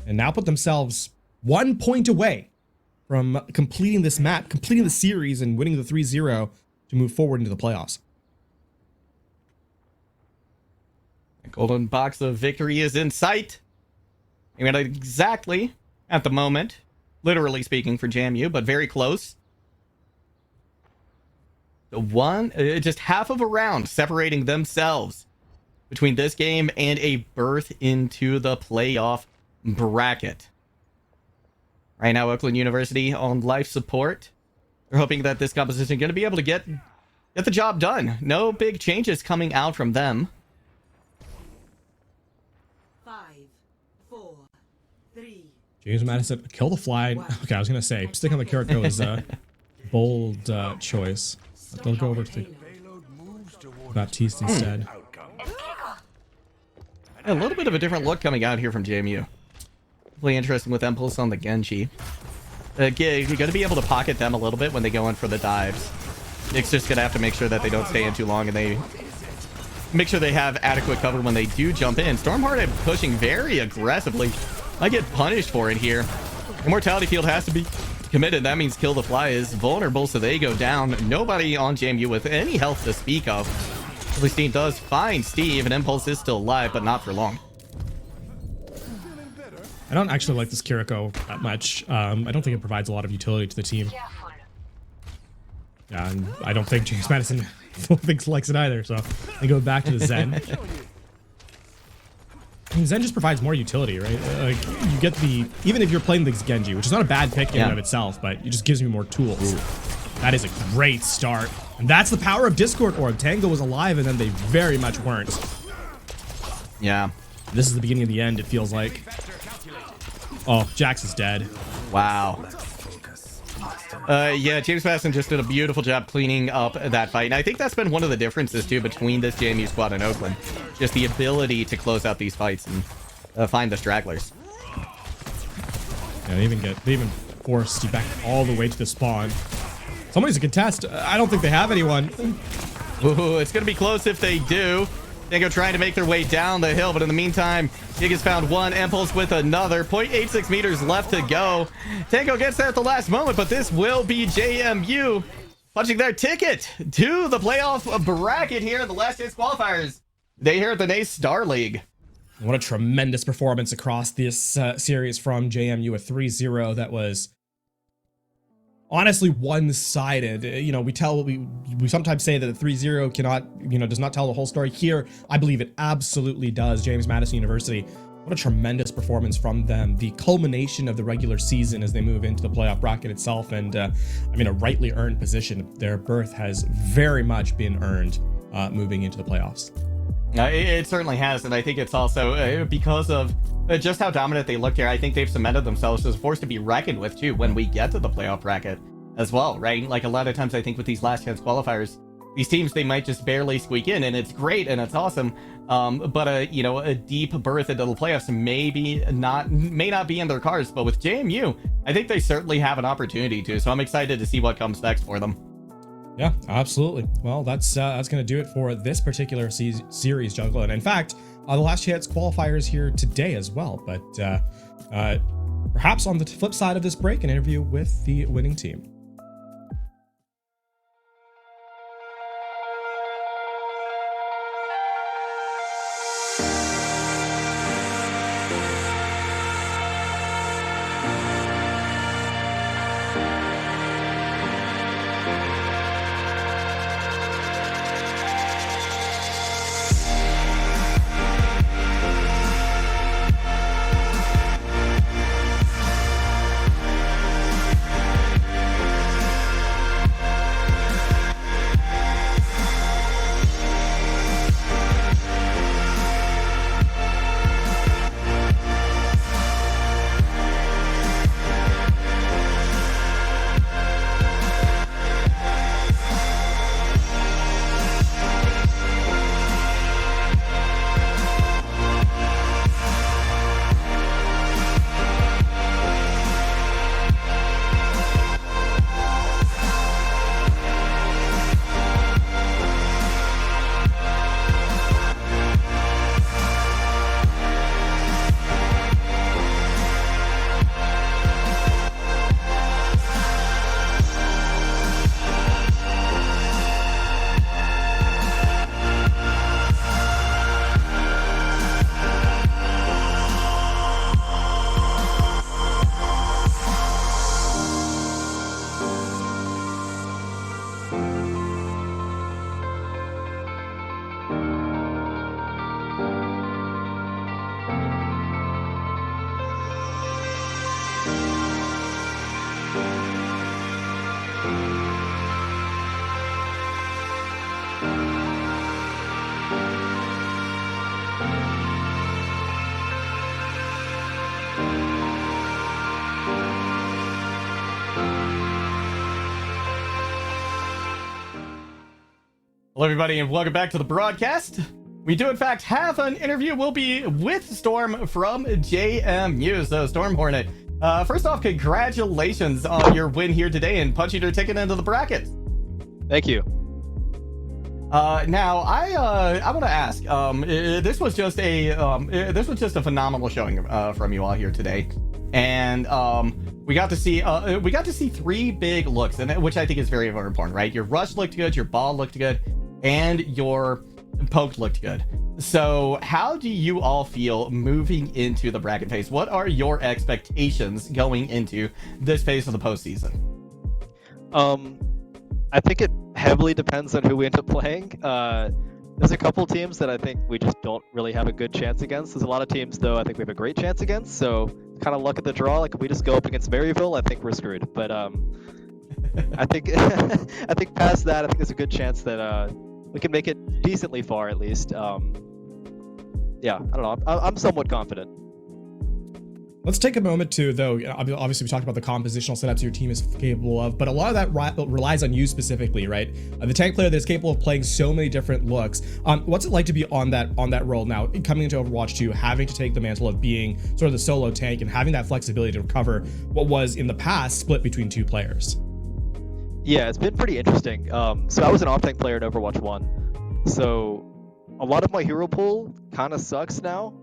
and now put themselves 1 point away from completing this map, completing the series, and winning the 3-0 to move forward into the playoffs. A golden box of victory is in sight. I mean, exactly at the moment, literally speaking for JMU, but very close. Just half of a round separating themselves between this game and a berth into the playoff bracket. Right now, Oakland University on life support. They're hoping that this composition is going to be able to get the job done. No big changes coming out from them. 5, 4, 3. James Madison, kill the fly. Okay, I was going to say, stick on the Kiriko is a bold choice. But they'll go over to the Baptiste instead. A little bit of a different look coming out here from JMU. Really interesting with Impulse on the Genji. You're going to be able to pocket them a little bit when they go in for the dives. Nick's just going to have to make sure that they don't stay in too long and they make sure they have adequate cover when they do jump in. Stormhearted pushing very aggressively. Might get punished for it here. Immortality field has to be committed. That means Kill the Fly is vulnerable, so they go down. Nobody on JMU with any health to speak of. Steam does find Steve, and Impulse is still alive, but not for long. I don't actually like this Kiriko that much. I don't think it provides a lot of utility to the team. Yeah, and I don't think James Madison likes it either, so I go back to the Zen. I mean, Zen just provides more utility, right? Like, you get even if you're playing the Genji, which is not a bad pick in and of itself, but it just gives me more tools. Ooh. That is a great start. And that's the power of Discord Orb. Tango was alive, and then they very much weren't. Yeah. This is the beginning of the end, it feels like. Oh, Jax is dead. Wow. Yeah, James Madison just did a beautiful job cleaning up that fight. And I think that's been one of the differences, too, between this JMU squad and Oakland. Just the ability to close out these fights and find the stragglers. Yeah, they even forced you back all the way to the spawn. Somebody's a contest. I don't think they have anyone. Ooh, it's going to be close if they do. Tango trying to make their way down the hill, but in the meantime, Gig has found one, Impulse with another. 0.86 meters left to go. Tango gets there at the last moment, but this will be JMU punching their ticket to the playoff bracket here in the last chance qualifiers. They here at the NACE Star League. What a tremendous performance across this series from JMU, a 3-0 that was honestly one-sided. We sometimes say that the 3-0 does not tell the whole story. Here, I believe it absolutely does. James Madison University, what a tremendous performance from them. The culmination of the regular season as they move into the playoff bracket itself, and a rightly earned position. Their berth has very much been earned moving into the playoffs. It certainly has, and I think it's also because of just how dominant they look here. I think they've cemented themselves as a force to be reckoned with, too, when we get to the playoff bracket as well, right? Like, a lot of times I think with these last chance qualifiers, these teams, they might just barely squeak in, and it's great, and it's awesome, but a deep berth into the playoffs may not be in their cards. But with JMU, I think they certainly have an opportunity to, so I'm excited to see what comes next for them. Yeah, absolutely. Well, that's going to do it for this particular series, Jungle. And in fact, the last chance qualifiers here today as well. But perhaps on the flip side of this break, an interview with the winning team. Hello, everybody, and welcome back to the broadcast. We do, in fact, have an interview. We'll be with Storm from JMU. So, Storm Hornet, first off, congratulations on your win here today and punching your ticket into the bracket. Thank you. Now, I want to ask. This was just a phenomenal showing from you all here today, and we got to see three big looks, and which I think is very, very important, right? Your rush looked good, your ball looked good, and your poke looked good. So how do you all feel moving into the bracket phase? What are your expectations going into this phase of the postseason? I think it heavily depends on who we end up playing. There's a couple teams that I think we just don't really have a good chance against. There's a lot of teams, though, I think we have a great chance against. So kind of luck at the draw. Like if we just go up against Maryville, I think we're screwed. But I think I think past that, I think there's a good chance that we can make it decently far at least. Yeah, I don't know. I'm somewhat confident. Let's take a moment to, though, obviously we talked about the compositional setups your team is capable of, but a lot of that relies on you specifically, right? The tank player that's capable of playing so many different looks. What's it like to be on that role now, coming into Overwatch 2, having to take the mantle of being sort of the solo tank and having that flexibility to recover what was in the past split between two players? Yeah, it's been pretty interesting. So I was an off-tank player in Overwatch 1. So a lot of my hero pool kind of sucks now.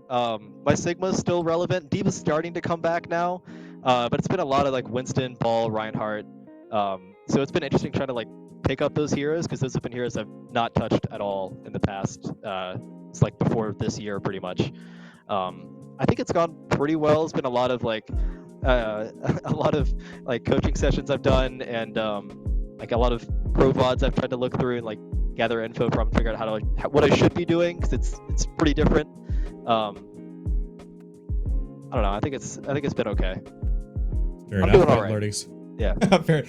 My Sigma's still relevant. D.Va's starting to come back now. But it's been a lot of like Winston, Ball, Reinhardt. So it's been interesting trying to like pick up those heroes because those have been heroes I've not touched at all in the past. It's like before this year pretty much. I think it's gone pretty well. It's been a lot of like coaching sessions I've done and like a lot of pro VODs I've tried to look through and like gather info from, figure out what I should be doing because it's pretty different. I don't know. I think it's been okay. Fair I'm enough. doing all right. Learnings. Yeah. Fair.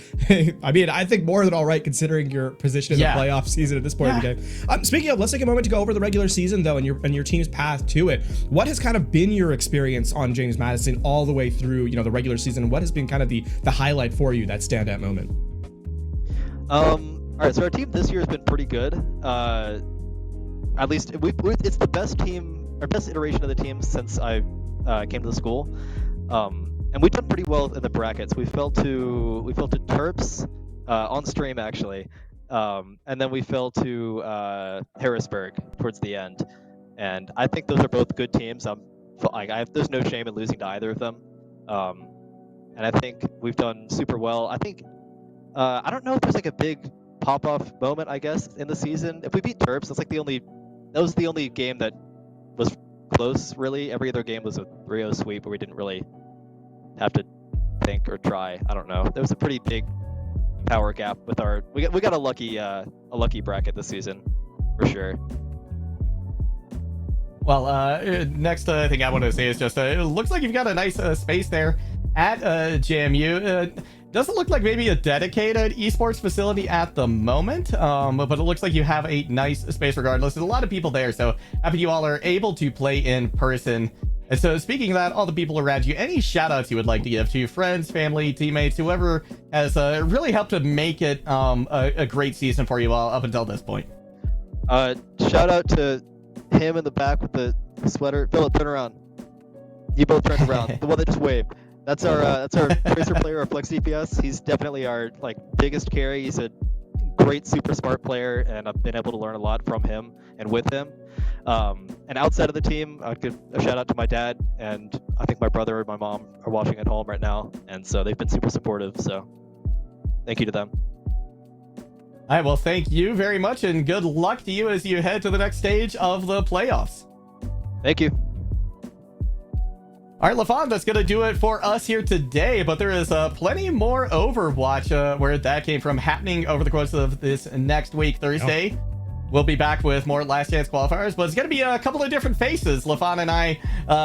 I mean, I think more than all right considering your position in the playoff season at this point in the game. Speaking of, let's take a moment to go over the regular season though, and your team's path to it. What has kind of been your experience on James Madison all the way through, the regular season? And what has been kind of the highlight for you, that standout moment? All right, so our team this year has been pretty good. At least it's the best team, our best iteration of the team since I came to the school. And we've done pretty well in the brackets. We fell to Terps on stream actually. and then we fell to Harrisburg towards the end. And I think those are both good teams. There's no shame in losing to either of them. And I think we've done super well. I think I don't know if there's like a big pop-off moment, I guess, in the season. If we beat Terps, that was the only game that was close, really. Every other game was a 3-0 sweep where we didn't really have to think or try. I don't know. There was a pretty big power gap with our. We got a lucky bracket this season, for sure. Well, next thing I want to say is just it looks like you've got a nice space there at JMU. Doesn't look like maybe a dedicated esports facility at the moment, but it looks like you have a nice space regardless. There's a lot of people there, so happy you all are able to play in person. And so speaking of that, all the people around you, any shout outs you would like to give to friends, family, teammates, whoever has really helped to make it a great season for you all up until this point? Shout out to him in the back with the sweater. Philip, turn around. You both turned around. The one that just waved. That's our Tracer player, our Flex DPS. He's definitely our biggest carry. He's a great, super smart player, and I've been able to learn a lot from him and with him. And outside of the team, I'd give a shout out to my dad, and I think my brother and my mom are watching at home right now, and so they've been super supportive. So thank you to them. All right, well, thank you very much, and good luck to you as you head to the next stage of the playoffs. Thank you. All right, LaFon, that's going to do it for us here today, but there is plenty more Overwatch where that came from happening over the course of this next week. Thursday, we'll be back with more Last Chance Qualifiers, but it's going to be a couple of different faces. LaFon and I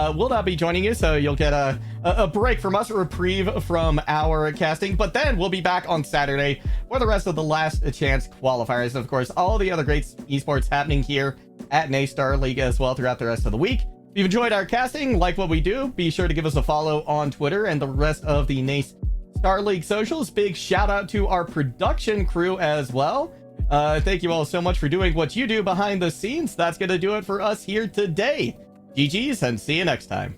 will not be joining you, so you'll get a break from us, a reprieve from our casting, but then we'll be back on Saturday for the rest of the Last Chance Qualifiers. And of course, all the other great esports happening here at NA Star League as well throughout the rest of the week. If you've enjoyed our casting, like what we do, be sure to give us a follow on Twitter and the rest of the NACE Star League socials. Big shout out to our production crew as well. Thank you all so much for doing what you do behind the scenes. That's going to do it for us here today. GG's and see you next time.